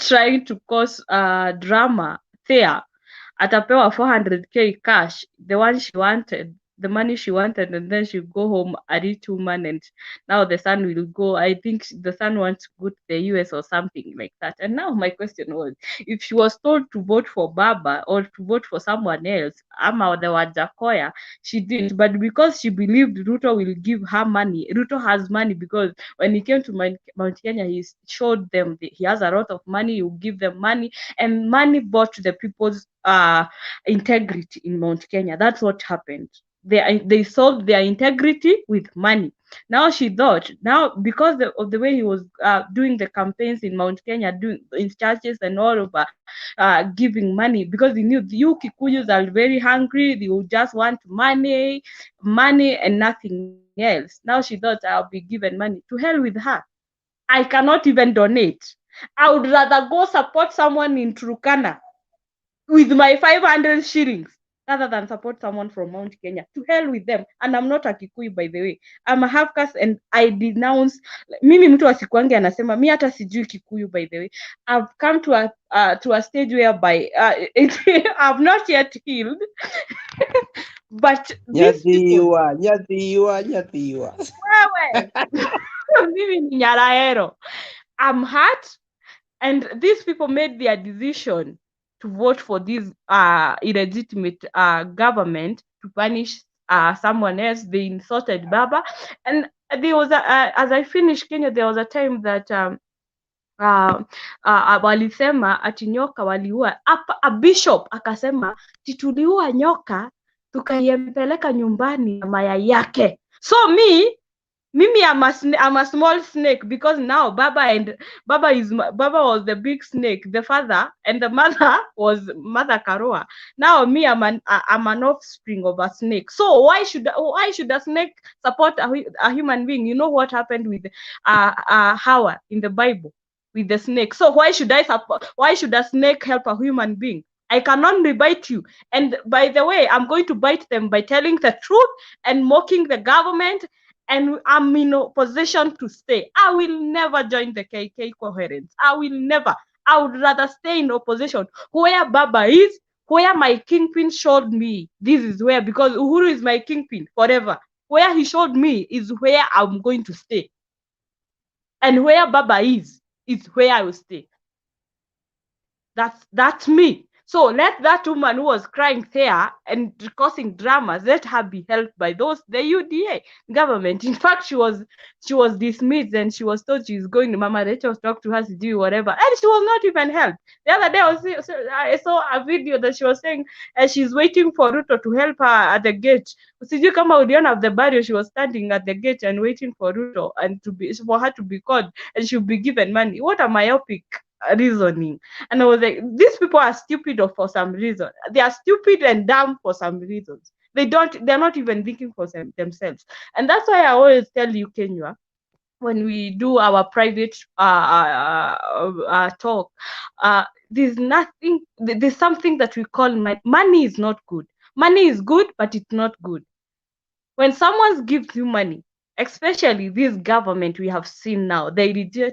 trying to cause drama there, atapewa 400k cash, the money she wanted, and then she go home a rich woman, and now the son will go. I think the son wants to go to the US or something like that. And now my question was, if she was told to vote for Baba or to vote for someone else, ama the Wajakoya, she did. But because she believed Ruto will give her money, Ruto has money, because when he came to Mount Kenya, he showed them he has a lot of money. He will give them money, and money bought the people's integrity in Mount Kenya. That's what happened. They sold their integrity with money. Now she thought, now because of the way he was doing the campaigns in Mount Kenya, doing in churches and all over, giving money, because he knew you Kikuyus are very hungry. They will just want money and nothing else. Now she thought, I'll be given money. To hell with her. I cannot even donate. I would rather go support someone in Turkana with my 500 shillings rather than support someone from Mount Kenya. To hell with them. And I'm not a Kikuyu, by the way. I'm a half caste, and I denounce. Mimi mtu asikuange anasema mi hata sijui Kikuyu, by the way. I've come to a stage whereby I've not yet healed. But these people, Nyathiwa. wewe, mimi ni Nyarahero. I'm hurt, and these people made their decision to vote for this illegitimate government to punish someone else. They insulted Baba, and there was as I finished Kenya, there was a time that walisema ati nyoka waliua. A bishop akasema tituliua nyoka tukaiempeleka nyumbani na mayai yake. So Mimi, I'm a small snake, because now Baba was the big snake, the father, and the mother was Mother Karua. Now me, I'm an offspring of a snake. So why should a snake support a human being? You know what happened with Hawa in the Bible with the snake. So why should a snake help a human being? I can only bite you. And by the way, I'm going to bite them by telling the truth and mocking the government. And I'm in a position to stay. I will never join the KK coherence. I will never. I would rather stay in opposition where Baba is, where my kingpin showed me. This is where, because Uhuru is my kingpin forever. Where he showed me is where I'm going to stay. And where Baba is where I will stay. That's me. So let that woman who was crying there and causing dramas, let her be helped by the UDA government. In fact, she was dismissed, and she was told she's going to Mama Rachel talk to her to do whatever, and she was not even helped. The other day I saw a video that she was saying she's waiting for Ruto to help her at the gate. Sijui kama uliona of the barrier, she was standing at the gate and waiting for Ruto and for her to be called, and she'll be given money. What a myopic reasoning. And I was like, these people are stupid for some reason. They are stupid and dumb for some reasons. They're not even thinking for themselves. And that's why I always tell you, Kenya, when we do our private talk, there's something that we call money is not good. Money is good, but it's not good. When someone gives you money, especially this government we have seen now, the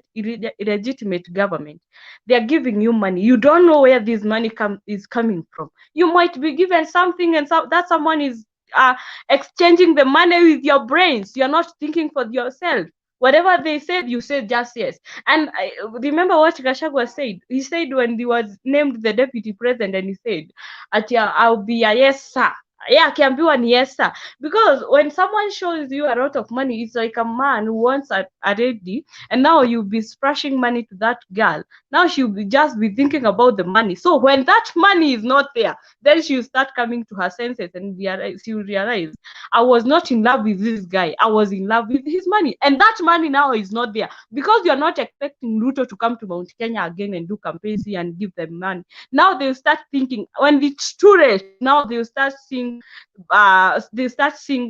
illegitimate government, they are giving you money. You don't know where this money is coming from. You might be given something, and that someone is exchanging the money with your brains. You're not thinking for yourself. Whatever they said, you said just yes. And I remember what Gachagua said. He said when he was named the deputy president, and he said, I'll be a yes, sir. Yeah, akiambiwa ni yes, sir. Because when someone shows you a lot of money, it's like a man who wants a lady, and now you'll be splashing money to that girl. Now she'll just be thinking about the money. So when that money is not there, then she'll start coming to her senses, and she'll realize, I was not in love with this guy. I was in love with his money. And that money now is not there, because you're not expecting Ruto to come to Mount Kenya again and do campaigns here and give them money. Now they'll start thinking, when it's too late, now they'll start seeing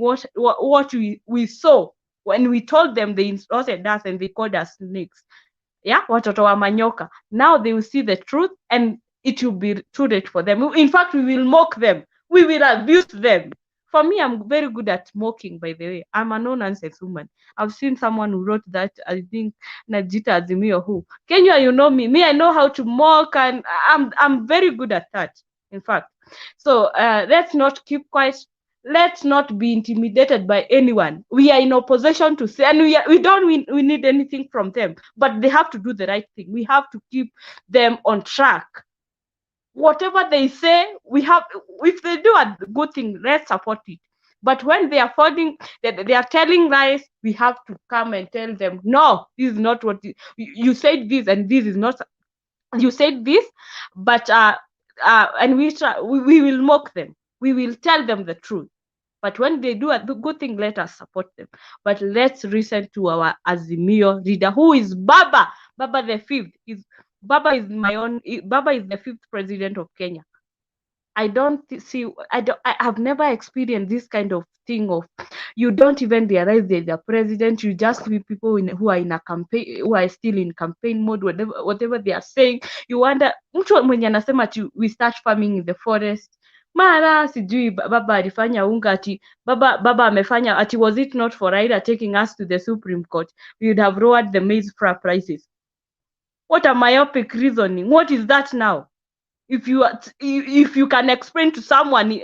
what we saw when we told them they insulted us and they called us snakes. Yeah, watoto wa manyoka. Now they will see the truth, and it will be too late for them. In fact, we will mock them. We will abuse them. For me, I'm very good at mocking, by the way. I'm a no-nonsense woman. I've seen someone who wrote that, I think, Najita Azimio who. Kenya, you know me. Me, I know how to mock, and I'm very good at that, in fact. So let's not keep quiet. Let's not be intimidated by anyone. We are in opposition to say, and we need anything from them, but they have to do the right thing. We have to keep them on track. Whatever they say, if they do a good thing, let's support it. But when they are they are telling lies, we have to come and tell them, no, this is not what you said, this, and this is not, you said this, but and we will mock them. We will tell them the truth. But when they do a good thing, let us support them. But let's listen to our Azimio leader, who is Baba the fifth. Baba is the fifth president of Kenya. I have never experienced this kind of thing of, you don't even realize they're the president. You just see people who are in a campaign, who are still in campaign mode, whatever they are saying. You wonder, mtu mwenye anasema we start farming in the forest. Mara sijui baba alifanya unga ati baba amefanya ati, was it not for Raila taking us to the Supreme Court, we would have lowered the maize flour prices. What a myopic reasoning. What is that now? If you can explain to someone,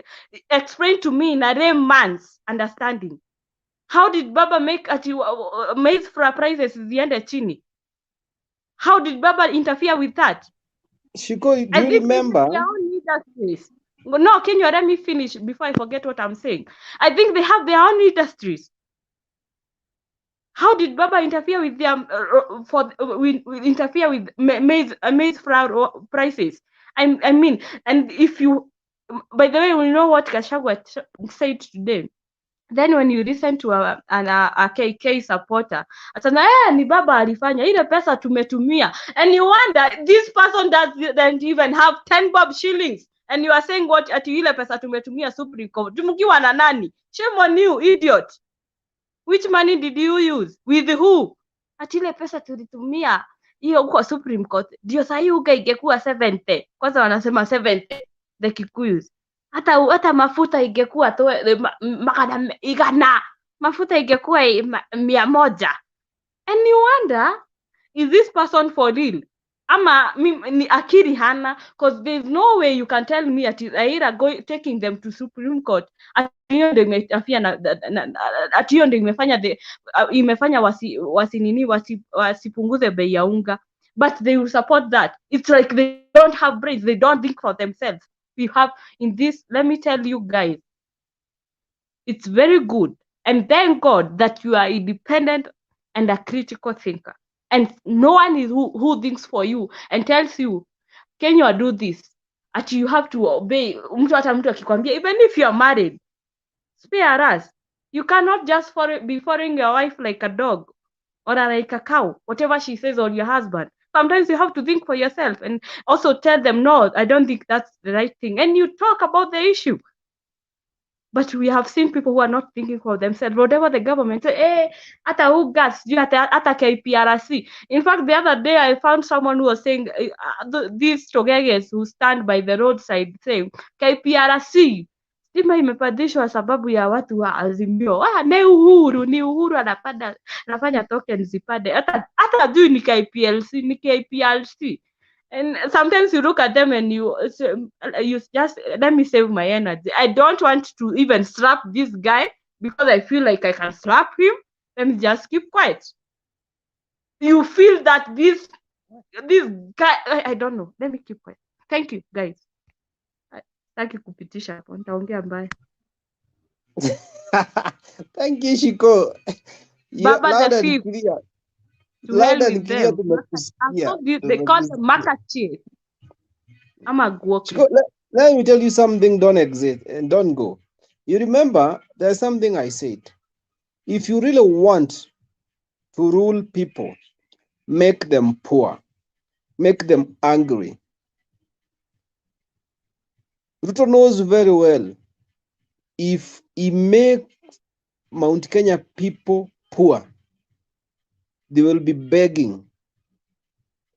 explain to me in a layman's understanding. How did baba make ati maize flour prices ziende chini? How did baba interfere with that? Shiko, do I you think they have remember? their own industries. No, can you let me finish before I forget what I'm saying? I think they have their own industries. How did baba interfere with them interfere with maize flour prices? I mean, and if you, by the way, we know what Gachagua said today. Then when you listen to a KK supporter, atasema ni baba alifanya ile pesa tumetumia, and you wonder this person doesn't even have 10 bob shillings, and you are saying what ati ile pesa tumetumia Supreme Court. Tumkiwa na nani? Shame on you, idiot. Which money did you use? With who? Ati ile pesa tulitumia hiyo kwa Supreme Court ndio sahi uga ingekuwa 70. Kwanza wanasema 70 the Kikuyus. Hata mafuta ingekuwa tu magana igana, mafuta ingekuwa 100. And you wonder, is this person for real? Ama ni akili hana? Because there's no way you can tell me ati Raila taking them to Supreme Court atiyo ndio imetafia atiyo ndio imefanya wasipunguze bei ya unga, but they will support that. It's like they don't have brains, they don't think for themselves. We have in this, let me tell you guys, it's very good and thank God that you are independent and a critical thinker, and no one is who thinks for you and tells you, can you do this, at you have to obey. Mtu akikwambia, even if you are married, spare us. You cannot just be following your wife like a dog or like a cow, whatever she says, or your husband. Sometimes you have to think for yourself and also tell them, no, I don't think that's the right thing, and you talk about the issue. But we have seen people who are not thinking for themselves. Whatever the government say, ata ugas, ata KPRC. In fact, the other day I found someone who was saying these togeges who stand by the roadside saying KPRC stima imepandishwa sababu ya watu wa Azimio. Ni Uhuru anafanya tokens zipande. Hata juu ni KPLC. And sometimes you look at them and you just, let me save my energy. I don't want to even slap this guy because I feel like I can slap him. Let me just keep quiet. You feel that this guy, I don't know. Let me keep quiet. Thank you, guys. Sitaki kupitisha hapo, nitaongea mbaya. Thank you, Shiko. Baba the fifth. To hell with them. They call them Makachi. I'm a Shiko, let me tell you something, don't exit and don't go. You remember, there's something I said. If you really want to rule people, make them poor, make them angry. Ruto knows very well, if he makes Mount Kenya people poor, they will be begging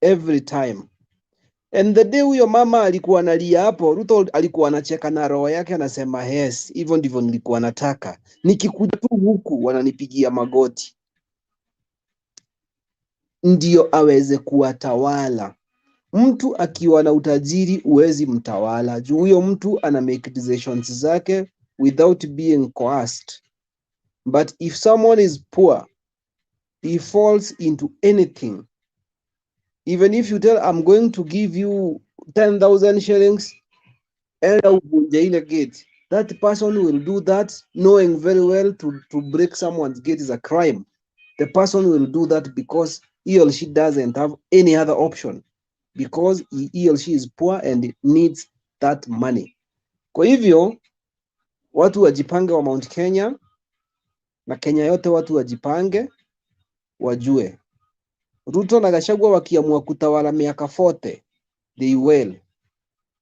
every time. And the day huyo mama alikuwa analia hapo, Ruto alikuwa anacheka na roho yake, anasema yes, hivyo ndivyo nilikuwa nataka. Nikikuja tu huku wananipigia magoti ndio aweze kuwatawala. Mtu akiwa na utajiri uwezi mtawala, juu huyo mtu ana make decisions zake without being coerced. But if someone is poor, he falls into anything. Even if you tell, I'm going to give you 10,000 shillings, and ile gate, that person will do that knowing very well to break someone's gate is a crime. The person will do that because he or she doesn't have any other option, because he or she is poor and needs that money. Kwa hivyo, watu wajipange wa Mount Kenya, na Kenya yote watu wajipange, wajue. Ruto na Gachagua wakiamua kutawala miaka 40, they will.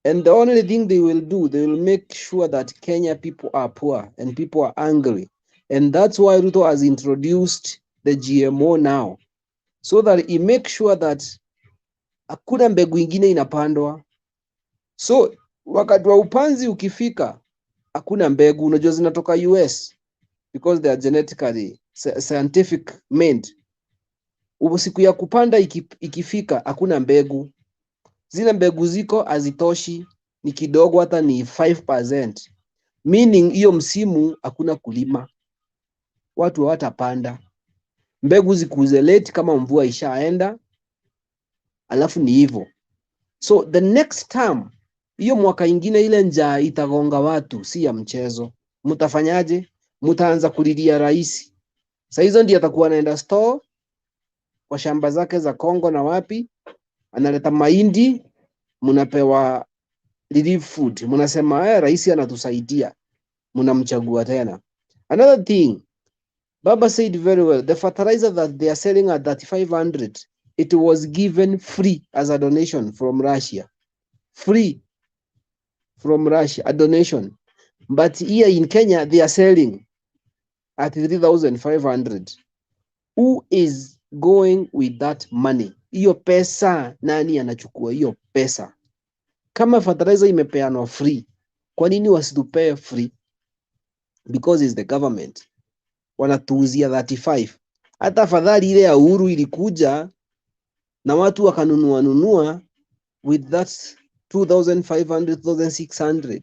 And the only thing they will do, they will make sure that Kenya people are poor and people are angry. And that's why Ruto has introduced the GMO now, so that he makes sure that hakuna mbegu ingine inapandwa. So Wakati wa upanzi ukifika, hakuna mbegu. Unajua zinatoka US because they are genetically scientific made. Siku ya kupanda ikifika, hakuna mbegu. Zile mbegu ziko hazitoshi, ni kidogo, hata ni 5%. Meaning hiyo msimu hakuna kulima, watu hawatapanda. Mbegu zikuze late kama mvua ishaenda, alafu ni hivyo. So the next term, hiyo mwaka ingine ile njaa itagonga watu, si ya mchezo. Mtafanyaje? Mtaanza kulilia rais. Sasa hizo ndio atakuwa anaenda store kwa shamba zake za Kongo na wapi, analeta mahindi, mnapewa relief food, mnasema rais anatusaidia, mnamchagua tena. Another thing, Baba said very well, the fertilizer that they are selling at 3,500, it was given free as a donation from Russia. Free from Russia, a donation. But here in Kenya, they are selling at 3,500. Who is going with that money? Hiyo pesa, nani anachukua hiyo pesa? Kama fertilizer imepeanwa free, kwa nini wasitupee free? Because it's the government. Wanatuuzia 35. Hata afadhali ile ya Uhuru ilikuja na watu wakanunua with that 2,500, 2,600.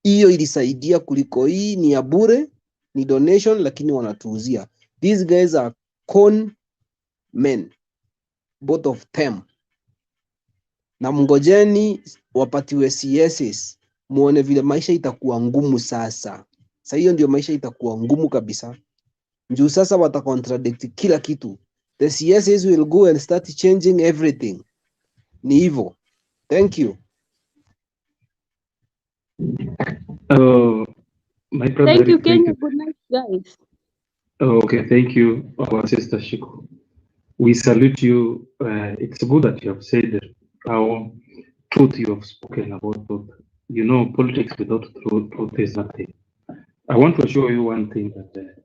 Hiyo ilisaidia kuliko hii ni ya bure, ni donation, lakini wanatuuzia. These guys are con men, both of them. Na mngojeni wapatiwe CSs, muone vile maisha itakuwa ngumu sasa. Sasa hiyo ndio maisha itakuwa ngumu kabisa. Njuu sasa watacontradict kila kitu. The CSs will go and start changing everything. Ni hivyo. Thank you. My brother, Thank you, Eric, thank Kenya. you. Good night, guys. Okay, thank you, our sister Shiko. We salute you. It's good that you have said how truth you have spoken about truth. You know, politics without truth is nothing. I want to assure you one thing that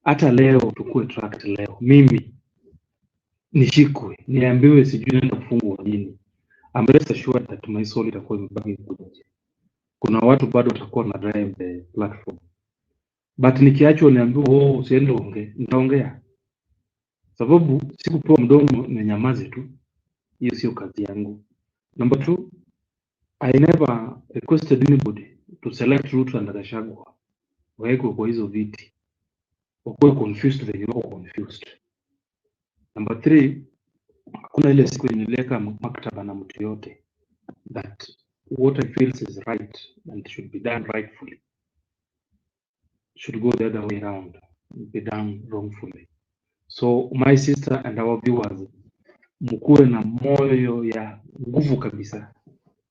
hata leo tukue tracked leo, mimi nishikwe, niambiwe sijui naenda kufungwa nini, I'm rest assured that my soul itakuwa imebaki kuje. Kuna watu bado watakuwa na drive the platform, but nikiachwa niambiwe usiende ongea, nitaongea sababu sikupewa mdomo na nyamaze tu. Hiyo sio kazi yangu. Number 2, I never requested anybody to select Ruto and Gachagua wawekwe kwa hizo viti, wakuwe confused venye wako confused. Number 3, hakuna ile siku niliweka maktaba na mtu yote that what I feel is right and should be done rightfully should go the other way around, be done wrongfully. So my sister and our viewers, mkuwe na moyo ya nguvu kabisa.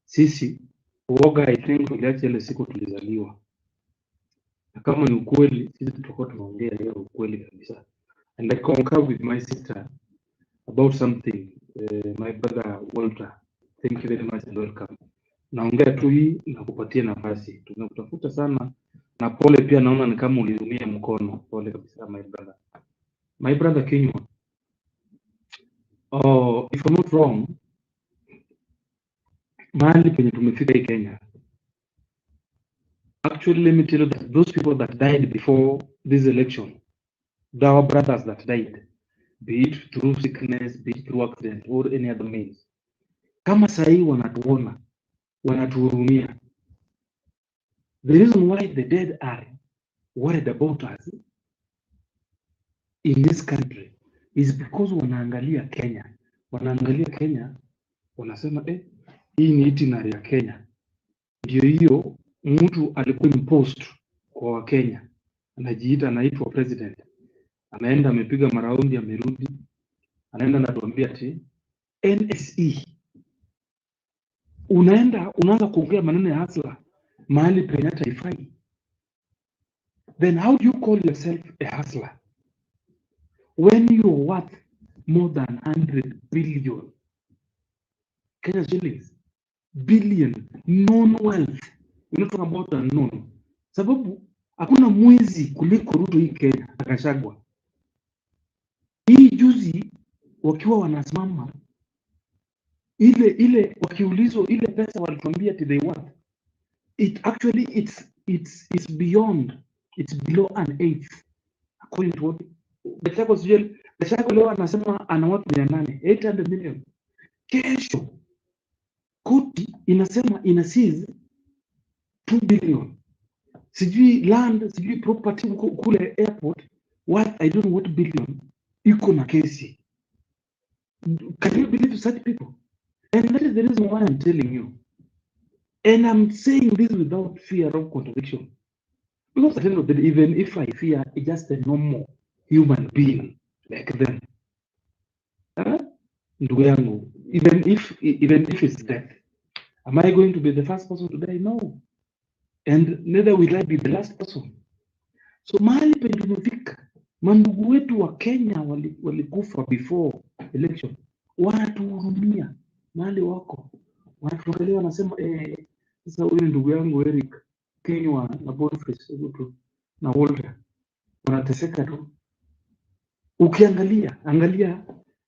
Sisi uoga I think tuliacha ile siku tulizaliwa, na kama ni ukweli sisi tutakuwa tunaongea leo ukweli kabisa. And I concur with my sister about something. My brother Walter, thank you very much and welcome. Naongea tu hii na kupatia nafasi, tunakutafuta sana na pole pia, naona ni kama uliumia mkono. Pole kabisa my brother Kinywa. If I'm not wrong, mahali penye tumefika hii Kenya, actually let me tell you that those people that died before this election, there were brothers that died, be it through sickness, be it through accident or any other means. Kama sahi wanatuona, wanatuhurumia. The reason why the dead are worried about us in this country is because wanaangalia Kenya, wanasema hii ni itinerary ya Kenya. Ndio hiyo mtu alikuwa imposed kwa Wakenya, anajiita anaitwa president, anaenda amepiga maraundi, amerudi, anaenda anatuambia ati NSE. Unaanza kuongea maneno ya hasla mahali penye hata haifai. Then how do you call yourself a hustler when you're worth more than 100 billion Kenya shillings? Billion, known wealth. We're not talking about unknown. Sababu hakuna mwizi kuliko Ruto hii Kenya, Gachagua. Hii juzi wakiwa wanasimama ile wakiulizwa ile pesa walituambia they want, it actually it's beyond, it's below an eighth according to what Gachagua leo anasema ana watu 800 million. Kesho koti inasema ina seize 2 billion, sijui land, sijui property kule airport, what I don't know what billion iko na kesi. Can you believe such people? And that is the reason why I'm telling you, and I'm saying this without fear of contradiction, because at the end of the day, even if I fear just a normal human being like them, ndugu yangu, even if it's death, am I going to be the first person to die? No, and neither will I be the last person. So mahali penye mandugu wetu wa Kenya walikufa before election, wanatuhurumia mahali wako, wanatuangalia wanasema sasa huyu ndugu yangu Eric Kenywa na Boniface na Walter wanateseka tu. Ukiangalia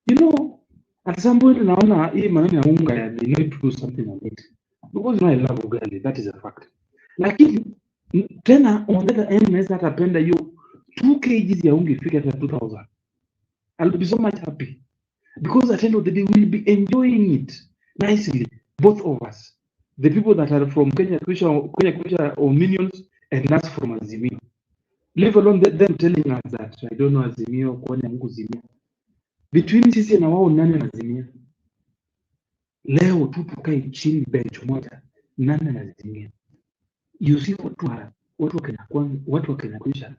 you know, at some point naona hii maneno ya unga ya they need to do something on it, because I love ugali, that is a fact. Lakini tena on the other end naweza atapenda hiyo 2 kg ya unga ifike hata 2000. I'll be so much happy, because at the end of the day we'll be enjoying it nicely, both of us, the people that are from Kenya Kwisha or minions, and us from Azimio, leave alone them telling us that I don't know Azimio kwani Mungu Azimio. Between sisi na wao nani anazimia? Leo tu tukae chini bench moja, nani anazimia? You see watu wa Kenya Kwisha,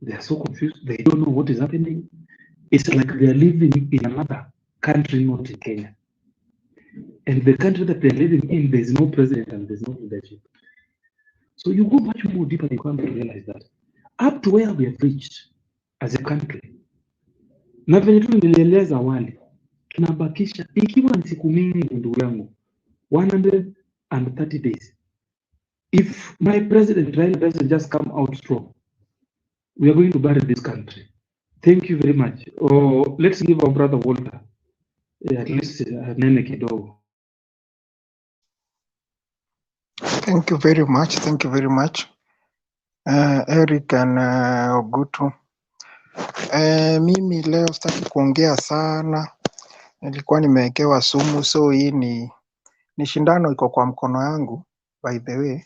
they are so confused, they don't know what is happening. It's like they are living in another country, not in Kenya. And the country that they're living in, there's no president and there's no leadership. So you go much more deeper, you come to realize that up to where we have reached as a country, na venye tu nilieleza awali, tunabakisha ikiwa ni siku mingi ndugu yangu, 130 days. If my president Raila doesn't just come out strong, we are going to bury this country. Thank you very much. Oh, let's give our brother Walter at least nene kidogo. Thank you very much. Thank you very much, Eric and Ogutu. Mimi leo sitaki kuongea sana, nilikuwa nimewekewa sumu, so hii ni shindano iko kwa mkono yangu. By the way,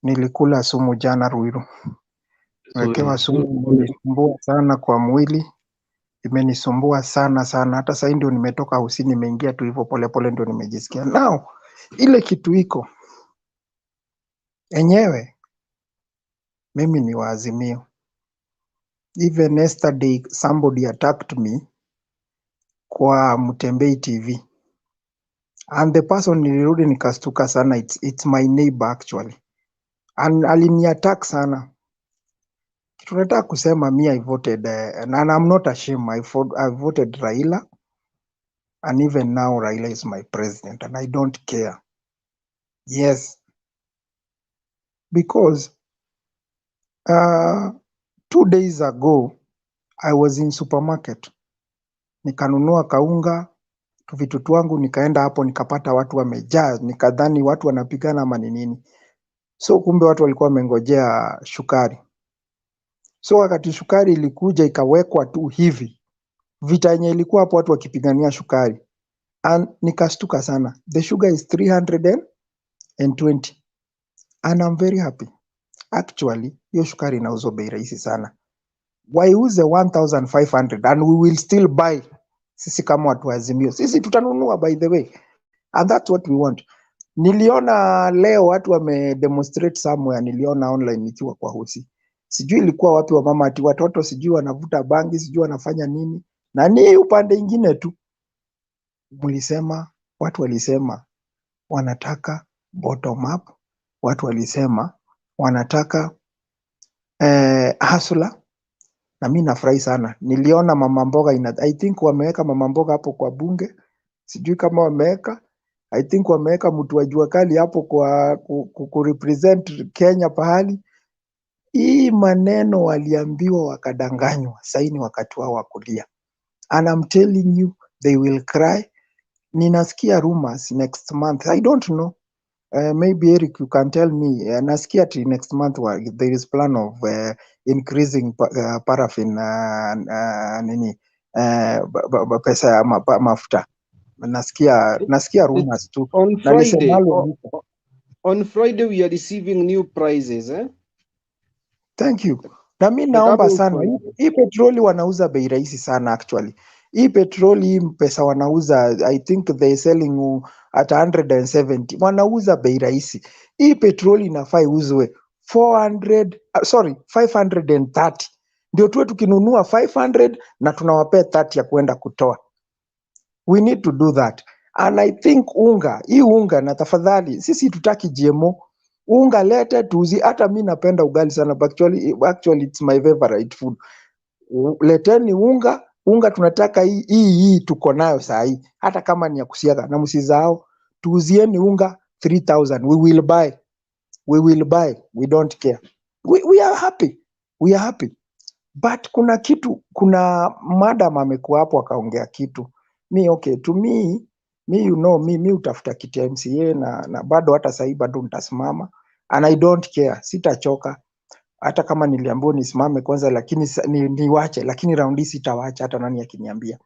nilikula sumu jana Ruiru. Nimewekewa sumu, imenisumbua sana kwa mwili, imenisumbua sana. Hata sasa ndio nimetoka usini, nimeingia tu hivyo polepole ndio nimejisikia. Now ile kitu iko enyewe, mimi ni wa Azimio. Even yesterday somebody attacked me kwa Mtembei TV, and the person nilirudi nikastuka sana, it's my neighbor actually, and alini attack sana. Tunataka kusema me I voted and I'm not ashamed, I voted Raila, and even now Raila is my president and I don't care. Yes, because 2 days ago I was in supermarket, nikanunua kaunga vitu twangu, nikaenda hapo nikapata watu wamejaa, nikadhani watu wanapigana ama ni nini. So kumbe watu walikuwa wamengojea shukari. So wakati shukari ilikuja ikawekwa tu hivi, vita yenye ilikuwa hapo watu wakipigania shukari, and nikastuka sana. The sugar is 320 and I'm very happy. Actually, hiyo shukari inauzwa bei rahisi sana. Waiuze 1500 and we will still buy. Sisi kama watu wa Azimio, sisi tutanunua by the way. And that's what we want. Niliona leo watu wamedemonstrate somewhere, niliona online nikiwa kwa hosi. Sijui ilikuwa wapi, wa mama ati watoto sijui wanavuta bangi, sijui wanafanya nini. Na ni upande ingine tu. Watu walisema wanataka bottom up. Watu walisema wanataka hustler. Na mimi nafurahi sana. Niliona mama mboga I think wameweka mama mboga hapo kwa bunge. Sijui kama wameweka. I think wameweka mtu wa jua kali hapo kwa kurepresent Kenya pahali. Hii maneno waliambiwa wakadanganywa. Sasa ni wakati wao wa kulia. And I'm telling you, they will cry. ninasikia rumors next month. I don't know. Maybe Eric, you can tell me. Nasikia ati next month there is plan of increasing paraffin nini pesa ya mafuta. Nasikia rumors tu. On Na Friday, lisemalo liko. on Friday we are receiving new prices, eh? Thank you. Na mi The naomba double sana price. hii petroli wanauza bei rahisi sana actually. Hii petroli hii pesa wanauza, I think they selling at 170. Wanauza bei rahisi. Hii petroli inafaa iuzwe 530. Ndio tuwe tukinunua 500 na tunawapea 30 ya kwenda kutoa. We need to do that. And I think hii unga na tafadhali, sisi tutaki GMO. Unga lete tuuzi, hata mi napenda ugali sana, but actually it's my favorite food. Leteni unga tunataka hii tuko nayo saa hii, hata kama ni ya kusiaga, na msizao tuuzieni unga 3000. We will buy, we don't care. We are happy, we are happy. But kuna madam amekuwa hapo akaongea kitu. Okay, to me you know me utafuta kiti ya MCA na bado hata sahii bado nitasimama and I don't care, sitachoka. Hata kama niliambiwa nisimame kwanza lakini niwache, lakini raundi sitawacha hata nani akiniambia.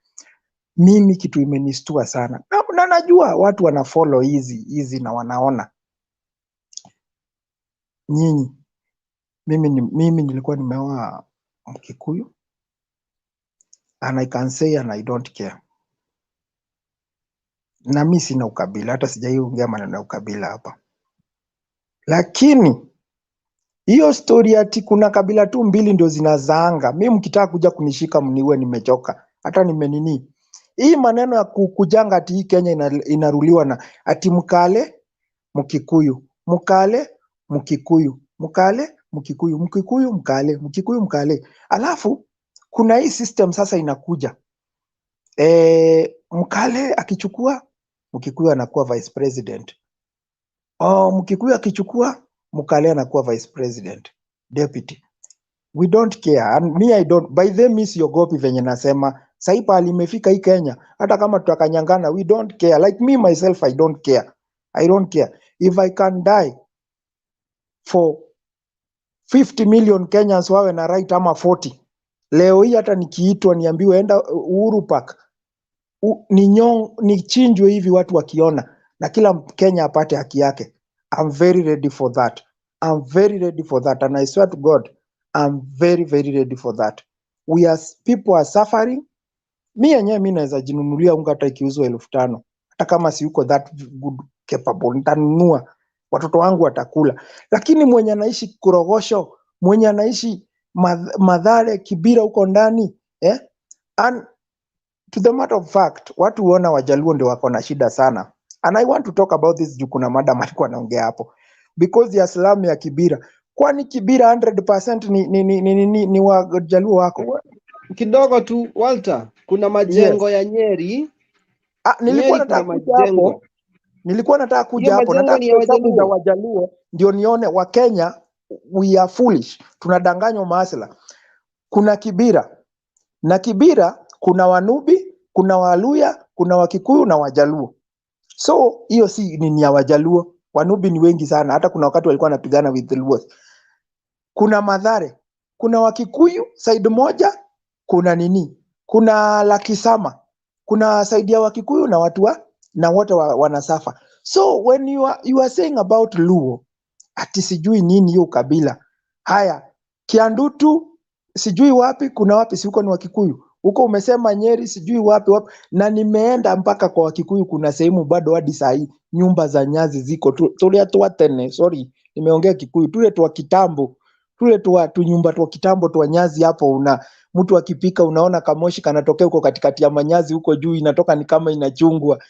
Mimi kitu imenistua sana. Na najua watu wana follow hizi na wanaona. Nyinyi, mimi nilikuwa nimeoa Mkikuyu and I can say and I don't care. Na mimi sina ukabila, hata sijaiongea maneno ya ukabila hapa. Lakini hiyo story ati kuna kabila tu mbili ndio zinazaanga, mimi mkitaka kuja kunishika mniue, nimechoka. Hata nimenini. Hii maneno ya kujanga ati hii Kenya inaruliwa na ati Mkale Mkikuyu, Mkale Mkikuyu, Mkale Mkikuyu, Mkikuyu Mkale, Mkikuyu Mkale. Alafu kuna hii system sasa inakuja. Mkale akichukua Mkikuyu anakuwa vice president. Mkikuyu akichukua Mkale anakuwa vice president, deputy. We don't care. And me I don't. By them mi siogopi venye nasema. Sasa pale imefika hii Kenya, hata kama tutakanyangana, we don't care. Like me myself, I don't care. I don't care. If I can die for 50 million Kenyans wawe na right ama 40. Leo hii hata nikiitwa niambiwe enda Uhuru Park, nichinjwe hivi watu wakiona, na kila Kenya apate haki yake. I'm very ready for that. I'm very ready for that. And I swear to God, I'm very, very ready for that. People are suffering. Mimi naweza jinunulia unga hata ikiuzwa 5,000. Hata kama si uko that good capable, nitanunua. Watoto wangu watakula. Lakini mwenye anaishi Korogosho, mwenye anaishi Mathare, Kibira huko ndani, and to the matter of fact, watu huona Wajaluo ndio wako na shida sana. And I want to talk about this juu kuna madam alikuwa anaongea hapo. Because ya slamu ya Kibira. Kwani Kibira 100% ni Wajaluo wako? Kidogo tu Walter, kuna majengo ya Nyeri. Nilikuwa Nyeri kuna nataka kuja hapo. majengo. Nilikuwa nataka kuja Hiyo hapo. majengo Nataka ni ya hesabu za Wajaluo. Wajaluo ndio nione wa Kenya we are foolish. Tunadanganywa maasla. Kuna Kibira. Na Kibira kuna Wanubi, kuna Waluya, kuna Wakikuyu na Wajaluo. So hiyo si ni ya Wajaluo. Wanubi ni wengi sana. Hata kuna wakati walikuwa wanapigana with the Luos. Kuna Mathare, kuna Wakikuyu side moja, kuna Lakisama, kuna side ya Wakikuyu na na wote wanasafa. So when you are saying about Luo, ati sijui nini hiyo kabila. Haya, Kiandutu sijui wapi, kuna wapi si huko ni Wakikuyu. Huko umesema Nyeri sijui wapi. Na nimeenda mpaka kwa Wakikuyu, kuna sehemu bado hadi saa hii nyumba za nyazi ziko tulia tu tene, sorry nimeongea Kikuyu, tule tu kitambo, tule tu nyumba tu kitambo tu nyazi hapo, mtu akipika unaona kamoshi kanatokea huko katikati ya manyazi huko juu, inatoka ni kama inachungwa,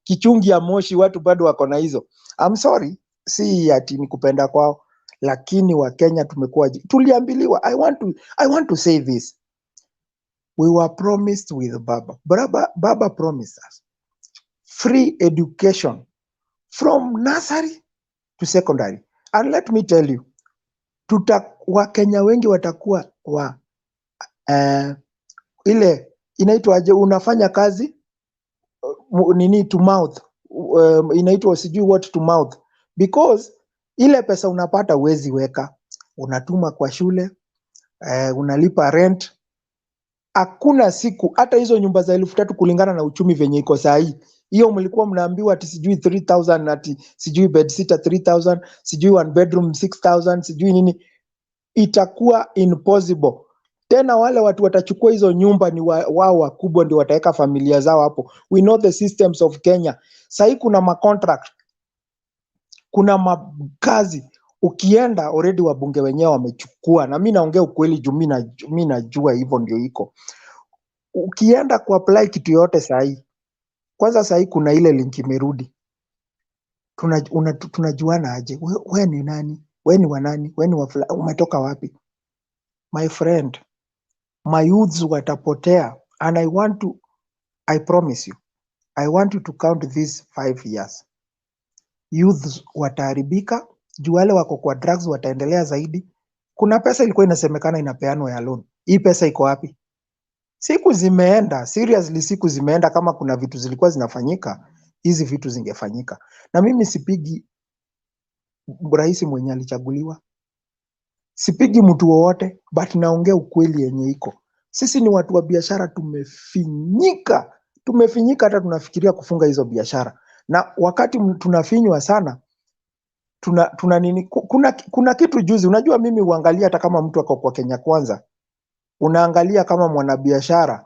kichungi ya moshi, watu bado wako na hizo. I'm sorry, si ati ni kupenda kwao, lakini wa Kenya tumekuwa tuliambiliwa. I want to say this. We were promised with Baba promised us free education from nursery to secondary. And let me tell you, Wakenya wengi watakuwa ile inaitwaje, unafanya kazi nini to mouth, inaitwa sijui what to mouth, because ile pesa unapata uwezi weka, unatuma kwa shule, unalipa rent. Hakuna siku hata hizo nyumba za 3,000 kulingana na uchumi venye iko saa hii, hiyo mlikuwa mnaambiwa ati sijui 3,000, ati sijui bed sitter 3,000, sijui one bedroom 6,000, sijui nini, itakuwa impossible. Tena wale watu watachukua hizo nyumba ni wao wakubwa ndio wataweka familia zao hapo. We know the systems of Kenya. Sahii kuna macontract, kuna makazi, ukienda already wabunge wenyewe wamechukua, na mimi naongea ukweli juu mimi najua hivyo ndio iko. Ukienda kuapply kitu yote sahii, kwanza sahii kuna ile link imerudi, tunajuana aje? Wewe ni nani? Wewe ni wa nani? Wewe ni wa fulani? Umetoka wapi? My friend, my youths watapotea, and I promise you, I want you to count these 5 years. Youths wataharibika, juu wale wako kwa drugs wataendelea zaidi. Kuna pesa ilikuwa inasemekana inapeanwa ya loan. Hii pesa iko wapi? Siku zimeenda, seriously siku zimeenda. Kama kuna vitu zilikuwa zinafanyika, hizi vitu zingefanyika. Na mimi sipigi rais mwenye alichaguliwa, sipigi mtu wowote, but naongea ukweli yenye iko. Sisi ni watu wa biashara, tumefinyika hata tunafikiria kufunga hizo biashara. Na wakati tunafinywa sana, tuna nini, kuna kitu juzi, unajua mimi uangalia hata kama mtu ako kwa Kenya Kwanza, unaangalia kama mwanabiashara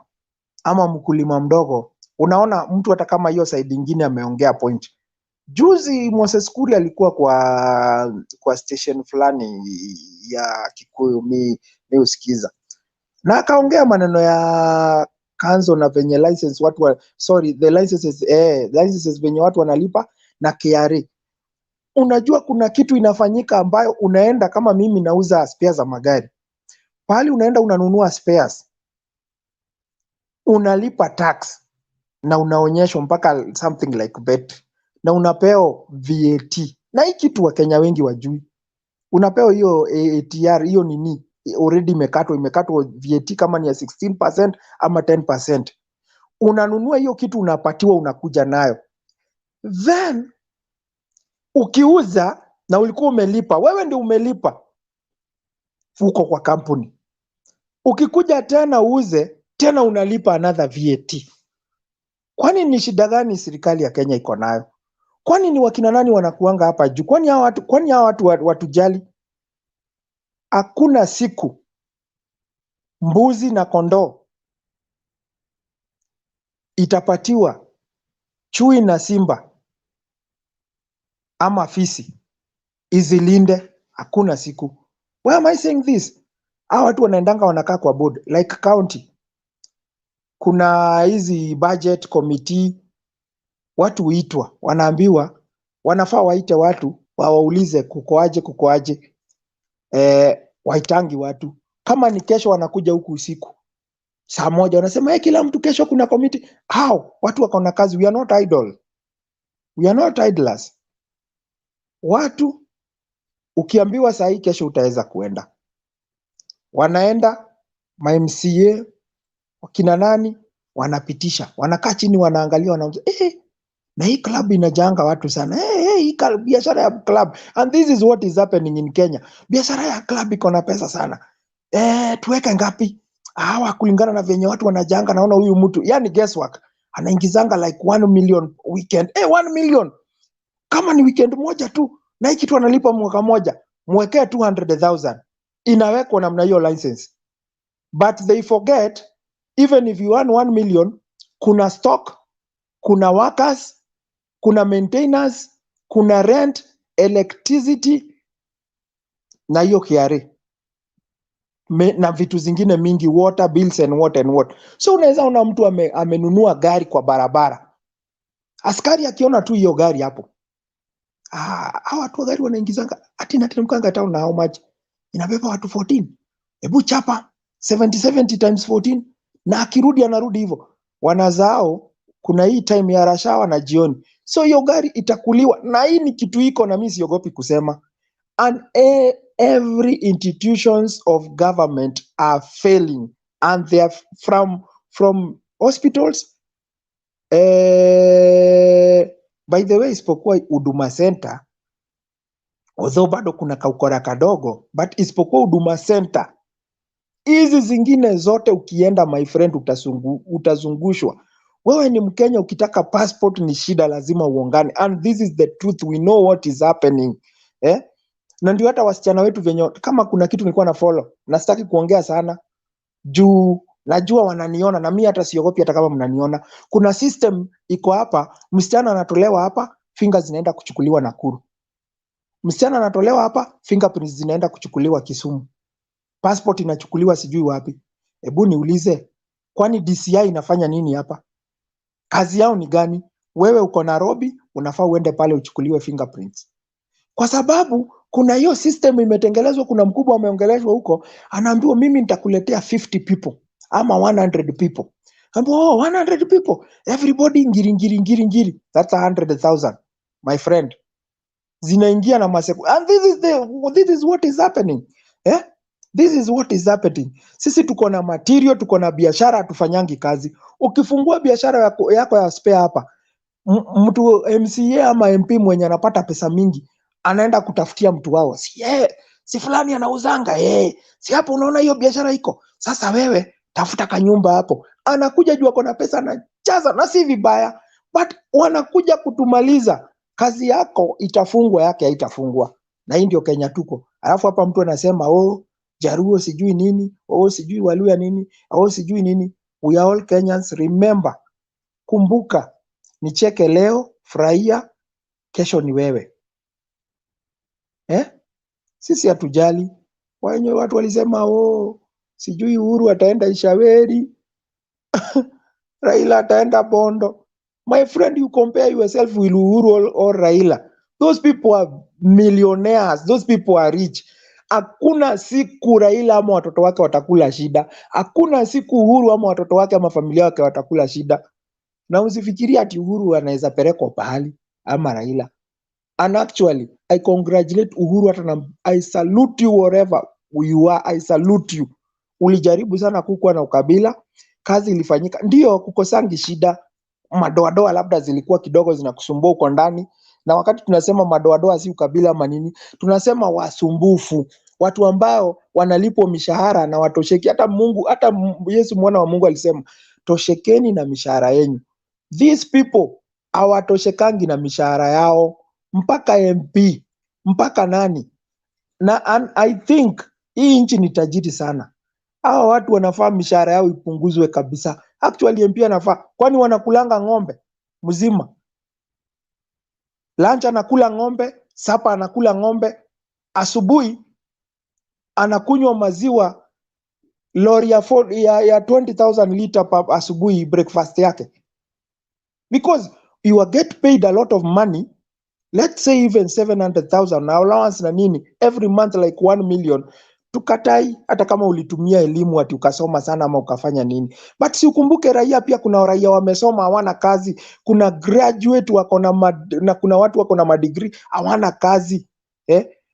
ama mkulima mdogo, unaona mtu hata kama hiyo side nyingine ameongea point. Juzi Moses Kuria alikuwa kwa station fulani ya Kikuyu, mi usikiza, na akaongea maneno ya kanzo na venye license watu the licenses venye watu wanalipa na KRA. Unajua kuna kitu inafanyika ambayo unaenda, kama mimi nauza spares za magari, pale unaenda unanunua spares, unalipa tax na unaonyeshwa mpaka something like battery, na unapewa VAT. Na hii kitu Wakenya wengi wajui, unapewa hiyo ATR, hiyo nini already imekatwa VAT kama ni ya 16% ama 10%. Unanunua hiyo kitu, unapatiwa, unakuja nayo, then ukiuza na ulikuwa umelipa, wewe ndio umelipa, uko kwa kampuni. Ukikuja tena uuze tena, unalipa another VAT. Kwani ni shida gani serikali ya Kenya iko nayo? Kwani ni wakina nani wanakuanga hapa juu? Kwani hao watu watujali? Hakuna siku mbuzi na kondoo itapatiwa chui na simba ama fisi izilinde. Hakuna siku. Why am I saying this? Hao watu wanaendanga wanakaa kwa board like county, kuna hizi budget committee, watu huitwa, wanaambiwa wanafaa waite watu wawaulize kukoaje. Waitangi watu, kama ni kesho wanakuja huku usiku saa 1 wanasema kila mtu kesho kuna committee. Hao watu wako na kazi. We are not idle, we are not idlers. Watu ukiambiwa saa hii kesho utaweza kuenda, wanaenda ma MCA wakina nani wanapitisha, wanakaa chini, wanaangalia, wanaanza na hii club inajanga watu sana. Hii biashara ya club, and this is what is happening in Kenya. Biashara ya club iko na pesa sana. Tuweke ngapi? Hawa kulingana na venye watu wanajanga. Naona huyu mtu, yani guesswork, anaingizanga like 1 million weekend. 1 million kama ni weekend moja tu, na hii kitu analipa mwaka moja, mwekee 200,000, inawekwa namna hiyo license. But they forget, even if you earn 1 million, kuna stock, kuna workers, kuna maintenance, kuna rent, electricity na hiyo KRA na vitu zingine mingi, water bills and what. So unaweza ona mtu amenunua gari kwa barabara, askari akiona tu hiyo gari hapo, hawa watu wa gari wanaingizanga ati nateremkanga town na how much inabeba watu 14, hebu chapa 70 times 14, na akirudi anarudi hivyo. Wanazao kuna hii time ya rashawa na jioni, so hiyo gari itakuliwa. Na hii ni kitu iko, na mimi siogopi kusema, and every institutions of government are failing, and they are from hospitals, By the way, isipokuwa Huduma Center, although bado kuna kaukora kadogo, but isipokuwa Huduma Center, hizi zingine zote ukienda, my friend, utazungushwa. Wewe ni Mkenya, ukitaka passport ni shida, lazima uongane, and this is the truth, we know what is happening. Na ndio hata wasichana wetu venye, kama kuna kitu nilikuwa na follow, na sitaki kuongea sana juu najua wananiona, na mimi hata siogopi hata kama mnaniona. Kuna system iko hapa, msichana anatolewa hapa, fingers zinaenda kuchukuliwa Nakuru. Msichana anatolewa hapa, fingerprints zinaenda kuchukuliwa Kisumu. Passport inachukuliwa sijui wapi. Hebu niulize, kwani DCI inafanya nini hapa? Kazi yao ni gani? Wewe uko Nairobi, unafaa uende pale uchukuliwe fingerprints. Kwa sababu kuna hiyo system imetengenezwa, kuna mkubwa ameongeleshwa huko, anaambiwa mimi nitakuletea 50 people ama 100 people. Ambapo 100 people, everybody ngiri. That's 100,000, my friend. Zinaingia na maseku. And this is what is happening. This is what is happening. Sisi tuko na material, tuko na biashara, hatufanyangi kazi. Ukifungua biashara yako ya spare hapa, mtu MCA ama MP mwenye anapata pesa mingi anaenda kutafutia mtu wao, si fulani anauzanga, si hapo unaona hiyo biashara iko. Sasa wewe tafuta kanyumba hapo, anakuja juu ako na pesa anajaza, na si vibaya, but wanakuja kutumaliza. Kazi yako itafungwa, yake haitafungwa. Na hii ndio Kenya tuko. Alafu hapa mtu anasema Jaruo sijui nini, sijui Waluya nini, sijui nini. We are all Kenyans. Remember, kumbuka, nicheke leo, furahia, kesho ni wewe. Sisi hatujali. Wenye watu walisema sijui Uhuru ataenda Ishaweri, Raila ataenda Bondo. My friend, you compare yourself with Uhuru or Raila. Those people are millionaires. Those people are rich. Hakuna siku Raila ama watoto wake watakula shida. Hakuna siku Uhuru ama watoto wake ama familia wake watakula shida. Na usifikiria ati Uhuru anaweza pelekwa pahali ama Raila. And actually, I congratulate Uhuru hata I salute you wherever you are. I salute you. Ulijaribu sana kukua na ukabila, kazi ilifanyika. Ndio kukosangi shida, madoadoa labda zilikuwa kidogo zinakusumbua uko ndani. Na wakati tunasema madoadoa si ukabila ama nini, tunasema wasumbufu, watu ambao wanalipwa mishahara na watosheki. Hata Yesu mwana wa Mungu alisema, toshekeni na mishahara yenu. These people hawatoshekangi na mishahara yao, mpaka MP, mpaka nani. And I think hii nchi ni tajiri sana. Hawa watu wanafaa mishahara yao ipunguzwe kabisa. Actually MP anafaa, kwani wanakulanga ng'ombe mzima. Lunch anakula ng'ombe, sapa anakula ng'ombe, asubuhi anakunywa maziwa lori ya 20,000 liter per asubuhi breakfast yake. Because you are get paid a lot of money, let's say even 700,000 na allowance na nini every month, like 1 million. Tukatai hata kama ulitumia elimu ati ukasoma sana ama ukafanya nini, but si ukumbuke raia pia, kuna raia wamesoma hawana kazi, kuna graduate wako na kuna watu wako na madegree hawana kazi.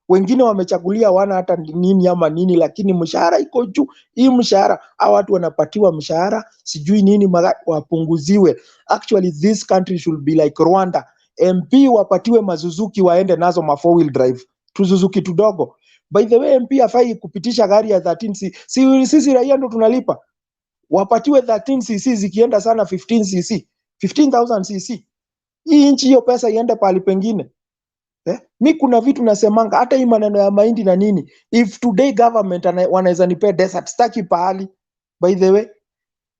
Wengine wamechagulia hawana hata nini ama nini, lakini mshahara iko juu. Hii mshahara, hao watu wanapatiwa mshahara sijui nini, wapunguziwe. Actually this country should be like Rwanda. MP wapatiwe mazuzuki waende nazo ma 4-wheel drive, tuzuzuki tudogo. By the way, MP afai kupitisha gari ya 13cc. Sisi raia ndo tunalipa. Wapatiwe 13cc zikienda sana 15cc, 15,000cc. Hii nchi hiyo pesa iende pali pengine. Mi kuna vitu nasemanga, hata hii maneno ya mahindi na nini. If today government wanaweza nipea desert, staki pahali. By the way,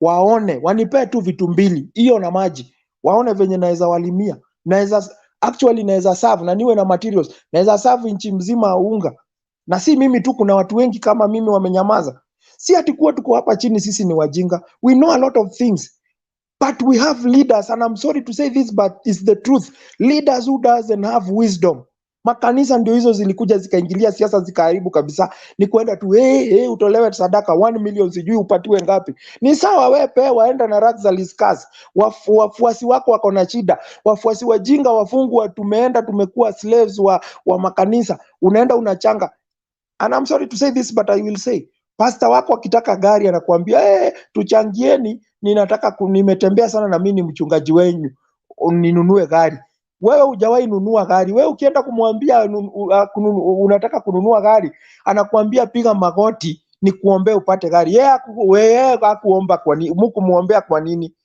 waone, wanipea tu vitu mbili, hiyo na maji. Waone venye naweza walimia. Naweza serve na niwe na materials. Naweza serve nchi mzima unga. Na si mimi tu, kuna watu wengi kama mimi wamenyamaza. Si ati kuwa tuko hapa chini sisi ni wajinga. We know a lot of things. But we have leaders, and I'm sorry to say this, but it's the truth. Leaders who doesn't have wisdom. Makanisa ndio hizo zilikuja zikaingilia siasa zikaharibu kabisa. Ni kwenda tu utolewe sadaka 1 million sijui upatiwe ngapi. Ni sawa, wewe waenda na Raxalis cars. Wafuasi wako wako na shida. Wafuasi wajinga wafungwa, tumekuwa slaves wa makanisa. Unaenda unachanga. And I'm sorry to say this, but I will say, pastor wako akitaka gari anakuambia tuchangieni ninataka nimetembea sana na mimi ni mchungaji wenyu, ninunue gari. Wewe hujawahi nunua gari. Wewe ukienda kumwambia unataka kununua gari, anakuambia piga magoti ni kuombea upate gari. Yeye hakuomba kwa nini? Mkumuombea kwa nini?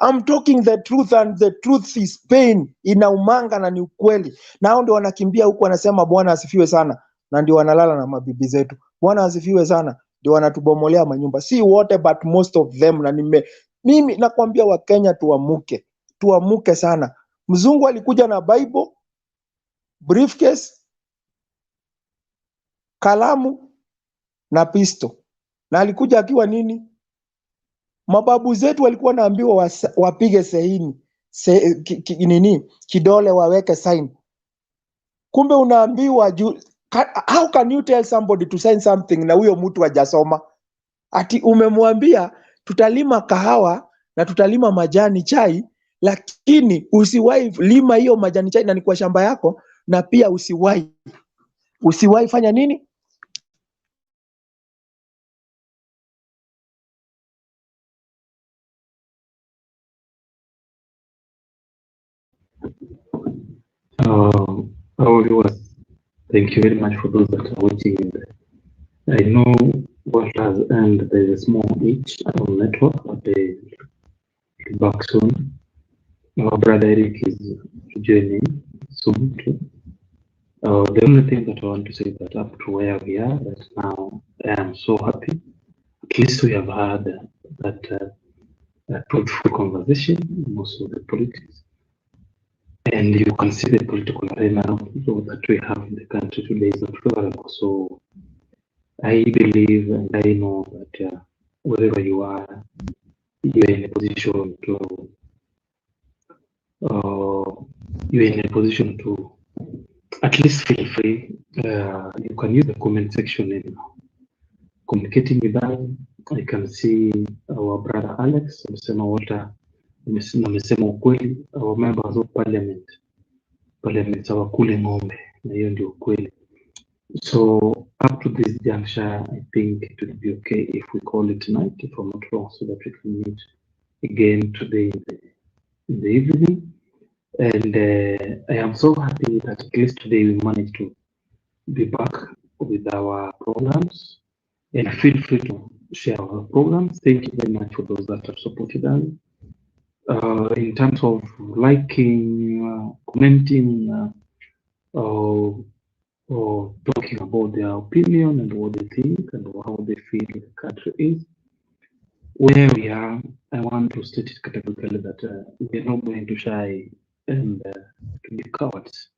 I'm talking the truth, and the truth is pain. Inaumanga na ni ukweli. Na hao ndio wanakimbia huku wanasema Bwana asifiwe sana, na ndio wanalala na mabibi zetu. Bwana asifiwe sana, ndio wanatubomolea manyumba. Si wote, but most of them. Na mimi nakwambia Wakenya tuamuke. Tuamuke sana. Mzungu alikuja na Bible, briefcase, kalamu na pisto. Na alikuja akiwa nini? Mababu zetu walikuwa naambiwa wapige sehini, kidole waweke sign. Kumbe unaambiwa how can you tell somebody to sign something na huyo mtu hajasoma? Ati umemwambia tutalima kahawa na tutalima majani chai, lakini usiwahi lima hiyo majani chai na ni kwa shamba yako, na pia usiwahi fanya nini? Our viewers, thank you very much for those that are watching. I know what has and there is a small itch on network, but they will be back soon. Our brother Eric is joining soon too. The only thing that I want to say is that up to where we are right now, I am so happy. At least we have had that truthful conversation, most of the politics. And you can see the political arena that we have in the country today is not favorable. So I believe and I know that wherever you are, you're in a position to at least feel free. You can use the comment section and communicating with us. I can see our brother Alex amesema amesema ukweli. Our members of parliament hawakule ng'ombe, na hiyo ndio ukweli. So up to this juncture, I think it would be okay if we call it tonight, if I'm not wrong, so that we can meet again today in the evening. And I am so happy that at least today we managed to be back with our programs. And feel free to share our programs. Thank you very much for those that have supported us. In terms of liking, commenting, or talking about their opinion and what they think and how they feel the country is. Where we are, I want to state it categorically that we are not going to shy and to be cowards.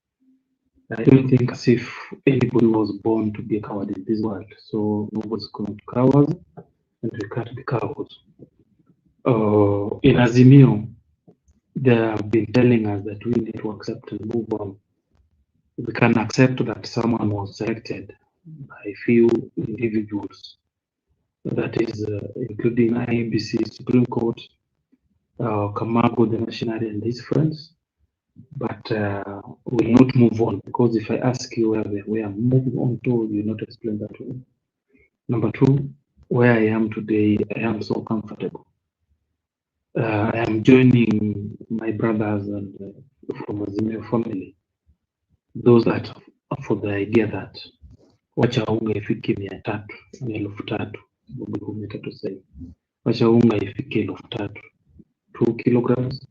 I don't think as if anybody was born to be a coward in this world, so nobody's going to cowards, and we can't be cowards. In Azimio, they have been telling us that we need to accept and move on. We can accept that someone was selected by few individuals, that is including I.E.B.C, Supreme Court, Kamago, the Machinery, and his friends, but will not move on, because if I ask you where we are moving on to, you will not explain that to me. Number two, where I am today, I am so comfortable. I am joining my brothers and from Azimio family, those that are for the idea that wacha unga ifike 300 na 3,000, sababu 300 sasa hivi, wacha unga ifike 3,000, 2 kilograms,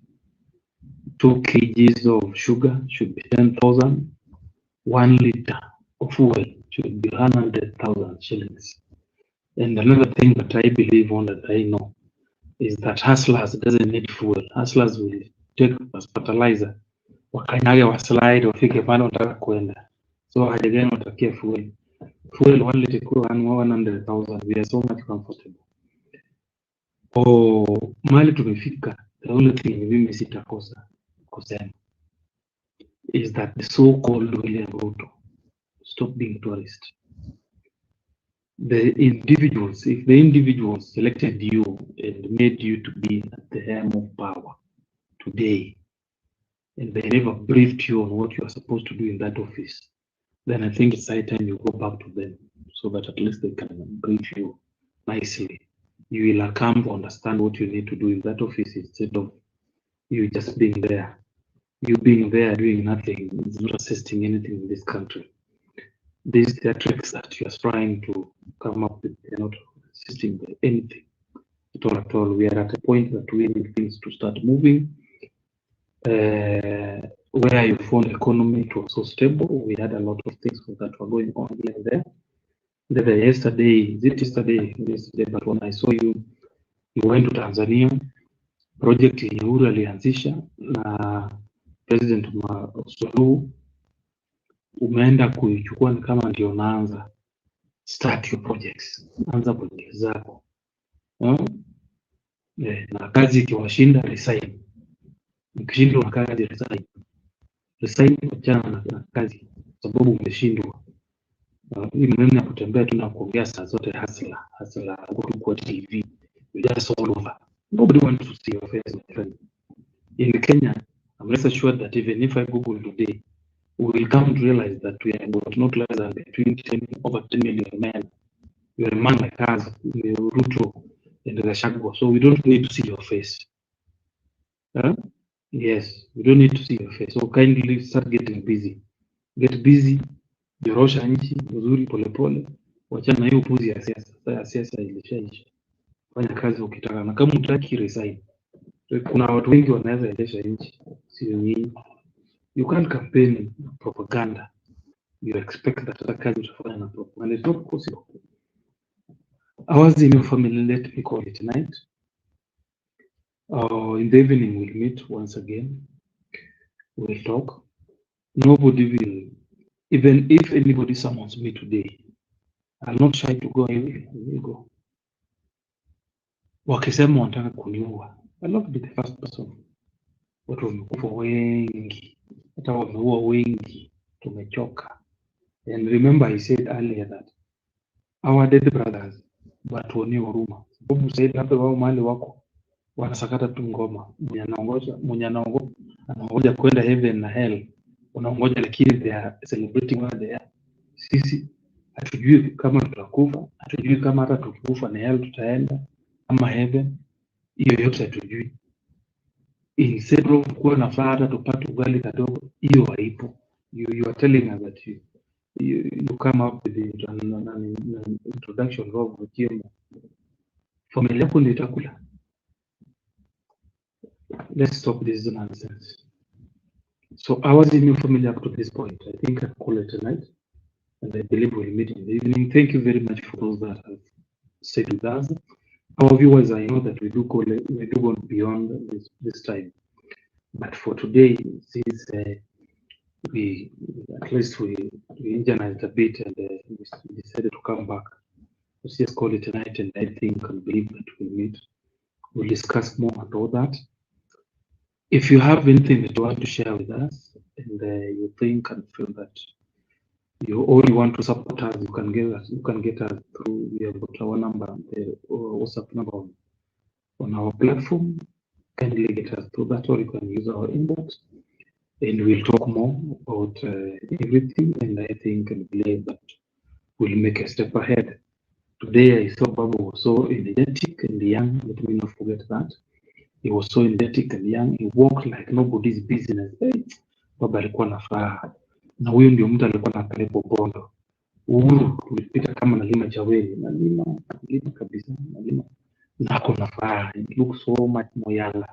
2 kgs of sugar should be 10,000, 1 liter of oil should be 100,000 shillings. And another thing that I believe on, that I know, is that hustlers doesn't need fuel. Hustlers will take as fertilizer, wakanyage wa slide wafike pale wanataka kwenda. So haja gani watakia fuel? Fuel 1 liter kwa 100,000. We are so much comfortable. Mali tumefika, the only thing mimi sitakosa kusema is that the so-called William Ruto stop being tourist. The individuals, if the individuals selected you and made you to be at the helm of power today, and they never briefed you on what you are supposed to do in that office, then I think it's high time you go back to them, so that at least they can brief you nicely you will come to understand what you need to do in that office instead of you just being there. You being there doing nothing is not assisting anything in this country. These theatrics that you are trying to come up with, they're not assisting with anything at all. We are at a point that we need things to start moving. Where you found economy it was so stable, we had a lot of things that were going on here and there. Yesterday, but when I saw you went to Tanzania, project yenye Uhuru alianzisha na President Suluhu, umeenda kuichukua ni kama ndio naanza start your projects, anza project zako na kazi ikiwashinda resign, ukishindwa na kazi resign, wachana na kazi sababu umeshindwa. Hii maneno ya kutembea tu na kuongea saa zote hasla kwa TV, we just all over. Nobody wants to see your face, my friend. In Kenya, I'm rest assured that even if I Google today, we will come to realize that we are not less than between over 10 million men. You are a man like us, Ruto and Gachagua, so we don't need to see your face. Yes, we don't need to see your face. So kindly start getting busy. Get busy, jorosha nchi uzuri polepole, wachana na hiyo upuzi ya siasa. Sasa siasa ilishaisha. Fanya kazi ukitaka, na kama utaki resign. Kuna watu wengi wanaweza endesha nchi, sio nyinyi. You can't campaign propaganda. You expect that other kazi utafanya na propaganda. It's not possible. Ours in your family, let me call it tonight. In the evening we'll meet once again. We'll talk. Nobody will, even if anybody summons me today, I'll not try to go away. I will go. Wakisema wanataka kuniua, I'll not be the first person. Watu wamekufa wengi, hata wameua wengi, tumechoka. And remember I said earlier that our dead brothers watuonee huruma, sababu sasa hata wao mahali wako wanasakata tu ngoma, mwenye anaongoja kwenda heaven na hell, unaongoja, lakini they are celebrating where they are. Sisi hatujui kama tutakufa, hatujui kama hata tukikufa na hell tutaenda ama heaven, hiyo yote hatujui. Instead of kuwa na furaha hata tupate ugali kadogo, hiyo haipo. You are telling us that you come up with the introduction of GMO. Familia yako ndio itakula. Let's stop this nonsense. So I was in your family up to this point. I think I'll call it tonight, and I believe we'll meet in the evening. Thank you very much for those that have stayed with us. Our viewers, I know that we do go beyond this time, but for today, since we at least we energized a bit and we decided to come back, let's just call it tonight, and I think and believe that we'll meet. We'll discuss more and all that. If you have anything that you want to share with us, and you think and feel that you want to support us, you can get us through. We have got our number, the WhatsApp number on our platform. Kindly get us through that, or you can use our inbox, and we'll talk more about everything. And I think and believe that we'll make a step ahead. Today I saw Baba was so energetic and young. Let me not forget that. He was so energetic and young. He walked like nobody's business. Hey, Baba alikuwa na furaha. Na huyo ndio mtu alikuwa anapeleka Bondo. Uhuru tulipita kama nalima Jaweli, nalima kabisa, nalima. Na ako na furaha. He looks so much moyala.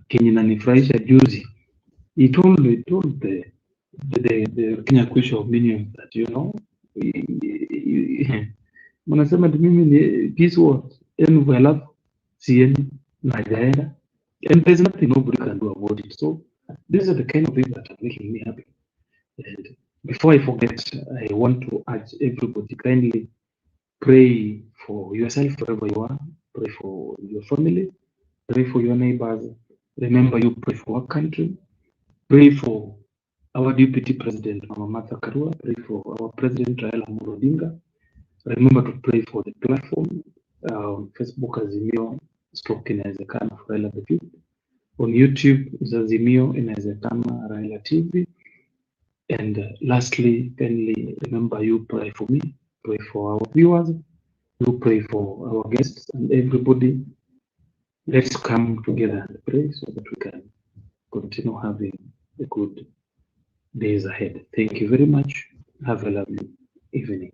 Kenye nanifurahisha juzi, he told the Kenya Kuisha of Minions that, you know, mnasema mimi ni peace what and alafu sieni najaenda, and there's nothing nobody can do about it. So these are the kind of things that are making me happy. And before I forget, I want to urge everybody, kindly pray for yourself wherever you are. Pray for your family. Pray for your neighbors. Remember, you pray for our country. Pray for our Deputy President, Mama Martha Karua. Pray for our President, Raila Amolo Odinga. Remember to pray for the platform. Facebook, Azimio, stroke inawezekana for Raila the Fifth. On YouTube, Azimio inawezekana Raila TV. And lastly, kindly remember, you pray for me, pray for our viewers, do pray for our guests and everybody. Let's come together and pray so that we can continue having a good days ahead. Thank you very much. Have a lovely evening.